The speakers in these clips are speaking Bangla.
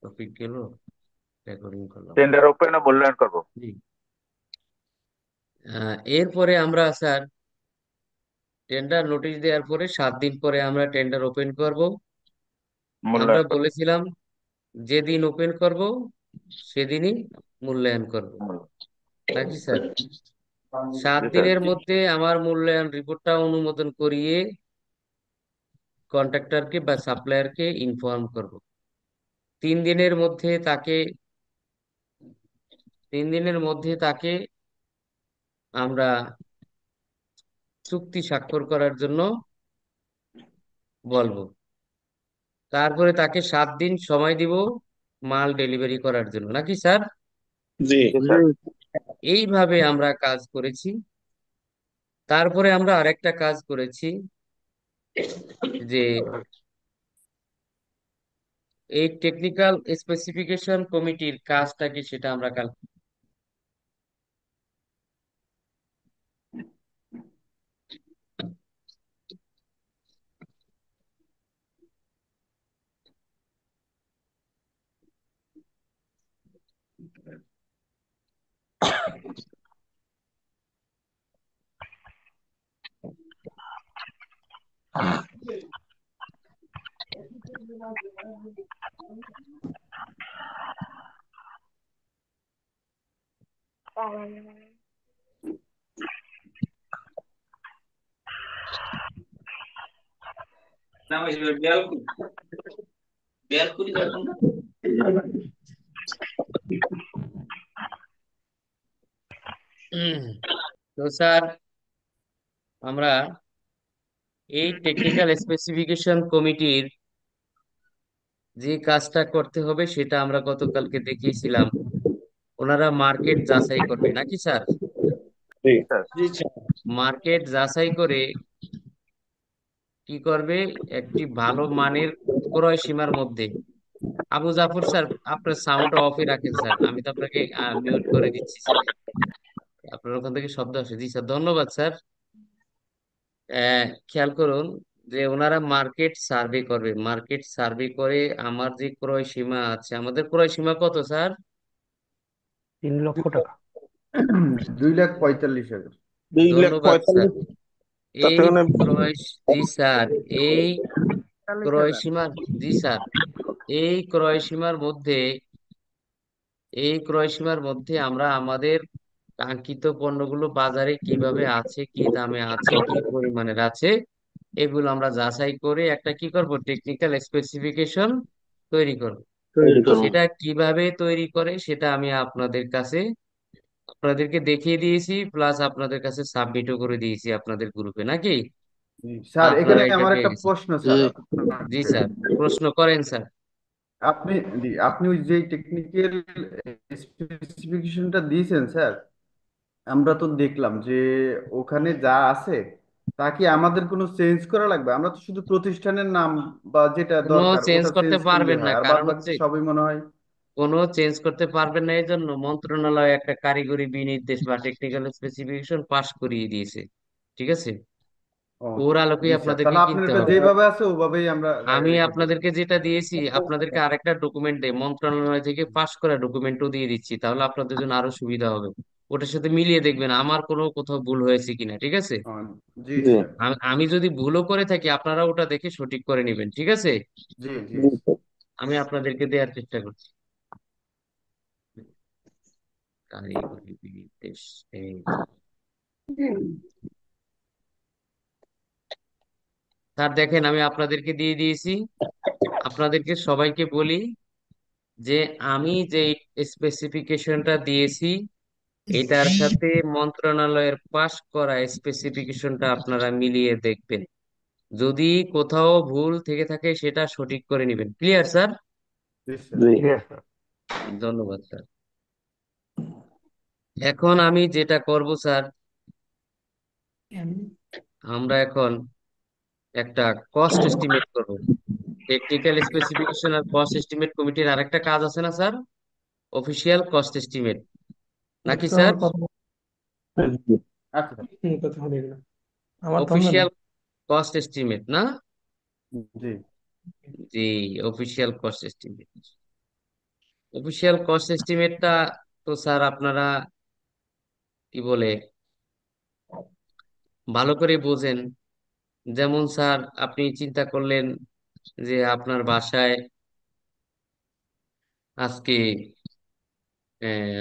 টপিক গেল, রেকর্ডিং করলাম। টেন্ডার ওপেন ও মূল্যায়ন করব। জি। এরপরে আমরা স্যার টেন্ডার নোটিশ দেওয়ার পরে 7 দিন পরে আমরা টেন্ডার ওপেন করব। আমরা মূল্যায়ন করব। বলেছিলাম যেদিন ওপেন করব সেদিনই মূল্যায়ন করব, নাকি স্যার? সাত জি স্যার। দিনের মধ্যে আমার মূল্যায়ন রিপোর্টটা অনুমোদন করিয়ে কন্ট্রাক্টরকে বা সাপ্লায়ারকে ইনফর্ম করব। 3 দিনের মধ্যে তাকে 3 দিনের মধ্যে তাকে আমরা চুক্তি স্বাক্ষর করার জন্য বলবো। তারপরে তাকে 7 দিন সময় দিব মাল ডেলিভারি করার জন্য, নাকি স্যার? জি। জি স্যার। এইভাবে আমরা কাজ করেছি। তারপরে আমরা আরেকটা কাজ করেছি, যে এই টেকনিক্যাল স্পেসিফিকেশন কমিটির কাজটা কি সেটা আমরা কাল তো স্যার আমরা এই টেকনিক্যাল স্পেসিফিকেশন কমিটির যে কাজটা করতে হবে সেটা আমরা গতকালকে দেখিয়েছিলাম। ওনারা মার্কেট যাচাই করবে, নাকি স্যার? জি। জি স্যার। জি স্যার। মার্কেট যাচাই করে কি করবে, একটি ভালো মানের ক্রয় সীমার মধ্যে। আবু জাফর স্যার, আপনার সাউন্ড অফে রাখেন স্যার, আমি তো আপনাকে মিউট করে দিচ্ছি স্যার। আপনার ওখান থেকে শব্দ আসে। জি স্যার, ধন্যবাদ স্যার। খেয়াল করুন যে ওনারা মার্কেট সার্ভে করবে। মার্কেট সার্ভে করে আমার যে ক্রয় সীমা আছে, আমাদের ক্রয় সীমা কত স্যার? 3 লক্ষ টাকা। 2,45,000। দুই লাখ ধন্যবাদ স্যার। পঁয়তাল্লিশ তাতে এই মানে ক্রয়, জি স্যার, এই চল্লিশ ক্রয় হাজার সীমার, জি স্যার, এই ক্রয় সীমার মধ্যে এই ক্রয় সীমার মধ্যে আমরা আমাদের কাঙ্ক্ষিত পণ্যগুলো বাজারে কিভাবে আছে, কি দামে আছে, কি পরিমাণের আছে, এগুলো আমরা যাচাই করে একটা কি করব, টেকনিক্যাল স্পেসিফিকেশন তৈরি করব। তৈরি করবো। সেটা কিভাবে তৈরি করে সেটা আমি আপনাদেরকে দেখিয়ে দিয়েছি, প্লাস আপনাদের কাছে সাবমিটও করে দিয়েছি আপনাদের গ্রুপে, নাকি? জি স্যার, আপনারা এখানে এটা আমার পেয়ে একটা গেছেন। প্রশ্ন স্যার জি আপনাকে। স্যার, প্রশ্ন করেন স্যার। আপনি জি, আপনি ওই যে টেকনিক্যাল স্পেসিফিকেশনটা দিয়েছেন স্যার, আমরা তো দেখলাম যে ওখানে যা আছে তা কি আমাদের কোনো চেঞ্জ করা লাগবে? আমরা তো শুধু প্রতিষ্ঠানের নাম বা যেটা কোনো দরকার চেঞ্জ ওটা করতে চেঞ্জ করলে পারবেন না, হয়, আর বাদ কারণ বাকি হচ্ছে তো সবই মনে হয়। কোনো চেঞ্জ করতে পারবেন না, এই জন্য মন্ত্রণালয় একটা কারিগরি বিনির্দেশ বা টেকনিক্যাল স্পেসিফিকেশন পাশ করিয়ে দিয়েছে। ঠিক আছে? ও ওর জি আলোকেই স্যার, আপনাদেরকে তাহলে আপনার কিনতে এটা হবে। যেভাবে আছে ওভাবেই আমরা আমি রেখে দেবো। আপনাদেরকে যেটা দিয়েছি, আপনাদেরকে আরেকটা ডকুমেন্ট দেয়, মন্ত্রণালয় থেকে পাশ করা ডকুমেন্টও দিয়ে দিচ্ছি, তাহলে আপনাদের জন্য আরো সুবিধা হবে। ওটার সাথে মিলিয়ে দেখবেন আমার কোনো কোথাও ভুল হয়েছে কিনা, ঠিক আছে? ও, জি জি। স্যার। আমি যদি ভুলও করে থাকি আপনারা ওটা দেখে সঠিক করে নেবেন, ঠিক আছে? জি জি। জি স্যার। আমি আপনাদেরকে দেওয়ার চেষ্টা করছি। কারিগরি বিনির্দেশ, এই স্যার দেখেন আমি আপনাদেরকে দিয়ে দিয়েছি। আপনাদেরকে সবাইকে বলি যে আমি যে স্পেসিফিকেশনটা দিয়েছি এটার সাথে মন্ত্রণালয়ের পাশ করা স্পেসিফিকেশনটা আপনারা মিলিয়ে দেখবেন। যদি কোথাও ভুল থেকে থাকে সেটা সঠিক করে নেবেন। Clear sir? জি স্যার। জি। ঠিক আছে স্যার। ধন্যবাদ স্যার। এখন আমি যেটা করব স্যার, আমরা এখন একটা কস্ট এস্টিমেট করব। টেকনিক্যাল স্পেসিফিকেশন আর কস্ট এস্টিমেট কমিটির আরেকটা কাজ আছে না স্যার? অফিসিয়াল কস্ট এস্টিমেট, নাকি একটু স্যার? আমার কথা, জি। আচ্ছা। কথা হয়ে গেল। আমার তো হবে না। অফিসিয়াল কস্ট এস্টিমেট না? জি। জি, official cost estimate. Official cost এস্টিমেটটা তো স্যার আপনারা কি বলে ভালো করে বোঝেন। যেমন স্যার আপনি চিন্তা করলেন যে আপনার বাসায় আজকে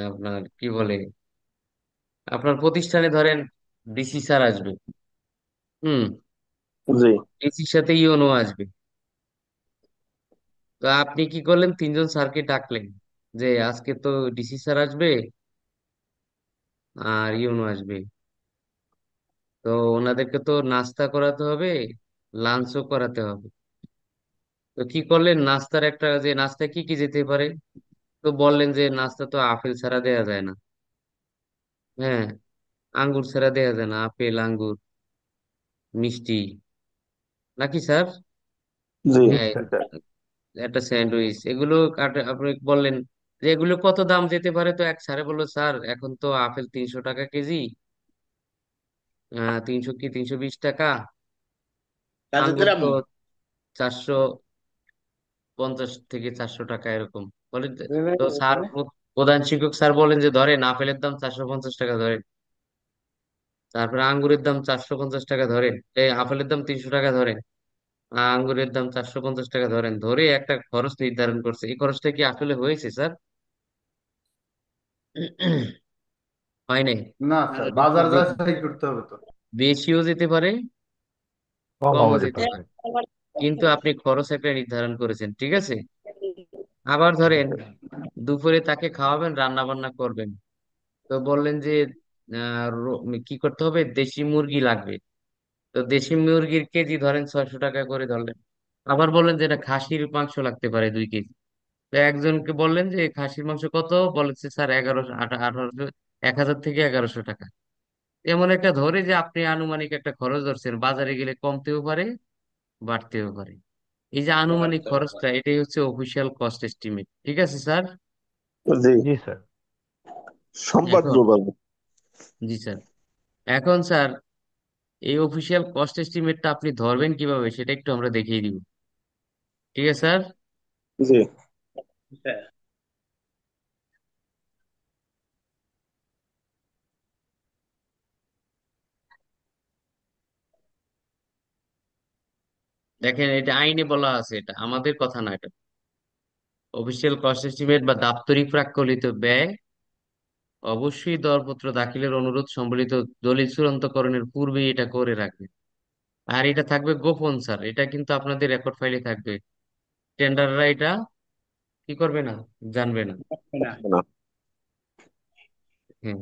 আপনার কি বলে আপনার প্রতিষ্ঠানে ধরেন ডিসি স্যার আসবে। হুম। জি ডিসির সাথে ইওনো আসবে। তো আপনি কি করলেন, তিনজন স্যারকে ডাকলেন যে আজকে তো ডিসি স্যার আসবে আর ইওনো আসবে, তো ওনাদেরকে তো নাস্তা করাতে হবে, লাঞ্চও করাতে হবে। তো কি করলেন, নাস্তার একটা যে নাস্তা কি কি যেতে পারে, তো বললেন যে নাস্তা তো আপেল ছাড়া দেয়া যায় না। হ্যাঁ, আঙ্গুর ছাড়া দেয়া যায় না, আপেল আঙ্গুর মিষ্টি, নাকি স্যার? জি জি হ্যাঁ, স্যার। সেটাই। একটা স্যান্ডউইচ এগুলো আপনি বললেন যে এগুলো কত দাম যেতে পারে, তো এক স্যারে বললো স্যার এখন তো আপেল 300 টাকা কেজি, 300 কি 320 টাকা, আঙ্গুর তো 450 থেকে 400 টাকা এরকম বলেন। তো স্যার প্রধান শিক্ষক স্যার বলেন যে ধরেন আপেলের দাম 450 টাকা ধরেন, তারপরে আঙ্গুরের দাম 450 টাকা ধরেন, এই আপেলের দাম 300 টাকা ধরেন, আঙ্গুরের দাম 450 টাকা ধরেন, ধরে একটা খরচ নির্ধারণ করছে। এই খরচটা কি আসলে হয়েছে স্যার? হয় নাই। না স্যার, বাজার যাচাই করতে হবে তো। বেশিও যেতে পারে, কমও কমও যেতে যেতে পারে। পারে, কিন্তু আপনি খরচ একটা নির্ধারণ করেছেন, ঠিক আছে। আবার ধরেন দুপুরে তাকে খাওয়াবেন, রান্না বান্না করবেন, তো বললেন যে কি করতে হবে, দেশি মুরগি লাগবে, তো দেশি মুরগির কেজি ধরেন 600 টাকা করে ধরলেন। আবার বললেন যে এটা খাসির মাংস লাগতে পারে 2 কেজি, তো একজনকে বললেন যে খাসির মাংস কত, বলেছে স্যার 1100 1800, 1000 থেকে 1100 টাকা। এমন একটা ধরে যে আপনি আনুমানিক একটা খরচ ধরছেন, বাজারে গেলে কমতেও পারে বাড়তেও পারে। এই যে আনুমানিক খরচটা, এটাই হচ্ছে অফিসিয়াল কস্ট এস্টিমেট, ঠিক আছে স্যার। জি জি স্যার। এখন, সম্পাদ্য। জি স্যার, এখন স্যার এই অফিসিয়াল কস্ট এস্টিমেটটা আপনি ধরবেন কিভাবে সেটা একটু আমরা দেখিয়ে দিব, ঠিক আছে স্যার। জি দেখেন এটা আইনে বলা আছে, এটা আমাদের কথা না, এটা অফিসিয়াল কস্ট এস্টিমেট বা দাপ্তরিক প্রাক্কলিত ব্যয় অবশ্যই দরপত্র দাখিলের অনুরোধ সম্বলিত দলিল চূড়ান্তকরণের পূর্বেই এটা করে রাখবে। আর এটা থাকবে গোপন স্যার, এটা কিন্তু আপনাদের রেকর্ড ফাইলে থাকবে, টেন্ডাররা এটা কি করবে না, জানবে না। না। হ্যাঁ।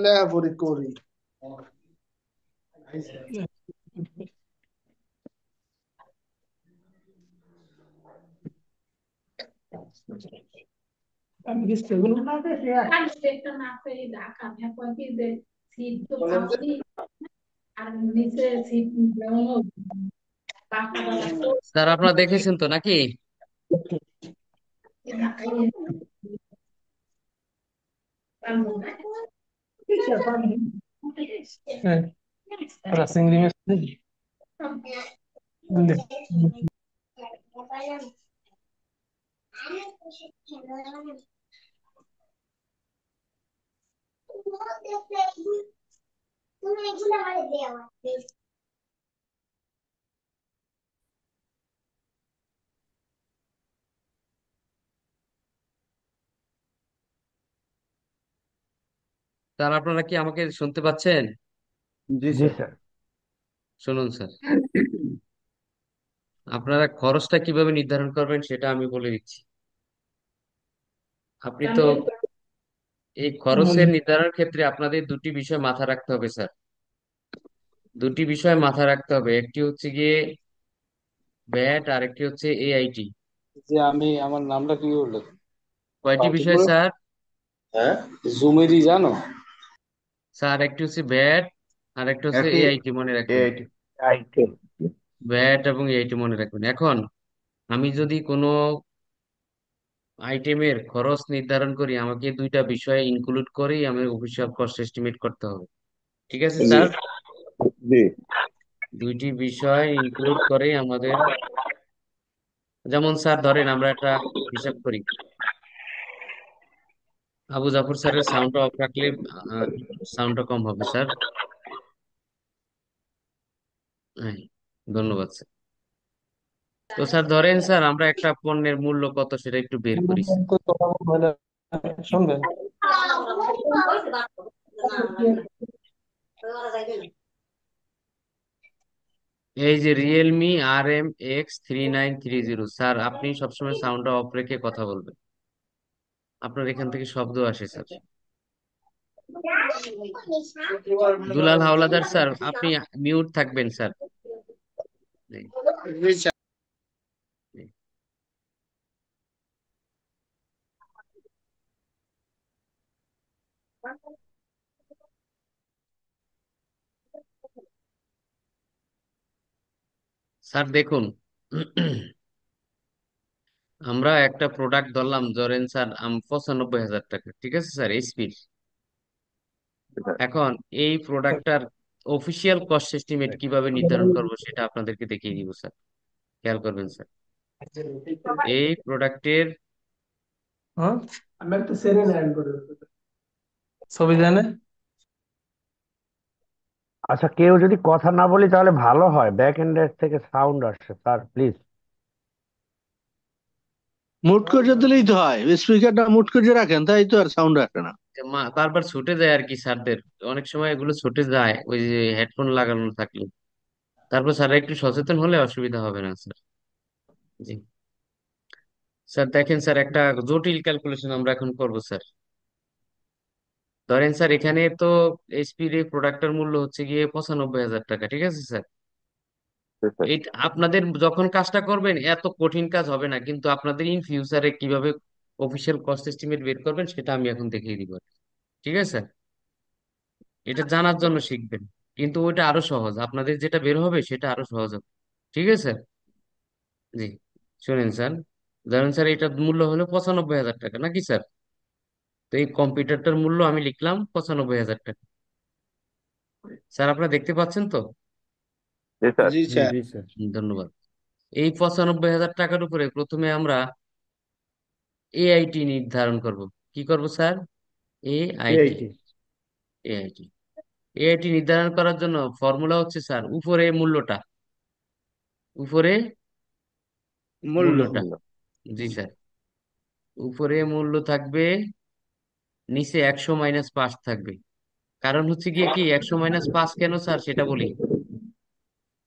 লেখাপড়ি করি। আমি কি সেগুলো স্যার আপনারা দেখেছেন তো নাকি? হ্যাঁ, ওরা চিংড়ি মাছ নেই? দে। স্যার আপনারা কি আমাকে শুনতে পাচ্ছেন? জি জি স্যার। স্যার। শুনুন স্যার, আপনারা খরচটা কিভাবে নির্ধারণ করবেন সেটা আমি বলে দিচ্ছি। আপনি তো এই খরচের নির্ধারণের ক্ষেত্রে আপনাদের দুটি বিষয় মাথা রাখতে হবে স্যার, দুটি বিষয় মাথা রাখতে হবে, একটি হচ্ছে গিয়ে ব্যাট আর একটি হচ্ছে এআইটি। যে আমি আমার নামটা কি বললো? কয়টি পার্টি বিষয় করে স্যার? হ্যাঁ, জুমেরি জানো? স্যার একটি হচ্ছে ব্যাট আর একটা হচ্ছে একটি এআইটি, মনে রাখবেন। এইট। আইটেম। ব্যাট এবং এআইটি মনে রাখবেন। এখন আমি যদি কোনো আইটেমের খরচ নির্ধারণ করি, আমাকে দুইটা বিষয় ইনক্লুড করেই আমি অফিসিয়াল কস্ট এস্টিমেট করতে হবে। ঠিক আছে জি স্যার, জি দুইটি বিষয় ইনক্লুড করেই আমাদের, যেমন স্যার ধরেন আমরা একটা হিসাব করি। আবু জাফর স্যারের সাউন্ডটা অফ রাখলে সাউন্ডটা কম হবে স্যার। হ্যাঁ, ধন্যবাদ স্যার। তো স্যার ধরেন স্যার আমরা একটা পণ্যের মূল্য কত সেটা একটু বের করি স্যার। তো কথা বলে শুনবেন। এই যে রিয়েলমি RM X3930, স্যার আপনি সবসময় সাউন্ডটা অফ রেখে কথা বলবেন, আপনার এখান থেকে শব্দ আসে স্যার। দুলাল হাওলাদার স্যার আপনি মিউট থাকবেন স্যার। জি, জি। স্যার দেখুন, আমরা একটা প্রোডাক্ট ধরলাম, ধরেন স্যার 95,000 টাকা, ঠিক আছে স্যার এইচপি। স্যার। এখন এই প্রোডাক্টটার অফিসিয়াল কস্ট এস্টিমেট কিভাবে নির্ধারণ করব সেটা আপনাদেরকে দেখিয়ে দিব স্যার, খেয়াল করবেন স্যার। এই প্রোডাক্টের হ্যাঁ, আমি একটা সেরেন অ্যাড করে ছবি জানে। আচ্ছা, কেউ যদি কথা না বলি তাহলে ভালো হয়, ব্যাক এন্ডের থেকে সাউন্ড আসছে স্যার, প্লিজ। মুট করে দিলেই তো হয়, স্পিকারটা মুট করে রাখেন তাই তো আর সাউন্ড আসে না। বারবার ছুটে যায় আর কি স্যারদের, অনেক সময় এগুলো ছুটে যায় ওই যে হেডফোন লাগানো থাকলে। তারপর স্যার একটু সচেতন হলে অসুবিধা হবে না স্যার। জি স্যার, দেখেন স্যার একটা জটিল ক্যালকুলেশন আমরা এখন করব স্যার। ধরেন স্যার এখানে তো এইচপির এই প্রোডাক্টের মূল্য হচ্ছে গিয়ে 95,000 টাকা, ঠিক আছে স্যার। জি স্যার। এই আপনাদের যখন কাজটা করবেন এত কঠিন কাজ হবে না, কিন্তু আপনাদের ইন ফিউচারে কিভাবে অফিসিয়াল কস্ট এস্টিমেট বের করবেন সেটা আমি এখন দেখিয়ে দিব। ঠিক আছে স্যার, এটা জানার জন্য শিখবেন, কিন্তু ওইটা আরো সহজ, আপনাদের যেটা বের হবে সেটা আরো সহজ হবে। ঠিক আছে স্যার। জি, শুনেন স্যার, ধরেন স্যার এটার মূল্য হলো 95,000 টাকা নাকি স্যার। তো এই কম্পিউটারটার মূল্য আমি লিখলাম 95,000 টাকা। স্যার আপনারা দেখতে পাচ্ছেন তো? জি স্যার। জি জি স্যার। জি স্যার। ধন্যবাদ। এই 95,000 টাকার উপরে প্রথমে আমরা এআইটি নির্ধারণ করব। কি করব স্যার? এআইটি। এইটি। এআইটি এআইটি নির্ধারণ করার জন্য ফর্মুলা হচ্ছে স্যার উপরে মূল্যটা, উপরে মূল্য। মূল্যটা। জি স্যার, উপরে মূল্য থাকবে, নিচে 100 - 5 থাকবে। কারণ হচ্ছে গিয়ে কি 100 - 5 কেন স্যার সেটা বলি।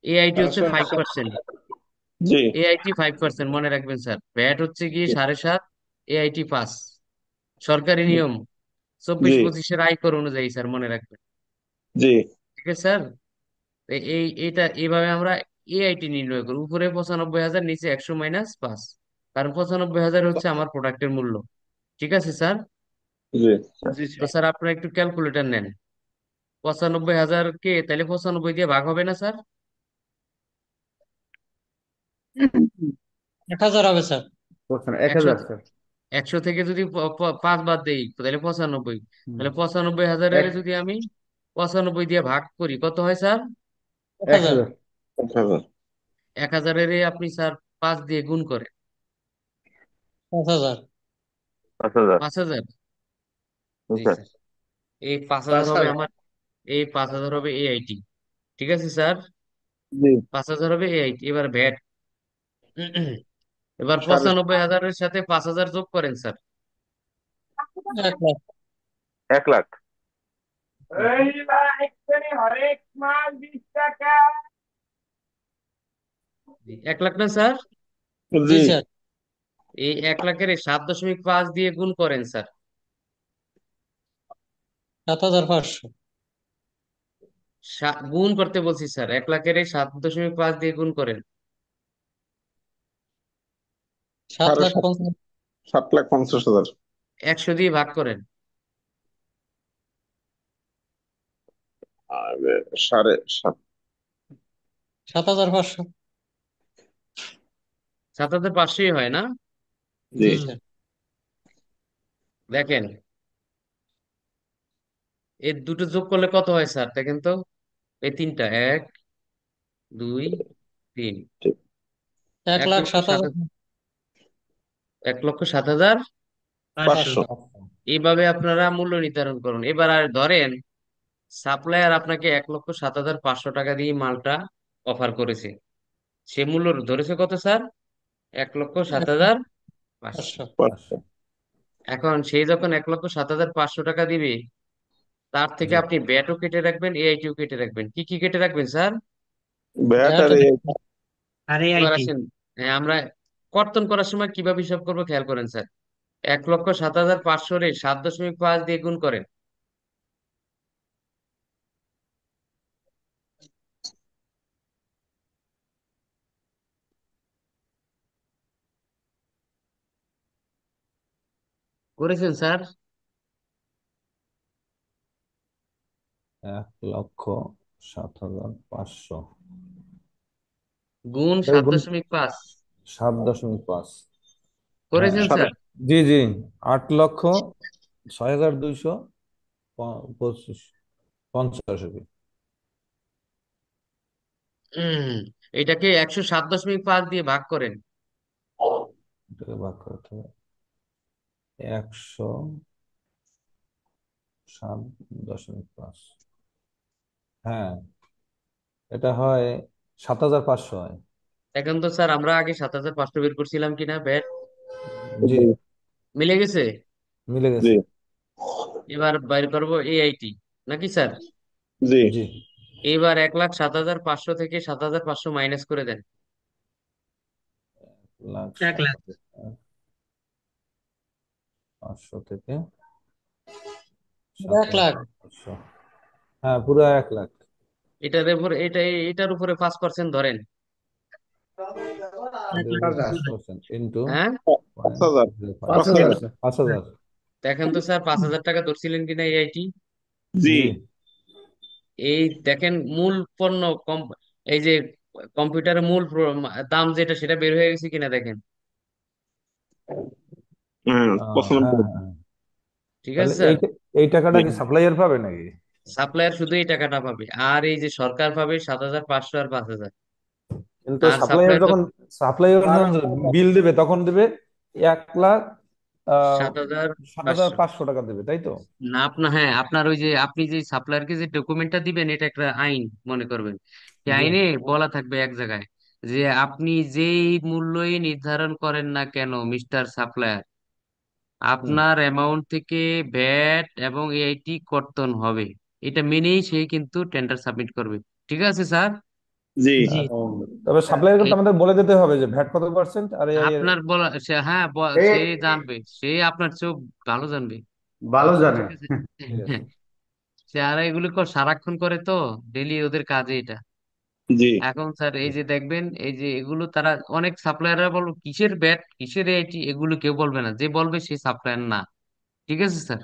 এআইটি হচ্ছে আসুন ফাইভ স্যার। পার্সেন্ট জি এআইটি 5%, মনে রাখবেন স্যার। ভ্যাট হচ্ছে গিয়ে জি 7.5, এআইটি 5। সরকারি নিয়ম চব্বিশ জি পঁচিশের আয়কর অনুযায়ী স্যার, মনে রাখবেন। জি ঠিক আছে স্যার। এটা এইভাবে আমরা এআইটি নির্ণয় করি, উপরে 95,000, নিচে 100 - 5। কারণ 95,000 হচ্ছে আমার প্রোডাক্টের মূল্য। ঠিক আছে স্যার। জি স্যার। জি তো স্যার। স্যার আপনারা একটু ক্যালকুলেটর নেন, 95,000 কে তাহলে 95 দিয়ে ভাগ হবে না স্যার? 1,000 হবে স্যার। এক একশো, হাজার স্যার। 100 থেকে যদি 5 বাদ দেই তাহলে 95। হুম। তাহলে 95,000 এক যদি আমি 95 দিয়ে ভাগ করি কত হয় স্যার? 1,000। 1,000। 1,000। 1,000 আপনি স্যার 5 দিয়ে গুণ করেন, 5,000। 5,000। 5,000। জি জি স্যার। স্যার, এই 5,000 হবে 5,000। আমার, এই 5,000 হবে এআইটি। ঠিক আছে স্যার, জি 5,000 হবে এআইটি। এবার ভ্যাট, এবার সাড়ে 95,000-এর সাথে 5,000 যোগ করেন স্যার। 1,00,000। 1,00,000। হুম, 1 লাখ না স্যার? জি জি স্যার। এই 1 লাখের 7.5 দিয়ে গুণ করেন স্যার। 7,500। গুণ করতে বলছি স্যার, 1 লাখের 7.5 দিয়ে গুণ করেন। 7,50,000। 7,50,000। 7,50,000। 100 দিয়ে ভাগ করেন। আর 7,500। 7,500। 7,500 হয় না? জি জি স্যার। দেখেন এই দুটো যোগ করলে কত হয় স্যার দেখেন তো। এই তিনটা, এক, দুই, তিন, ঠিক। এক লক্ষ সাত হাজার, 1,07,500। 500। এইভাবে আপনারা মূল্য নির্ধারণ করুন। এবার আর ধরেন সাপ্লায়ার আপনাকে 1,07,500 টাকা দিয়ে মালটা অফার করেছে, সে মূল্য ধরেছে কত স্যার? 1,07,500। 500। এখন সে যখন 1,07,500 টাকা দিবে, তার থেকে জি। আপনি ব্যাটও কেটে রাখবেন, এআইটিও কেটে রাখবেন। কি কি কেটে রাখবেন স্যার? ব্যাট আর এই এবার আসেন, হ্যাঁ, আমরা কর্তন করার সময় কিভাবে হিসাব করবো খেয়াল করেন স্যার। 1,07,500 রে 7.5 দিয়ে গুণ করেন। করেছেন স্যার? 1,07,500 গুণ এটাকে সাত গুণ দশমিক পাঁচ 7.5। হ্যাঁ, করেছেন সাড়ে স্যার? জি জি, 8,06,250 আর কি। হম, এটাকে 107.5 দিয়ে ভাগ করেন। এটাকে ভাগ করতে হবে 107.5। হ্যাঁ, এটা হয় 7,500 হয়। এখন তো স্যার আমরা আগে 7,500 বের করছিলাম কিনা ব্যাট? জি, জি। মিলে গেছে। মিলে জি। গেছে। এবার বাইর করবো এআইটি, নাকি স্যার? জি। জি, এবার 1,07,500 থেকে 7,500 মাইনাস করে দেন। 1,07,500 থেকে 7,500, হ্যাঁ পুরো 1,00,000। এটার উপর এটার উপরে 5% ধরেন। এটার উপর 5% ইন্টু হ্যাঁ, 5,000। 0.05। 5,000। 5,000। দেখেন তো স্যার 5,000 টাকা ধরছিলেন কিনা এআইটি। জি। জি, এই দেখেন মূল পণ্য কম, এই যে কম্পিউটারের মূল দাম যেটা সেটা বের হয়ে গেছে কিনা দেখেন। হ্যাঁ, হ্যাঁ 95। হ্যাঁ। ঠিক তাহলে আছে স্যার? এই টাকাটা জি। কি সাপ্লাইয়ার পাবে নাকি? সাপ্লায়ার শুধু এই টাকাটা পাবে, আর এই যে সরকার পাবে 7,500 আর 5,000। কিন্তু আর সাপ্লাইয়ার সাপ্লায়ার তো যখন বিল দেবে তখন দেবে 1,00,000 আহ 7,500। 7,500 টাকা দেবে, তাই তো? না আপনার, হ্যাঁ, আপনার ওই যে আপনি যে সাপ্লায়ারকে যে ডকুমেন্টটা দিবেন এটা একটা আইন মনে করবেন। সেই জি আইনে বলা থাকবে এক জায়গায় যে আপনি যেই মূল্যই নির্ধারণ করেন না কেন মিস্টার সাপ্লায়ার, হুম। আপনার অ্যামাউন্ট থেকে ভ্যাট এবং এআইটি কর্তন হবে। এটা মেনেই সে কিন্তু টেন্ডার সাবমিট করবে। ঠিক আছে স্যার? জি। তবে সাপ্লাইয়ার এই কিন্তু আমাদের বলে দিতে হবে যে ভ্যাট কত পার্সেন্ট আর এই এর। আপনার বলা হ্যাঁ, এ সে জানবে, সে আপনার চেয়েও ভালো জানবে। ভালো জানে। ঠিক আছে। ঠিক আছে। হ্যাঁ, সে আর এগুলো সারাক্ষণ করে তো, ডেলি ওদের কাজে এটা। জি। এখন স্যার এই যে দেখবেন এই যে এগুলো তারা অনেক সাপ্লায়াররা বলবো কিসের ব্যাট কিসের এআইটি, এগুলো কেউ বলবে না, যে বলবে সে সাপ্লায়ার না। ঠিক আছে স্যার?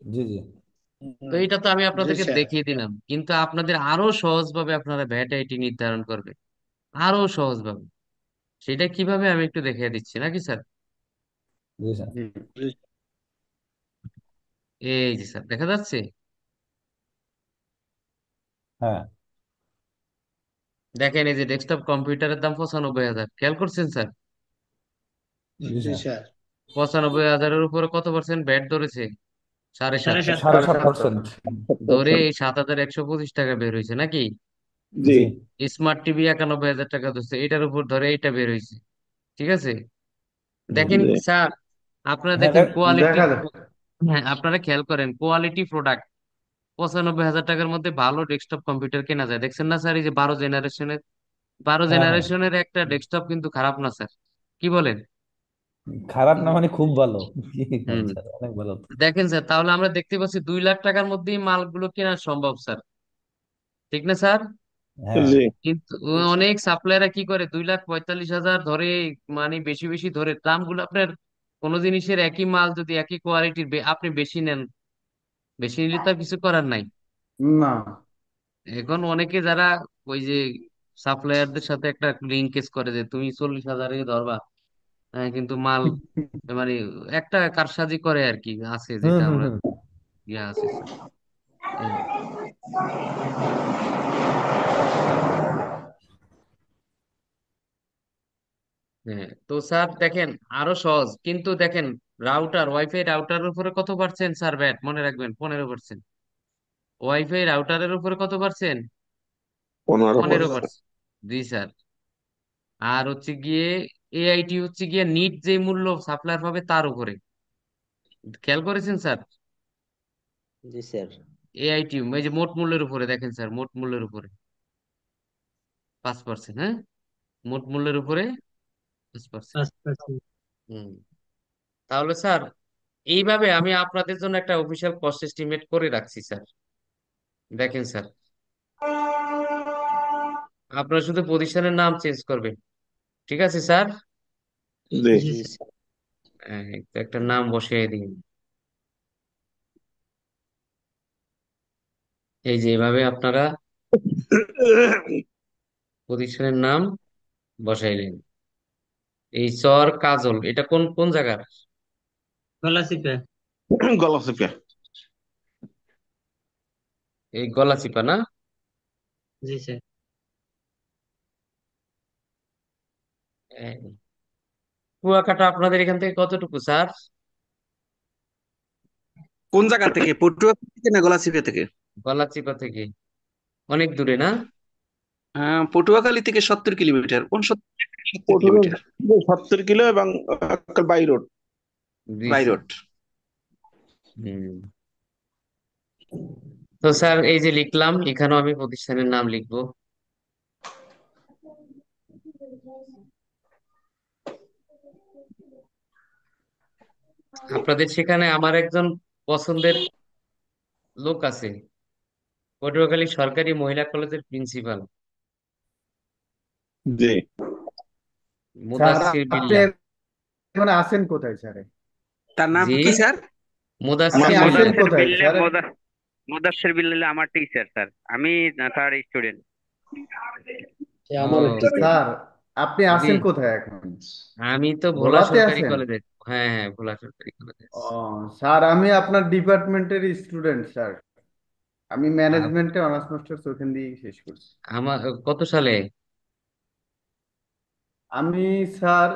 জি জি তো এটা তো আমি আপনাদেরকে দেখিয়ে দিলাম, কিন্তু আপনাদের আরো সহজ ভাবে আপনারা ভ্যাট আইটি নির্ধারণ করবে, আরো সহজ ভাবে। সেটা কিভাবে আমি একটু দেখিয়ে দিচ্ছি, নাকি স্যার? জি স্যার। জি। এই যে স্যার দেখা যাচ্ছে। হ্যাঁ, দেখেন এই যে ডেস্কটপ কম্পিউটারের দাম 95,000, খেয়াল করছেন স্যার? জি স্যার। 95,000-এর উপরে কত পার্সেন্ট ভ্যাট ধরেছে? 7.5। 7.5%। ধরে এই 7,125 টাকা বের হয়েছে, নাকি? জি। জি স্মার্ট টিভি 91,000 টাকা ধরছে, এটার উপর ধরে এটা বের হয়েছে। ঠিক আছে। জি দেখেন জি। স্যার, আপনারা হ্যাঁ দেখেন কোয়ালিটি। দেখা যাক। হ্যাঁ, আপনারা খেয়াল করেন কোয়ালিটি প্রোডাক্ট 95,000 টাকার মধ্যে ভালো ডেস্কটপ কম্পিউটার কেনা যায়, দেখছেন না স্যার? এই যে 12 জেনারেশনের, বারো হ্যাঁ হ্যাঁ। জেনারেশনের একটা ডেস্কটপ কিন্তু খারাপ না স্যার, কি বলেন? খারাপ না মানে খুব ভালো। কি কোন হুম, স্যার, অনেক ভালো তো। দেখেন স্যার, তাহলে আমরা দেখতে পাচ্ছি 2 লাখ টাকার মধ্যেই মালগুলো কেনা সম্ভব স্যার, ঠিক না স্যার? হ্যাঁ জি। কিন্তু অনেক সাপ্লায়াররা কি করে 2,45,000 ধরে, মানে বেশি বেশি ধরে দামগুলো আপনার। কোন জিনিসের একই মাল যদি একই কোয়ালিটির আপনি বেশি নেন, বেশি নিলে তো আর কিছু করার নাই। না। এখন অনেকে যারা ওই যে সাপ্লায়ারদের সাথে একটা লিঙ্কেজ করে যে তুমি 40,000-এ ধরবা, কিন্তু মাল মানে একটা কারসাজি করে আর কি, আছে হুম যেটা হুম আমরা হুম ইয়ে আছে স্যার। এই, হ্যাঁ তো স্যার দেখেন, আরো সহজ কিন্তু দেখেন, ওয়াইফাই রাউটারের উপরে কত পার্সেন্ট স্যার ব্যাট মনে রাখবেন? 15%। ওয়াইফাই রাউটারের উপরে কত পার্সেন্ট? 15%। 15%। জি স্যার। আর হচ্ছে গিয়ে এআইটি হচ্ছে গিয়ে নিট যে মূল্য সাপ্লায়ার পাবে তার উপরে, খেয়াল করেছেন স্যার? জি স্যার। এআইটি এই যে মোট মূল্যের উপরে দেখেন স্যার, মোট মূল্যের উপরে 5%। হ্যাঁ, মোট মূল্যের উপরে 5%। 5%। হম। তাহলে স্যার এইভাবে আমি আপনাদের জন্য একটা অফিসিয়াল কস্ট এস্টিমেট করে রাখছি স্যার। দেখেন স্যার, আপনার শুধু প্রতিষ্ঠানের নাম চেঞ্জ করবেন, ঠিক আছে স্যার? জি। জি স্যার। একটা নাম বসিয়ে দিন, এই যে এভাবে আপনারা প্রতিষ্ঠানের নাম বসাইলেন। এই চর কাজল, এটা কোন কোন জায়গার? গলাচিপা। গলাচিপা। এই গলাচিপা না? জি স্যার। এই, কুয়াকাটা আপনাদের এখান থেকে কতটুকু স্যার? কোন জায়গা থেকে, পটুয়া থেকে না গলাচিপা থেকে? গলাচিপা থেকে অনেক দূরে না? পটুয়াখালী থেকে 70 কিলোমিটার। কোন 70 পটুয়া কিলোমিটার? 70 কিলো এবং বাই রোড। জি বাই স্যার। রোড। হুম। তো স্যার এই যে লিখলাম, এখানেও আমি প্রতিষ্ঠানের নাম লিখবো। আপনাদের সেখানে আমার একজন পছন্দের লোক আছে, পটুয়াখালী সরকারি মহিলা কলেজের প্রিন্সিপাল, জি। স্যার মুদাসসির আপনি বিল্লাহ। এখন আছেন কোথায় স্যার? তার নাম জি, কি স্যার? আপনি মুদাসসির আছেন বিল্লাহ। মোদাসের কোথায় বিল্লে স্যার? মোদাসের বিল্লে আমার টিচার স্যার, আমি তার স্টুডেন্ট। সে আমারও ও টিচার। স্যার আপনি জি, আছেন কোথায় এখন? আমি তো ভোলা ভোলাতে সরকারি আছেন? কলেজে। হ্যাঁ হ্যাঁ, ভোলা সরকারি কলেজে ও আছি। স্যার, আমি আপনার ডিপার্টমেন্টের স্টুডেন্ট স্যার। আমি আর ম্যানেজমেন্টে অনার্স মাস্টার্স ওখান দিয়েই শেষ করছি। আমার কত সালে? আমি স্যার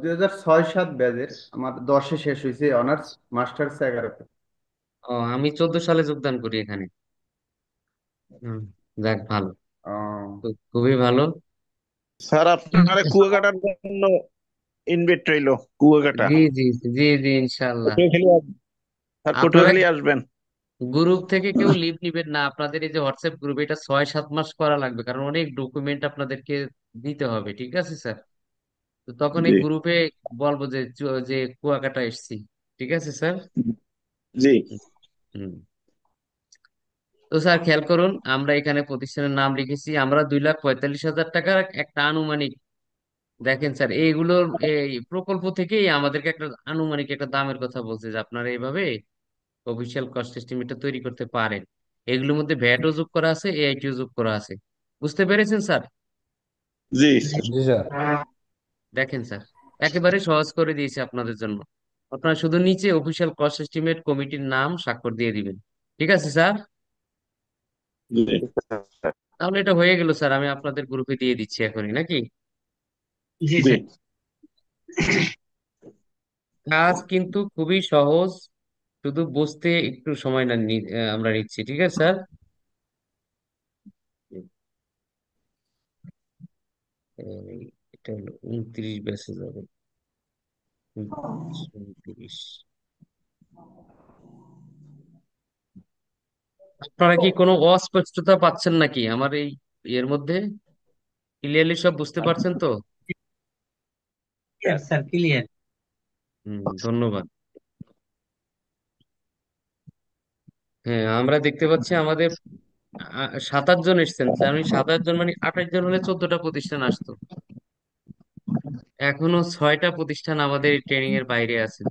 2006-07 ব্যাচের, আমার 10-এ শেষ হয়েছে অনার্স, মাস্টার্স 11-তে। ও, আমি 14 সালে যোগদান করি এখানে। হুম, যাক ভালো, ও খুবই ভালো। স্যার আপনার কুয়াকাটার জন্য ইনভাইট রইলো, কুয়াকাটা। জি জি জি জি, ইনশাল্লাহ। পটুয়াখালী স্যার, আপনারা পটুয়াখালী আসবেন। গ্রুপ থেকে কেউ লিভ নিবেন না, আপনাদের এই যে হোয়াটসঅ্যাপ গ্রুপ, এটা 6-7 মাস করা লাগবে, কারণ অনেক ডকুমেন্ট আপনাদেরকে দিতে হবে, ঠিক আছে স্যার? তো তখন এই জি। গ্রুপে বলবো যে যে কুয়াকাটা এসছি, ঠিক আছে স্যার? জি। হুম। তো স্যার খেয়াল করুন, আমরা এখানে প্রতিষ্ঠানের নাম লিখেছি, আমরা 2,45,000 টাকার একটা আনুমানিক, দেখেন স্যার এইগুলোর এই প্রকল্প থেকেই আমাদেরকে একটা আনুমানিক একটা দামের কথা বলছে, যে আপনারা এইভাবে অফিসিয়াল কস্ট এস্টিমেটটা তৈরি করতে পারেন। এগুলোর মধ্যে ভ্যাটও যোগ করা আছে, এআইটিও যোগ করা আছে। বুঝতে পেরেছেন স্যার? জি। জি স্যার। দেখেন স্যার, একেবারে সহজ করে দিয়েছে আপনাদের জন্য। আপনারা শুধু নিচে অফিসিয়াল কস্ট এস্টিমেট কমিটির নাম স্বাক্ষর দিয়ে দিবেন, ঠিক আছে স্যার? জি। তাহলে এটা হয়ে গেল স্যার, আমি আপনাদের গ্রুপে দিয়ে দিচ্ছি এখনই, নাকি? জি জি। স্যার। কাজ কিন্তু খুবই সহজ, শুধু বুঝতে একটু সময় না আমরা নিচ্ছি, ঠিক আছে স্যার? এই, এটা হলো 29 ব্যাচে যাবে। 29। আপনারা কি কোনো অস্পষ্টতা পাচ্ছেন নাকি আমার এই এর মধ্যে? ক্লিয়ারলি সব বুঝতে পারছেন তো? Clear sir, clear. ধন্যবাদ। হ্যাঁ, আমরা দেখতে পাচ্ছি আমাদের 27 জন এসেছেন, আমি 27 জন মানে 28 জন হলে 14টা প্রতিষ্ঠান আসতো, এখনো 6টা প্রতিষ্ঠান আমাদের ট্রেনিং এর বাইরে আছে।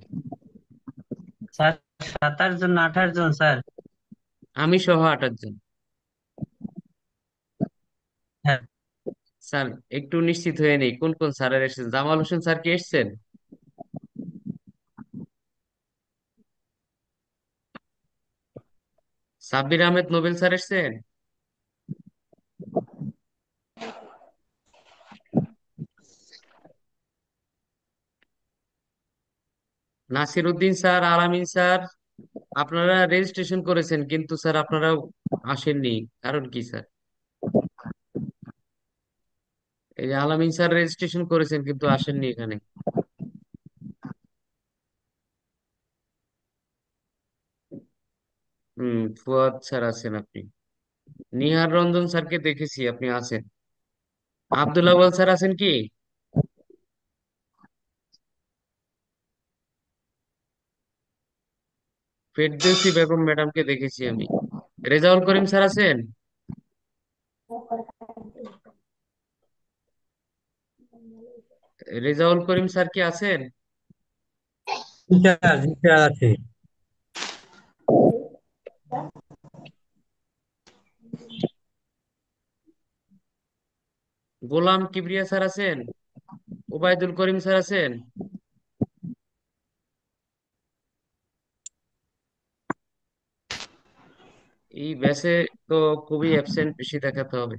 স্যার 27 জন না 28 জন স্যার? আমি সহ 28 জন। হ্যাঁ। স্যার একটু নিশ্চিত হয়ে নেই কোন কোন স্যারের এসেছেন। জামাল হোসেন স্যার কি এসেছেন? সাব্বির আহমেদ নোবেল স্যার এসছেন? নাসির উদ্দিন স্যার, আলামিন স্যার, আপনারা রেজিস্ট্রেশন করেছেন কিন্তু স্যার আপনারা আসেননি, কারণ কি স্যার? এই যে আলামিন স্যার রেজিস্ট্রেশন করেছেন কিন্তু আসেননি এখানে। ফুয়াদ স্যার আছেন আপনি। নিহার রঞ্জন স্যারকে দেখেছি, আপনি আছেন। আব্দুল আওয়াল স্যার আছেন কি? ফেরদৌসী বেগম ম্যাডামকে দেখেছি আমি। রেজাউল করিম স্যার আছেন? রেজাউল করিম স্যার কি আছেন? জি স্যার, জি স্যার আছে। গোলাম কিবরিয়া স্যার আছেন? ওবায়দুল করিম স্যার আছেন? এই ব্যাচে তো খুবই অ্যাবসেন্ট বেশি দেখাতে হবে।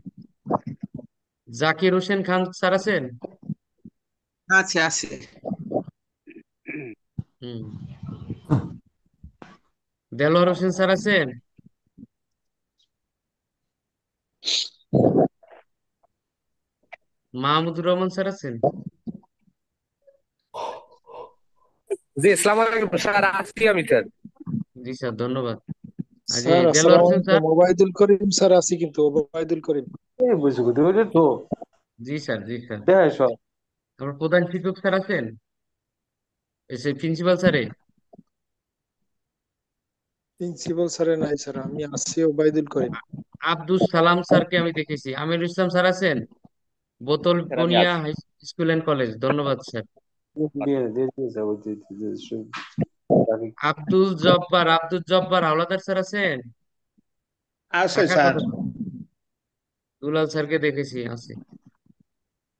জাকির হোসেন খান স্যার আছেন? আছে আছে। হুম। দেলোয়ার হোসেন স্যার আছেন? মাহমুদুর রহমান স্যার আছেন? জি আসসালামু আলাইকুম স্যার, আছি আমি স্যার। জি স্যার, ধন্যবাদ। আর যে স্যার দেলোয়ার আসসালামু হোসেন স্যার? আলাইকুম, ওবায়দুল করিম স্যার আছি কিন্তু, ওবায়দুল করিম। এই বুঝছো কোথায় তো জি স্যার, জি স্যার। দেখ সব আমার প্রধান শিক্ষক স্যার আছেন? এসে প্রিন্সিপাল স্যারে? প্রিন্সিপাল স্যারে নাই স্যার, আমি আছি ওবায়দুল করিম। আব্দুল সালাম স্যারকে আমি দেখেছি। আমিরুল ইসলাম স্যার আছেন? বোতল স্যার আমি বনিয়া আছি। হাই স্কুল অ্যান্ড কলেজ, ধন্যবাদ স্যার। আব্দুল জব্বার হাওলাদার স্যার আছেন? আছে থাকার স্যার। কথা তো। দুলাল স্যারকে দেখেছি, আছে।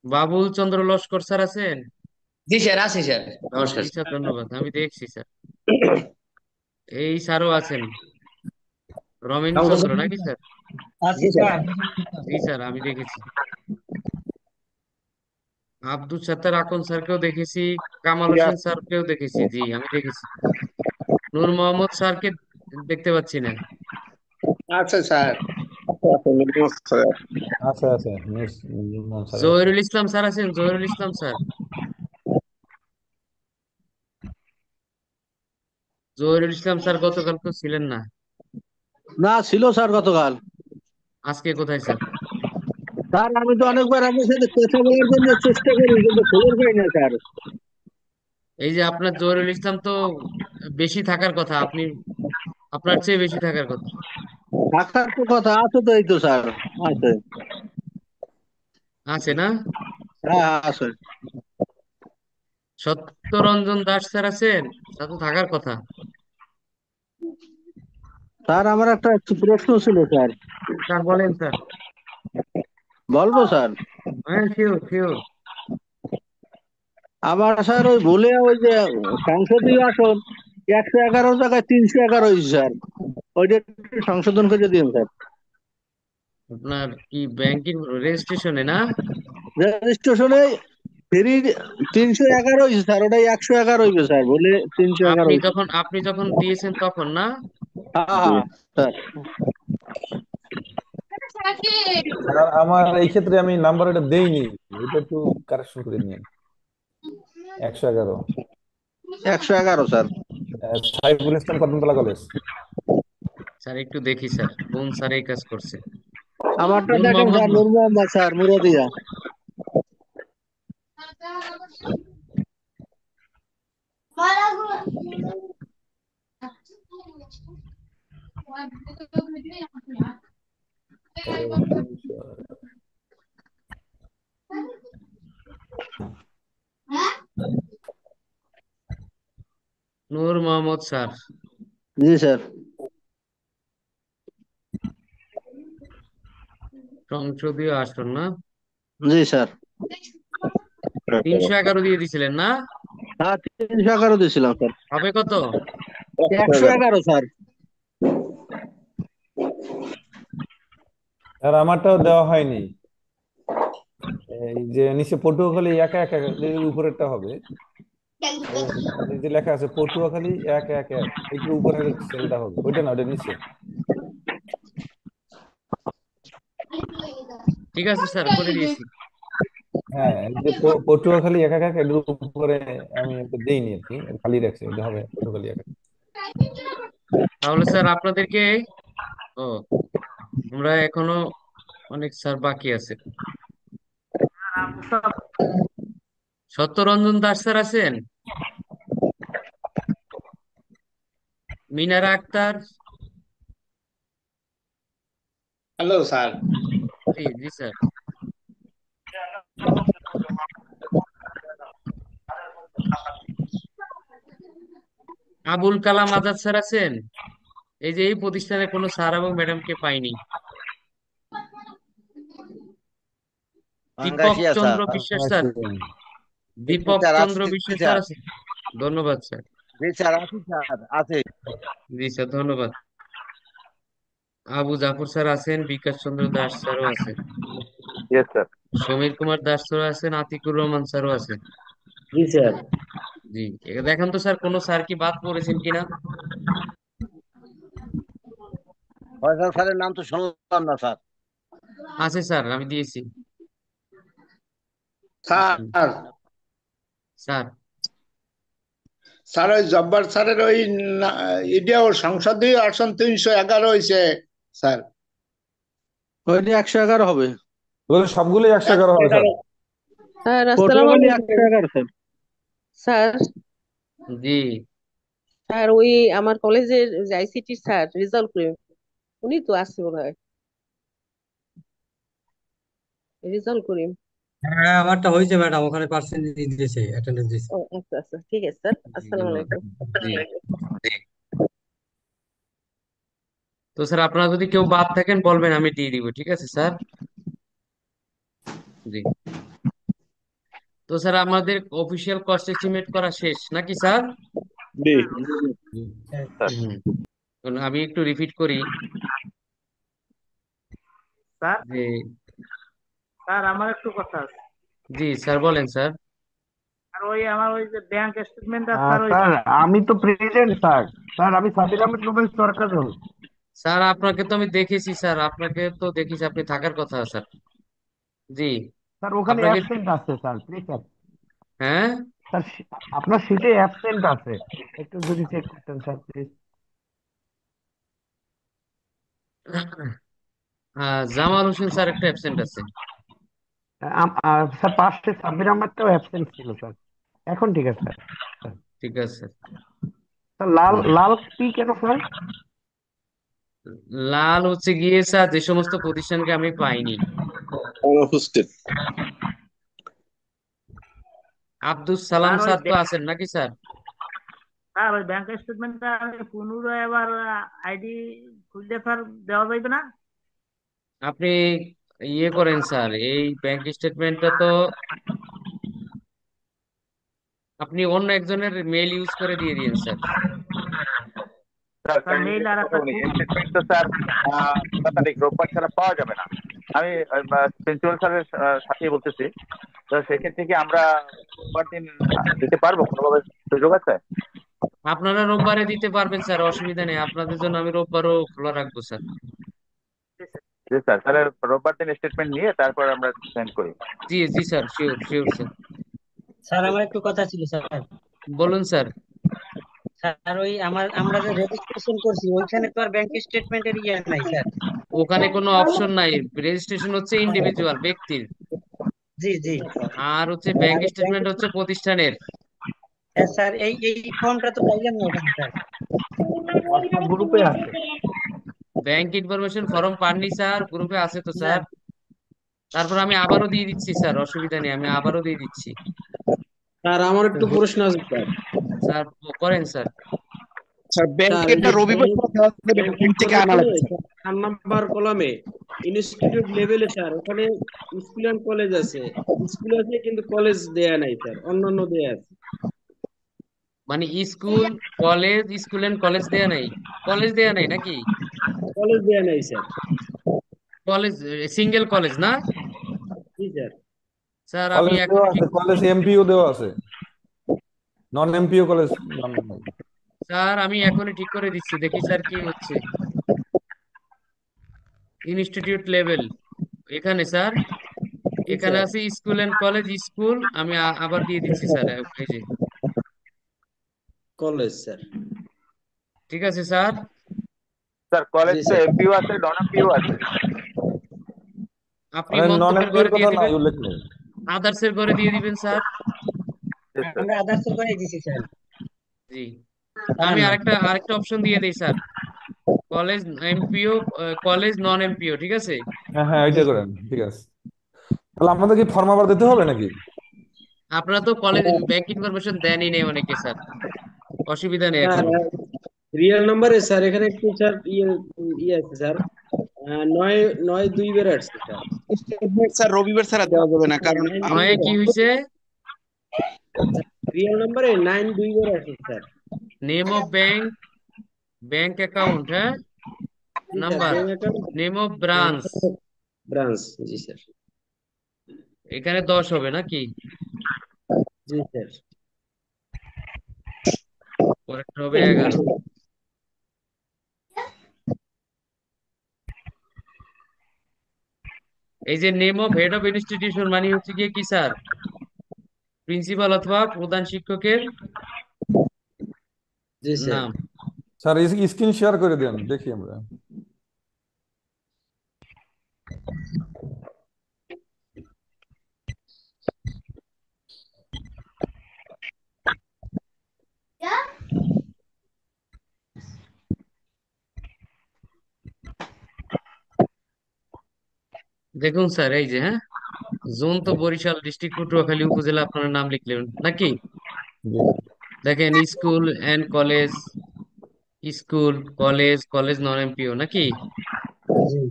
বাবুল চন্দ্র লস্কর স্যার আছেন? জি স্যার, আছি স্যার, নমস্কার জি স্যার। স্যার, ধন্যবাদ, আমি দেখছি স্যার। এই স্যারও আছেন, রমেন চন্দ্র নাকি স্যার? আছে স্যার। জি স্যার, আমি দেখেছি। আব্দুল সাত্তার আকন স্যারকেও দেখেছি। কামাল হোসেন স্যারকেও দেখেছি, জি আমি দেখেছি। নূর মোহাম্মদ স্যারকে দেখতে পাচ্ছি না। আছে স্যার। আছে আছে, নুরুল স্যার আছে। জহিরুল ইসলাম স্যার আছেন? জহিরুল ইসলাম স্যার, জহিরুল ইসলাম স্যার গতকাল তো ছিলেন না। না, ছিল স্যার গতকাল। আজকে কোথায় স্যার? স্যার আমি তো অনেকবার আপনার সাথে কথা বলার জন্য চেষ্টা করি কিন্তু খবর পাই না স্যার। এই যে আপনার জহিরুল ইসলাম তো বেশি থাকার কথা, আপনার চেয়ে বেশি থাকার কথা। থাকার তো কথা আছে, তো এই তো স্যার আছে। আছে না? হ্যাঁ হ্যাঁ, আছে। সত্যরঞ্জন দাস স্যার আছেন? তা তো থাকার কথা। স্যার আমার একটা প্রশ্ন ছিল স্যার। স্যার বলেন স্যার। বলবো স্যার? হ্যাঁ, শিওর শিওর। আমার স্যার ওই ভুলে ওই যে সংসদীয় আসন 111 জায়গায় 311 হয়েছে স্যার, ওইটা একটু সংশোধন করে দিন স্যার। আপনার কি ব্যাংকের রেজিস্ট্রেশনে না? রেজিস্ট্রেশনে 311 হয়েছে স্যার, ওটাই 111 হইবে স্যার, বলে 311 হয়েছে। আপনি যখন দিয়েছেন তখন না? হ্যাঁ হ্যাঁ স্যার। স্যার আমার এই ক্ষেত্রে আমি নাম্বার এটা দেইনি, এটা একটু কারেকশন করে নিন। 111। 111 sir. Saiful Islam Kadamtala college. Sir একটু দেখি স্যার, কোন স্যার এই কাজ করছে। আমারটা নূর দেখেন মোহাম্মদ স্যার, নূর মোহাম্মদ স্যার, মুরাদিয়া। নূর মোহাম্মদ স্যার, জি স্যার। সংসদীয় আসন না? জি স্যার। 311 দিয়ে দিছিলেন না? হ্যাঁ 311 দিয়েছিলাম স্যার। হবে কত? 111 স্যার। আর আমারটাও দেওয়া হয়নি। এই যে নিচে পটুয়াখালী একা একা এই উপরেরটা হবে। এই যে লেখা আছে পটুয়াখালী 111, একটু উপরের সেলটা হবে, ওইটা না, ওইটা নিচে। ঠিক আছে স্যার, করে দিয়েছি। হ্যাঁ, এই যে পটুয়াখালী 111 এর উপরে আমি ওটা দেইনি আর কি, খালি রাখছি, ওটা হবে পটুয়াখালী 111। তাহলে স্যার আপনাদেরকে, ও, আমরা এখনো অনেক স্যার বাকি আছে। সত্যরঞ্জন দাস স্যার আছেন? মিনারা আক্তার? Hello sir. জি জি স্যার। আবুল কালাম আজাদ স্যার আছেন? এই যে এই প্রতিষ্ঠানে কোনো স্যার এবং ম্যাডামকে পাইনি। দীপক পাঙ্গাসিয়া চন্দ্র স্যার। বিশ্বাস স্যার? জি দীপক স্যার, চন্দ্র আছে বিশ্বাস স্যার স্যার। আছে? ধন্যবাদ স্যার। জি স্যার, আছে স্যার, আছে। জি স্যার, ধন্যবাদ। আবু জাফর স্যার আছেন, বিকাশ চন্দ্র দাস স্যারও আছেন, ইয়েস স্যার। সমীর কুমার দাস স্যারও আছেন, আতিকুর রহমান স্যারও আছেন। জি স্যার। জি, দেখেন তো স্যার কোনো স্যার কি বাদ পড়েছেন কিনা। ফয়সাল স্যারের নাম তো শুনলাম না স্যার। আছে স্যার, আমি দিয়েছি। স্যার, স্যার স্যার ওই জব্বার স্যারের ওই এটাও সংসদীয় আসন 311 হয়েছে স্যার। ওইটা 111 হবে। ওগুলো সবগুলোই 111 হবে স্যার। স্যার আসসালামু পটুয়াখালী আলাইকুম। 111 স্যার। স্যার জি স্যার ওই আমার কলেজের আইসিটি স্যার রেজাল্ট করে উনি তো আসছে মনে হয় রেজাল্ট করিম। হ্যাঁ, আমারটা হয়েছে ম্যাডাম, ওখানে পার্সেন্ট দিয়েছে, অ্যাটেন্ডেন্স দিয়েছে। ও আচ্ছা আচ্ছা, ঠিক আছে স্যার, আসসালামু আলাইকুম। জি। তো স্যার আপনারা যদি কেউ বাদ থাকেন বলবেন, আমি দিয়ে দিব, ঠিক আছে স্যার? জি। তো স্যার আমাদের অফিসিয়াল কস্ট এস্টিমেট করা শেষ নাকি স্যার? জি হুম। আমি একটু রিপিট করি স্যার, যে, স্যার আমার একটু কথা আছে। জি স্যার বলেন স্যার। আর ওই আমার ওই যে ব্যাংক স্টেটমেন্টটা স্যার ওই স্যার আমি তো প্রেসিডেন্ট স্যার। স্যার আমি সাবির আহমেদ রুবেল সরকার। স্যার আপনাকে তো আমি দেখেছি স্যার, আপনাকে তো দেখেছি, আপনি থাকার কথা স্যার। জি। স্যার ওখানে আপনাকে, অ্যাবসেন্ট আছে স্যার, প্লিজ স্যার। হ্যাঁ স্যার আপনার সিটে অ্যাবসেন্ট আছে, একটু যদি চেক করতেন sir please. Jamal Hossain sir একটা অ্যাবসেন্ট আছে। স্যার পাশে সাবির আহমেদটাও অ্যাবসেন্ট ছিল স্যার। এখন ঠিক আছে স্যার। ঠিক আছে স্যার লাল লাল কি কেন স্যার? লাল হচ্ছে গিয়ে স্যার যে সমস্ত প্রতিষ্ঠানকে আমি পাইনি। অনুপস্থিত। আব্দুল সালাম স্যার ওই স্যার তো আছেন নাকি স্যার? স্যার ওই ব্যাংক স্টেটমেন্টটা আমি পুনরায় আবার আইডি খুললে স্যার দেওয়া যাইবে না? আপনি ইয়ে করেন স্যার, এই ব্যাংক স্টেটমেন্টটা তো আপনি অন্য একজনের মেইল ইউজ করে দিয়ে দিন স্যার। স্যার স্যার মেইল আর কথা একটা বলি, এই স্টেটমেন্ট তো স্যার 17 তারিখ রোববার ছাড়া পাওয়া যাবে না। আমি প্রিন্সিপাল স্যারের সাথেই বলতেছি, তো সেক্ষেত্রে কি আমরা রোববার দিন দিতে পারবো, কোনোভাবে সুযোগ আছে? আপনারা রোববারে দিতে পারবেন স্যার, অসুবিধা নেই, আপনাদের জন্য আমি রোববারও খোলা রাখবো স্যার। জি স্যার, তাহলে রোববার দিন স্টেটমেন্ট নিয়ে তারপর আমরা সেন্ড করি। জি জি স্যার, শিওর শিওর স্যার। স্যার আমার একটু কথা ছিল স্যার। বলুন স্যার। স্যার ওই আমরা যে রেজিস্ট্রেশন করছি ওইখানে তো আর ব্যাংক স্টেটমেন্টের ইয়ে নাই স্যার। ওখানে কোনো অপশন নাই, রেজিস্ট্রেশন হচ্ছে ইন্ডিভিজুয়াল ব্যক্তির, জি জি। আর হচ্ছে ব্যাংক আর ব্যাংক, স্টেটমেন্ট হচ্ছে প্রতিষ্ঠানের। হ্যাঁ স্যার, এই এই ফর্মটা তো পাইলাম না ওখানে স্যার। হোয়াটসঅ্যাপ গ্রুপে আছে। ব্যাংক ইনফরমেশন ফর্ম পাননি স্যার? গ্রুপে আছে তো স্যার। তারপর আমি আবারও দিয়ে দিচ্ছি স্যার, অসুবিধা নেই, আমি আবারও দিয়ে দিচ্ছি। স্যার আমার একটু প্রশ্ন আছে স্যার। স্যার করেন স্যার। স্যার স্যার এই ব্যাংকেরটা যে রবিবার ছাড়া দেওয়া যাবে না, ব্যাংক ব্যাংক থেকে আনা ইনফরমেশনে লাগবে স্যার। 4 নাম্বার কলামে ইনস্টিটিউট লেভেলে স্যার ওখানে স্কুল এন্ড কলেজ আছে, স্কুল আছে কিন্তু কলেজ দেয়া নাই স্যার, অন্যান্য দেয়া আছে। মানে school college, school and college দেয়া নাই? কলেজ দেয়া নাই নাকি? কলেজ দেয়া নাই স্যার। কলেজ, সিঙ্গেল কলেজ না জি স্যার। স্যার? আমি কলেজ এখন দেওয়া ঠিক, আছে, কলেজ এমপিও দেওয়া আছে, নন এমপিও কলেজ নাম নাই। স্যার আমি এখনই ঠিক করে দিচ্ছি, দেখি স্যার কি হচ্ছে। ইনস্টিটিউট লেভেল এখানে স্যার, জি এখানে স্যার। আছে স্কুল এন্ড কলেজ, স্কুল আমি আবার দিয়ে দিচ্ছি স্যার, এই যে কলেজ স্যার। ঠিক আছে স্যার। স্যার কলেজ জি তো স্যার। এমপিও আছে, নন এমপিও আছে। আপনি মানে নন মন্তব্যের এমপিওর ঘরে কথা দিয়ে নাই দিবেন, উল্লেখ নেই। আদার্সের ঘরে দিয়ে দিবেন স্যার। Yes, sir. আমরা আদার্সের করে দিছি স্যার। জি, জানেন আমি না। আরেকটা অপশন দিয়ে দিই sir, college MPO, college non MPO, ঠিক আছে। হ্যাঁ হ্যাঁ, জি ওইটা করেন, ঠিক আছে। তাহলে আমাদের কি ফর্ম আবার দিতে হবে নাকি? আপনারা তো কলেজ ব্যাংক ইনফরমেশন দেনই নেই অনেকে স্যার, অসুবিধা নেই স্যার এখন। রিয়েল নাম্বারে স্যার এখানে একটু স্যার ইয়ে আছে স্যার, নয় নয় দুই বের আসছে স্যার। স্টেটমেন্ট স্যার রবিবার ছাড়া দেওয়া যাবে না, কারণ নাইন দুই নয়ে বের কি আসছে। হয়েছে? রিয়েল নাম্বারে 9 2 বের আসছে sir. Name of bank, bank account, হ্যাঁ, জি sir, number, bank account, name of branch, branch. জি স্যার। এখানে 10 হবে নাকি? জি স্যার। পরেরটা হবে 11। এই যে name of head of institution মানে হচ্ছে গিয়ে কি স্যার, প্রিন্সিপাল অথবা প্রধান শিক্ষকের জি স্যার। নাম। স্যার স্ক্রিন শেয়ার করে দেন, দেখি আমরা। দেখুন স্যার, এই যে, হ্যাঁ, জোন তো বরিশাল, ডিস্ট্রিক্ট পটুয়াখালী, উপজেলা আপনারা নাম লিখলেন নাকি? জি দেখেন school and college, school, college, college non MPO নাকি? জি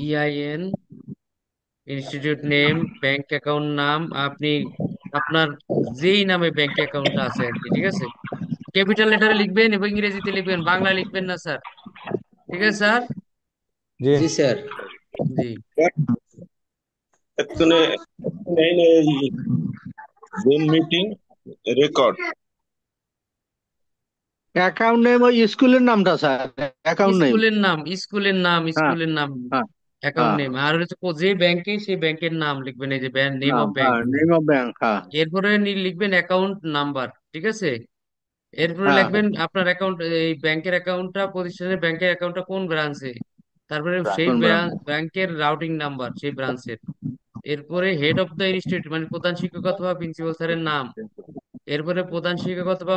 EIN, institute name, bank account নাম, আপনি আপনার যেই নামে ব্যাংক অ্যাকাউন্টটা আছে আর কি, ঠিক আছে। ক্যাপিটাল লেটারে লিখবেন এবং ইংরেজিতে লিখবেন, বাংলায় লিখবেন না স্যার, ঠিক আছে স্যার। জি জি স্যার। জি, এক্ষণে এই zoom meeting record account name ওই স্কুলের নামটা স্যার, অ্যাকাউন্ট নেম। স্কুলের নাম, স্কুলের নাম, হ্যাঁ স্কুলের নাম, হ্যাঁ অ্যাকাউন্ট হ্যাঁ নেম, আর হচ্ছে যে ব্যাংকে, সেই ব্যাংকের নাম লিখবেন, এই যে নেম হ্যাঁ অফ ব্যাংক। হ্যাঁ নেম অফ ব্যাংক। হ্যাঁ এরপরে লিখবেন অ্যাকাউন্ট নাম্বার, ঠিক আছে। এরপরে হ্যাঁ লিখবেন আপনার অ্যাকাউন্ট, এই ব্যাংকের অ্যাকাউন্টটা, প্রতিষ্ঠানের ব্যাংকের অ্যাকাউন্টটা কোন ব্রাঞ্চে, তারপরে সেই কোন ব্রাঞ্চ? ব্যাংকের রাউটিং নাম্বার সেই ব্রাঞ্চের। এরপরে হেড অফ দ্য ইনস্টিটিউট মানে প্রধান শিক্ষক অথবা প্রিন্সিপাল স্যারের নাম। এরপরে প্রধান শিক্ষক অথবা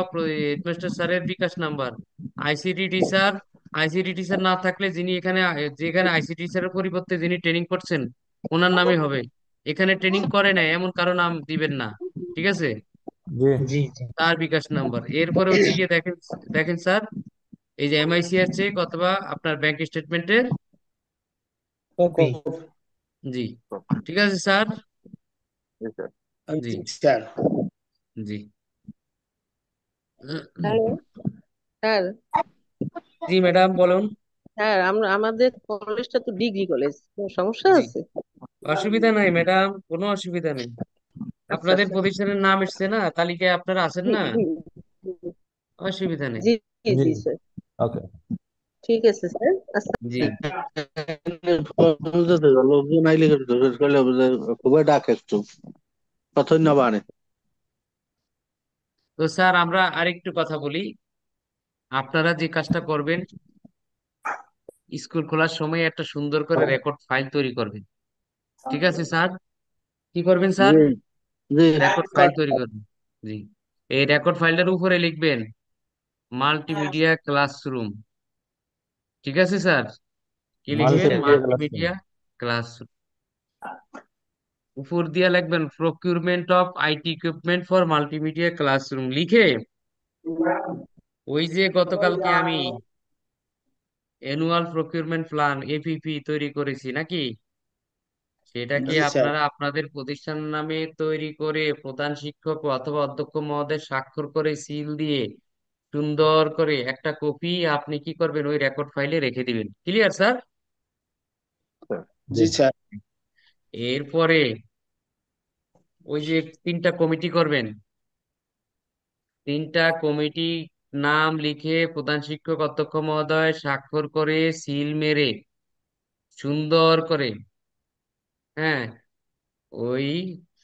হেডমাস্টার স্যারের bKash number. ICT teacher, ICT teacher না থাকলে যিনি এখানে, যেখানে আইসিটি টিচারের পরিবর্তে যিনি ট্রেনিং করছেন ওনার নামই হবে। এখানে ট্রেনিং করে নাই এমন কারো নাম দিবেন না, ঠিক আছে। জি জি জি। তার বিকাশ নাম্বার। এরপরে হচ্ছে গিয়ে দেখেন, দেখেন স্যার, এই যে এমআইসিআর চেক অথবা আপনার ব্যাংক স্টেটমেন্টের কপি। জি, ঠিক আছে স্যার। Yes, sir. জি, স্যার জি, হ্যালো স্যার। জি ম্যাডাম বলুন। স্যার আমাদের কলেজটা তো ডিগ্রি কলেজ, কোনো সমস্যা জি, আছে? অসুবিধা নাই ম্যাডাম, কোনো অসুবিধা নেই। আচ্ছা আপনাদের আচ্ছা। প্রতিষ্ঠানের নাম এসছে না তালিকায়, আপনারা আছেন জি না, জি অসুবিধা নেই। জি জি জি জি স্যার। ওকে। ঠিক আছে স্যার। আচ্ছা। জি, লোকজন আইলে খুবই ডাক একটু ধন্যবাদ। তো স্যার আমরা আরেকটু কথা বলি। আপনারা যে কাজটা করবেন, স্কুল খোলার সময় একটা সুন্দর করে রেকর্ড ফাইল তৈরি করবেন, ঠিক আছে স্যার। কি করবেন স্যার? জি জি রেকর্ড ফাইল তৈরি করবেন। জি, এই রেকর্ড ফাইলটার উপরে লিখবেন মাল্টিমিডিয়া ক্লাসরুম, ঠিক আছে স্যার। কি লিখবেন? Multimedia classroom. Multimedia classroom. উপর দিয়ে লিখবেন procurement of IT equipment for multimedia classroom লিখে, ওই যে গতকালকে আমি অ্যানুয়াল প্রকিউরমেন্ট প্ল্যান এপিপি তৈরি করেছি নাকি, সেটাকে জি স্যার। আপনারা আপনাদের প্রতিষ্ঠান নামে তৈরি করে প্রধান শিক্ষক অথবা অধ্যক্ষ মহোদয় স্বাক্ষর করে সিল দিয়ে সুন্দর করে একটা কপি আপনি কি করবেন, ওই রেকর্ড ফাইলে রেখে দিবেন। Clear sir? জি স্যার। এরপরে ওই যে 3টা কমিটি করবেন, 3টা কমিটি নাম লিখে প্রধান শিক্ষক অধ্যক্ষ মহোদয় স্বাক্ষর করে সিল মেরে সুন্দর করে, হ্যাঁ, ওই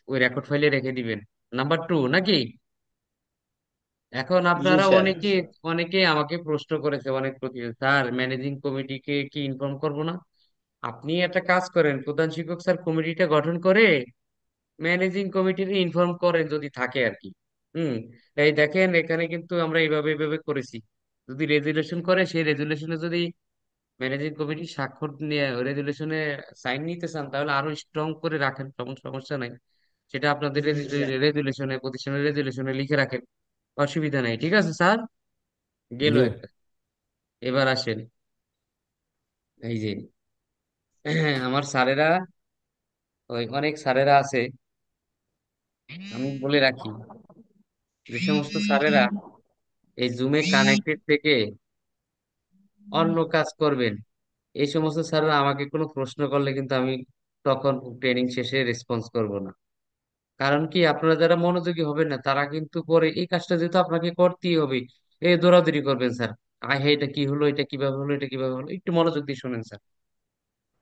ওই রেকর্ড ফাইলে রেখে দিবেন। নাম্বার 2 নাকি? এখন জি আপনারা স্যার। অনেকে অনেকে আমাকে প্রশ্ন করেছে, অনেক স্যার ম্যানেজিং কমিটিকে কি ইনফর্ম করব না? আপনি একটা কাজ করেন, প্রধান শিক্ষক স্যার কমিটিটা গঠন করে ম্যানেজিং কমিটির ইনফর্ম করেন যদি থাকে আর কি। হুম। এই দেখেন এখানে কিন্তু আমরা এইভাবে এইভাবে করেছি, যদি রেজুলেশন করে সেই রেজুলেশনে যদি ম্যানেজিং কমিটি স্বাক্ষর নিয়ে রেজুলেশনে সাইন নিতে চান তাহলে আরো স্ট্রং করে রাখেন, তেমন সমস্যা নাই। সেটা আপনাদের জি স্যার। রেজুলেশনে, প্রতিষ্ঠানের রেজুলেশনে লিখে রাখেন, অসুবিধা নাই। ঠিক আছে স্যার, গেল জি। একটা। এবার আসেন, এই যে আমার স্যারেরা, ওই অনেক স্যারেরা আছে, আমি বলে রাখি, যে সমস্ত স্যারেরা এই জুমে কানেক্টেড থেকে অন্য কাজ করবেন, এই সমস্ত স্যাররা আমাকে কোনো প্রশ্ন করলে কিন্তু আমি তখন ট্রেনিং শেষে রেসপন্স করব না। কারণ কি, আপনারা যারা মনোযোগী হবেন না তারা কিন্তু পরে এই কাজটা যেহেতু আপনাকে করতেই হবে, এই দৌড়াদৌড়ি করবেন স্যার, আই হ্যাঁ এটা কি হলো, এটা কিভাবে হলো, এটা কিভাবে হলো, একটু মনোযোগ দিয়ে শুনেন স্যার,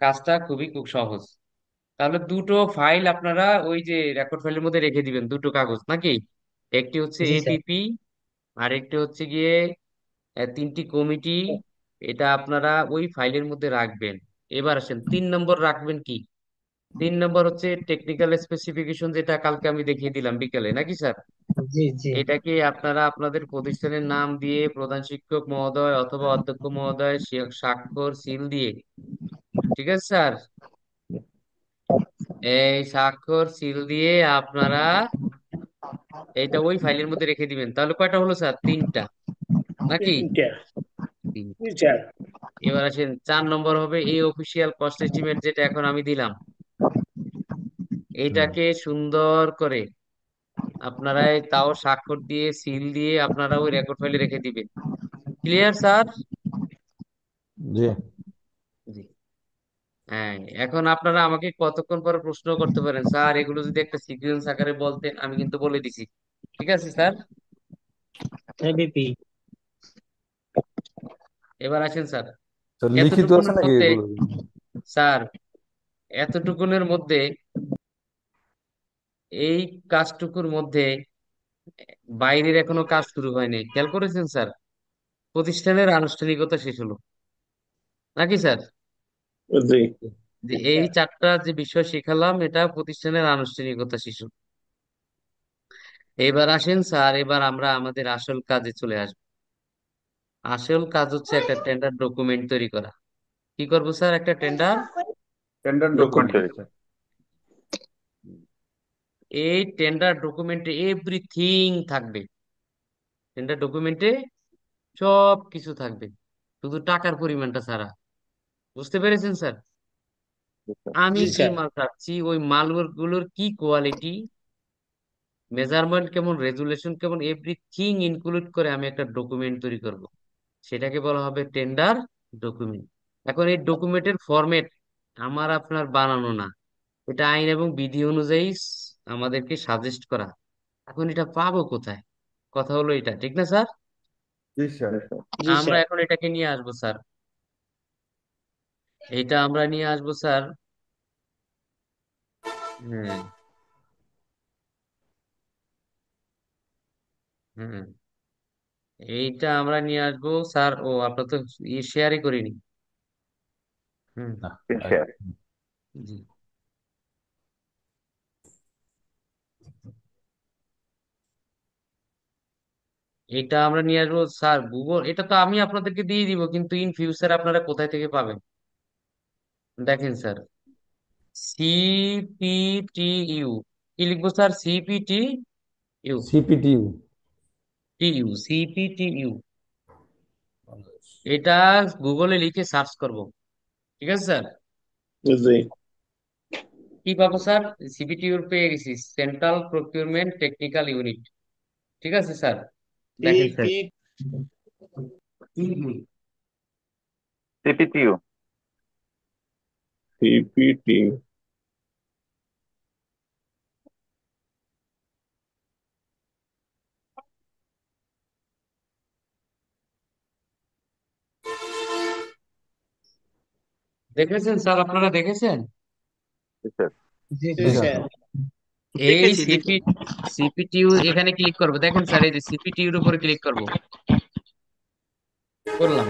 কাজটা খুবই খুব সহজ। তাহলে 2টো ফাইল আপনারা ওই যে রেকর্ড ফাইলের মধ্যে রেখে দিবেন, 2টো কাগজ নাকি? একটি হচ্ছে জি স্যার। এপিপি, আর একটি হচ্ছে গিয়ে 3টি কমিটি, এটা আপনারা ওই ফাইলের মধ্যে রাখবেন। এবার আসেন 3 নম্বর রাখবেন কি? 3 নম্বর হচ্ছে টেকনিক্যাল স্পেসিফিকেশন, যেটা কালকে আমি দেখিয়ে দিলাম বিকেলে, নাকি স্যার? জি জি। এটাকে আপনারা আপনাদের প্রতিষ্ঠানের নাম দিয়ে প্রধান শিক্ষক মহোদয় অথবা অধ্যক্ষ মহোদয় স্বাক্ষর সিল দিয়ে, ঠিক আছে স্যার, এই স্বাক্ষর সিল দিয়ে আপনারা এটা ওই ফাইলের মধ্যে রেখে দিবেন। তাহলে কয়টা হলো স্যার? 3টা নাকি? তিনটা। 3টা। জি স্যার। এবার আসেন 4 নম্বর হবে এই অফিসিয়াল কস্ট এস্টিমেট, যেটা এখন আমি দিলাম, এইটাকে সুন্দর করে আপনারা তাও স্বাক্ষর দিয়ে সিল দিয়ে আপনারা ওই রেকর্ড ফাইলে রেখে দিবেন। Clear sir? জি। জি। হ্যাঁ, এখন আপনারা আমাকে কতক্ষণ পরে প্রশ্ন করতে পারেন, স্যার এগুলো যদি একটা সিকুয়েন্স আকারে বলতেন, আমি কিন্তু বলে দিছি। ঠিক আছে স্যার? এবিপি। এবার আসেন স্যার, তো লিখিত আছে এতটুকুনের নাকি মধ্যে, এগুলো? স্যার এতটুকুনের মধ্যে, এই কাজটুকুর মধ্যে বাইরের এখনো কাজ শুরু হয়নি, খেয়াল করেছেন স্যার? প্রতিষ্ঠানের আনুষ্ঠানিকতা শেষ হলো, নাকি স্যার? জি। যে এই 4টা যে বিষয় শেখালাম এটা প্রতিষ্ঠানের আনুষ্ঠানিকতা শেষ হলো। এবার আসেন স্যার, এবার আমরা আমাদের আসল কাজে চলে আসবো। আসল কাজ হচ্ছে একটা টেন্ডার ডকুমেন্ট তৈরি করা। কি করবো স্যার? একটা tender tender document document. Document. তৈরি করে। এই টেন্ডার ডকুমেন্টে এভরিথিং থাকবে, টেন্ডার ডকুমেন্টে সব কিছু থাকবে, শুধু টাকার পরিমাণটা ছাড়া। বুঝতে পেরেছেন স্যার? আমি জি যে স্যার। মাল চাচ্ছি ওই মালগুলোর কি কোয়ালিটি, মেজারমেন্ট কেমন, রেজুলেশন কেমন, এভরিথিং ইনক্লুড করে আমি একটা ডকুমেন্ট তৈরি করব, সেটাকে বলা হবে টেন্ডার ডকুমেন্ট। এখন এই ডকুমেন্টের ফরম্যাট আমার আপনার বানানো না, এটা আইন এবং বিধি অনুযায়ী আমাদেরকে সাজেস্ট করা। এখন এটা পাবো কোথায়? কথা হলো এটা, ঠিক না স্যার? জি স্যার। জি আমরা স্যার। এখন এটাকে নিয়ে আসবো স্যার, এটা আমরা নিয়ে আসবো স্যার। হ্যাঁ, হ্যাঁ, এইটা আমরা নিয়ে আসবো স্যার। ও আপনার তো শেয়ারই করিনি। হুম। না। শেয়ার। জি। এটা আমরা নিয়ে আসবো স্যার গুগল, এটা তো আমি আপনাদেরকে দিয়ে দিব, কিন্তু ইন ফিউচার আপনারা কোথায় থেকে পাবেন? দেখেন স্যার, সিপিটিইউ, কি লিখবো sir? CPT U, CPTU. TU, CPTU, এটা গুগলে লিখে সার্চ করব। ঠিক আছে স্যার? জি। কি পাবো স্যার? সিপিটিইউ পেয়ে গেছি, সেন্ট্রাল প্রকিউরমেন্ট টেকনিক্যাল ইউনিট। ঠিক আছে স্যার? দেখেন স্যার, সিপি। সিপিটিউ। সিপিটি। দেখেছেন স্যার, আপনারা দেখেছেন? জি জি জি স্যার। স্যার। স্যার। এই দেখেছি দেখেছি। সিপিটিউ এখানে ক্লিক করবো, দেখেন স্যার, এই যে সিপিটিউর উপরে ক্লিক করব, করলাম।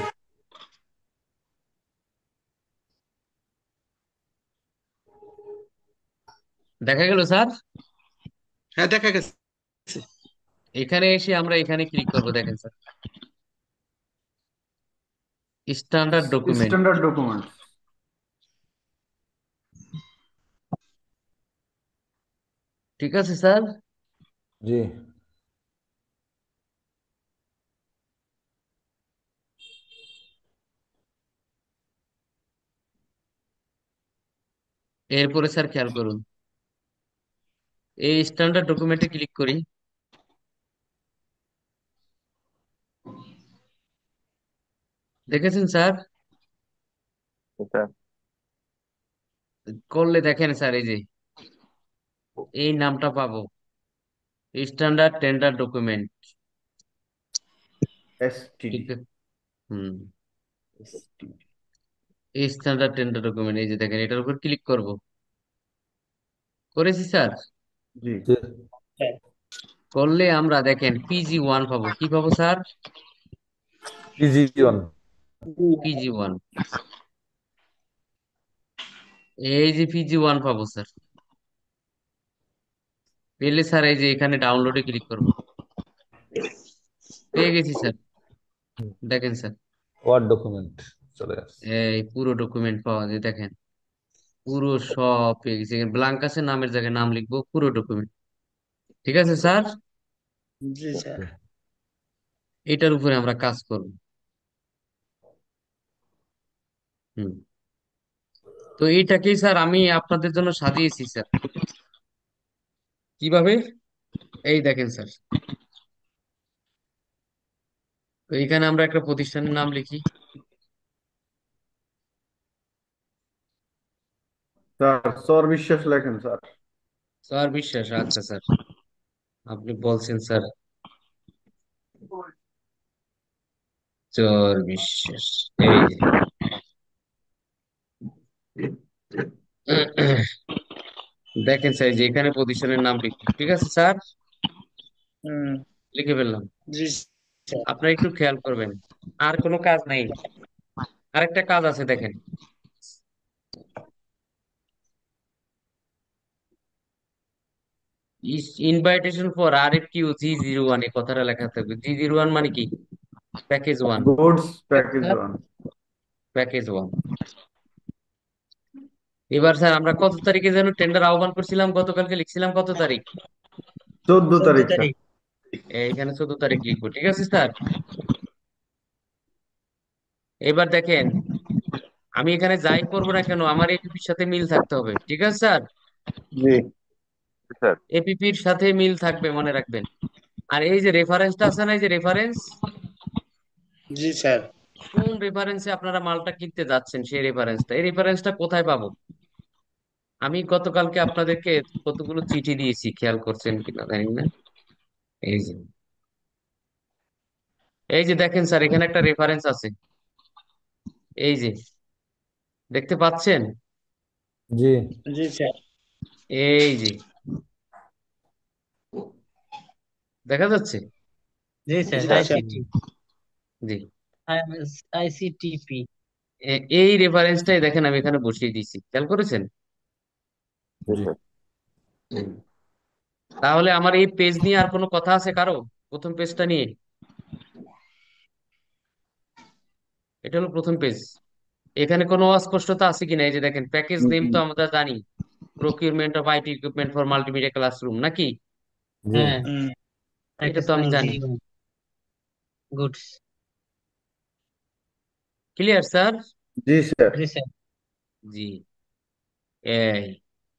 দেখা গেল স্যার। হ্যাঁ দেখা গেছে। এখানে এসে আমরা এখানে ক্লিক করব, দেখেন sir, standard document. Standard documents. ঠিক আছে স্যার। জি এরপরে স্যার খেয়াল করুন, এই স্ট্যান্ডার্ড ডকুমেন্টে ক্লিক করি। দেখেছেন স্যার? করলে দেখেন স্যার, এই যে এই নামটা পাবো, স্ট্যান্ডার্ড টেন্ডার ডকুমেন্ট। এসটিডি। ঠিক আছে। হুম, স্ট্যান্ডার্ড টেন্ডার ডকুমেন্ট, এই যে দেখেন, এটার উপর ক্লিক করব, করেছি স্যার। জি। জি করলে আমরা দেখেন PG1 পাবো। কি পাবো স্যার? PG1। PG1, এই যে PG1 পাবো স্যার। পেলে স্যার এই যে এখানে ডাউনলোডে ক্লিক করব, পেয়ে গেছি স্যার। দেখেন স্যার, ওয়ার্ড ডকুমেন্ট চলে আসছে। এই পুরো ডকুমেন্ট পাওয়া যায়, দেখেন পুরো সব পেয়ে গেছি। ব্লাঙ্ক আছে, নামের জায়গায় নাম লিখবো, পুরো ডকুমেন্ট। ঠিক আছে স্যার। জি স্যার। এটার উপরে আমরা কাজ করব। হুম, তো এইটাকেই স্যার আমি আপনাদের জন্য সাজিয়েছি স্যার। কিভাবে? এই দেখেন স্যার, তো এখানে আমরা একটা প্রতিষ্ঠানের নাম লিখি। স্যার সর বিশ্বাস লেখেন স্যার। স্যার বিশ্বাস, আচ্ছা স্যার, আপনি বলছেন স্যার, চর বিশ্বাস, এই যে দেখেন স্যার, এই যে এখানে প্রতিষ্ঠানের নাম লিখবো। ঠিক আছে স্যার, হুম। লিখে ফেললাম। জি স্যার। আপনারা একটু খেয়াল করবেন, আর কোনো কাজ নাই, আরেকটা কাজ আছে দেখেন। ইনভাইটেশন ফর RFQ G01, এই কথাটা লেখা থাকবে। G01 মানে কি? Package one. Goods package one. Package one. এবার স্যার আমরা কত তারিখে যেন টেন্ডার আহ্বান করছিলাম? গতকালকে লিখছিলাম কত তারিখ? 14 তারিখ স্যার। তারিখ। এইখানে 14 তারিখ লিখবো। ঠিক আছে স্যার। এবার দেখেন, আমি এখানে যাই করবো না কেন, আমার এপিপির সাথে মিল থাকতে হবে। ঠিক আছে স্যার, জি স্যার। এপিপির সাথে মিল থাকবে, মনে রাখবেন। আর এই যে রেফারেন্সটা আছে না, এই যে রেফারেন্স, জি স্যার। কোন রেফারেন্সে আপনারা মালটা কিনতে যাচ্ছেন, সেই রেফারেন্সটা, এই রেফারেন্সটা কোথায় পাবো? আমি গতকালকে আপনাদেরকে কতগুলো চিঠি দিয়েছি, খেয়াল করছেন কিনা জানি না। এই যে, এই যে দেখেন স্যার, এখানে একটা রেফারেন্স আছে, এই যে দেখতে পাচ্ছেন? জি জি স্যার। এই যে দেখা যাচ্ছে? জি স্যার, জি স্যার। আইসিটি। জি, আইসিটিপি। এই রেফারেন্সটাই দেখেন আমি এখানে বসিয়ে দিয়েছি, খেয়াল করেছেন? জি হুম। তাহলে আমার এই পেজ নিয়ে আর কোনো কথা আছে কারো? প্রথম পেজটা নিয়ে, এটা হলো প্রথম পেজ। এখানে কোনো অস্পষ্টতা আছে কিনা? এই যে দেখেন, প্যাকেজ নেম তো আমরা জানি, procurement of IT equipment for multimedia classroom, নাকি? জি হ্যাঁ, হুম। এটা প্যাকেজ তো আমি নেম জানি। জি গুডস। Clear sir? জি স্যার। জি স্যার। জি, এই,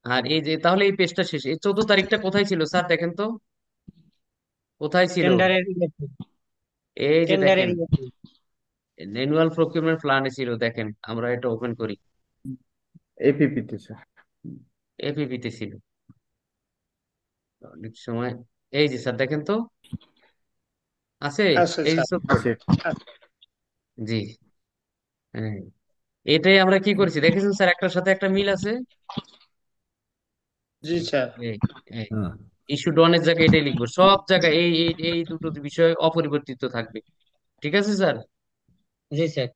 আর এই যে তাহলে এই পেজটা শেষ। এই 14 তারিখটা কোথায় ছিল স্যার, দেখেন তো কোথায় ছিল? টেন্ডারের এই যে টেন্ডারের দেখেন, অ্যানুয়াল প্রকিউরমেন্ট প্ল্যানে ছিল, দেখেন আমরা এটা ওপেন করি। এপিপিতে স্যার। এপিপিতে ছিল অনেক সময়। এই যে স্যার দেখেন তো, আছে, আছে এই যে স্যার। সত্য। আছে। জি, হ্যাঁ, এটাই আমরা কি করেছি দেখেছেন স্যার, একটার সাথে একটা মিল আছে। জি স্যার। এই হুম। ইস্যু ডনের জায়গায় এটাই লিখবো, সব জায়গায় এই এই এই দুটো বিষয় অপরিবর্তিত থাকবে। ঠিক আছে স্যার? জি স্যার।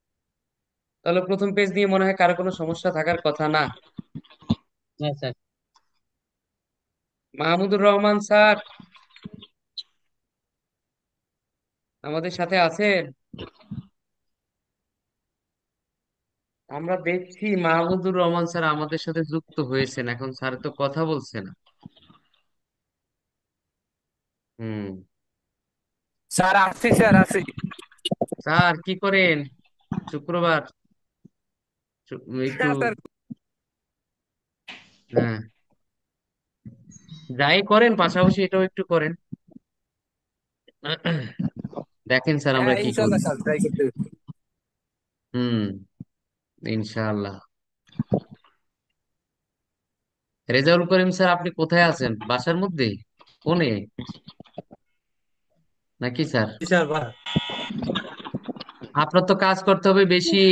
তাহলে প্রথম পেজ দিয়ে মনে হয় কারো কোনো সমস্যা থাকার কথা না। হ্যাঁ স্যার। মাহমুদুর রহমান স্যার আমাদের সাথে আছেন? আমরা দেখছি মাহমুদুর রহমান স্যার আমাদের সাথে যুক্ত হয়েছেন, এখন স্যার তো কথা বলছে না। হুম। স্যার আছি, স্যার আছি। স্যার কি করেন শুক্রবার? একটু, হ্যাঁ স্যার। হ্যাঁ, যাই করেন পাশাপাশি এটাও একটু করেন। দেখেন স্যার আমরা হ্যাঁ কি করি। ইনশাল্লাহ স্যার, ট্রাই করতে। হুম, ইনশাআল্লাহ। রেজাউল করিম স্যার আপনি কোথায় আছেন, বাসার মধ্যে, কোনে, নাকি স্যার? জি স্যার ভাই। আপনার তো কাজ করতে হবে বেশি।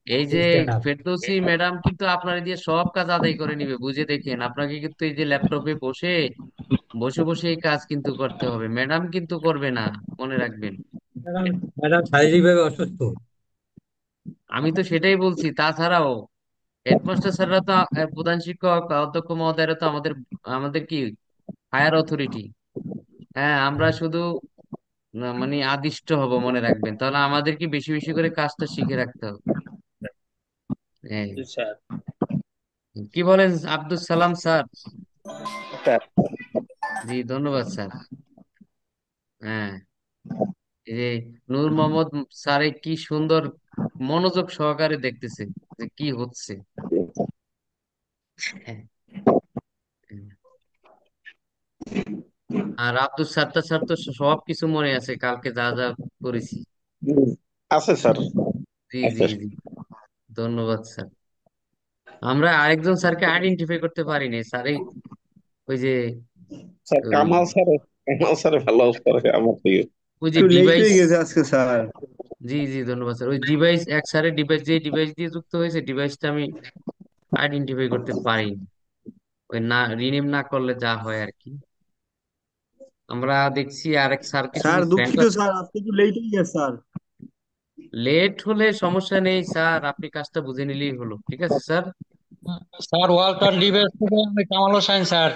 এই জি যে স্যার। ফেরদৌসী ম্যাডাম কিন্তু আপনার দিয়ে সব কাজ আদায় করে নিবে, বুঝে দেখেন, আপনাকে কিন্তু এই যে ল্যাপটপে বসে বসে বসে এই কাজ কিন্তু করতে হবে, ম্যাডাম কিন্তু করবে না, মনে রাখবেন। ম্যাডাম, ম্যাডাম শারীরিকভাবে অসুস্থ। আমি তো সেটাই বলছি, তাছাড়াও হেডমাস্টার স্যাররা তো প্রধান শিক্ষক অধ্যক্ষ মহোদয়রা তো আমাদের আমাদের কি হায়ার অথরিটি। হ্যাঁ, আমরা শুধু মানে আদিষ্ট হব, মনে রাখবেন, তাহলে আমাদেরকে বেশি বেশি করে কাজটা শিখে রাখতে হবে। এই, জি স্যার। কি বলেন আব্দুল সালাম স্যার? স্যার। জি ধন্যবাদ স্যার। হ্যাঁ, এই যে নূর মোহাম্মদ স্যারে কি সুন্দর মনোযোগ সহকারে দেখতেছে যে কি হচ্ছে। হ্যাঁ, হ্যাঁ। আর আব্দুল সাত্তার স্যার তো সব কিছু মনে আছে, কালকে যা যা করেছি। আছে স্যার। জি জি আছে জি, ধন্যবাদ স্যার। আমরা আরেকজন স্যারকে আইডেন্টিফাই করতে পারিনি স্যার, এই ওই যে স্যার। ওই কামাল স্যার ভালো করে আমার থেকে। ওই যে একটু লেট ডিভাইস। হয়ে গেছে আজকে স্যার। জি জি ধন্যবাদ স্যার, ওই ডিভাইস এক স্যারের ডিভাইস, যে ডিভাইস দিয়ে যুক্ত হয়েছে ডিভাইসটা আমি আইডেন্টিফাই করতে পারিনি। ওই না, রিনেম না করলে যা হয় আর কি। আমরা দেখছি আরেক স্যারকে স্যার শুধু দুঃখিত ফ্রেন্ড। স্যার, আপনি একটু লেট হয়ে গেছে স্যার। লেট হলে সমস্যা নেই স্যার, আপনি কাজটা বুঝে নিলেই হলো, ঠিক আছে স্যার? স্যার ওয়ালটন ডিভাইস থেকে আমি কামাল হোসেন স্যার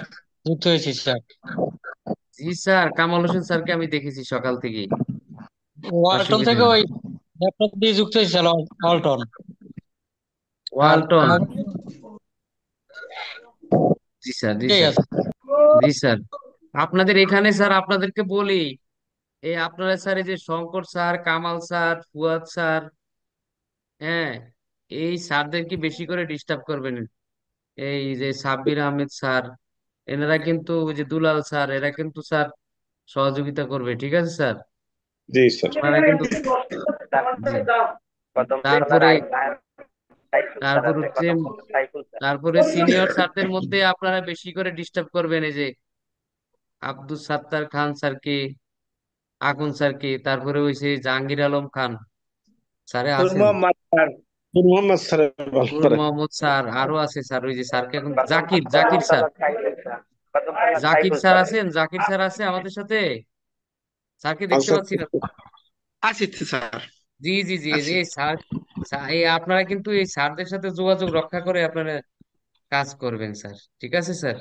যুক্ত হয়েছি স্যার। জি স্যার, কামাল হোসেন স্যারকে আমি দেখেছি সকাল থেকেই। ওয়ালটন অসুবিধা থেকে নেই। ওই ল্যাপটপ দিয়ে যুক্ত হয়েছি স্যার, ওয়ালটন। আর ওয়ালটন। আমাদের জি স্যার, জি ঠিক স্যার, আছে। জি স্যার। আপনাদের এখানে স্যার আপনাদেরকে বলি, এই আপনারা স্যার এই যে Shankar sir, Kamal sir, Fuad sir, হ্যাঁ, এই স্যারদেরকে বেশি করে ডিস্টার্ব করবেন। এই যে সাব্বির আহমেদ স্যার, এনারা কিন্তু, ওই যে দুলাল স্যার, এরা কিন্তু স্যার সহযোগিতা করবে, ঠিক আছে স্যার? জি স্যার। আপনারা কিন্তু, জি, তারপরে তারপর হচ্ছে তারপরে সিনিয়র স্যারদের মধ্যে আপনারা বেশি করে ডিস্টার্ব করবেন, এই যে আব্দুল সাত্তার খান স্যারকে, আগুন স্যারকে, তারপরে ওই যে জাহাঙ্গীর আলম খান স্যারে নূর আছেন, মোহাম্মদ স্যার। মোহাম্মদ স্যার ভালো নূর করে। মোহাম্মদ স্যার, আরো আছে স্যার, ওই যে স্যারকে এখন জাকির, জাকির স্যার, জাকির স্যার আছেন, জাকির স্যার আছে আমাদের সাথে, স্যারকে দেখতে আচ্ছা। পাচ্ছি না। আছি তো স্যার। জি জি জি, এই যে আছি। স্যার, এই আপনারা কিন্তু এই স্যারদের সাথে যোগাযোগ রক্ষা করে আপনারা কাজ করবেন স্যার, ঠিক আছে স্যার?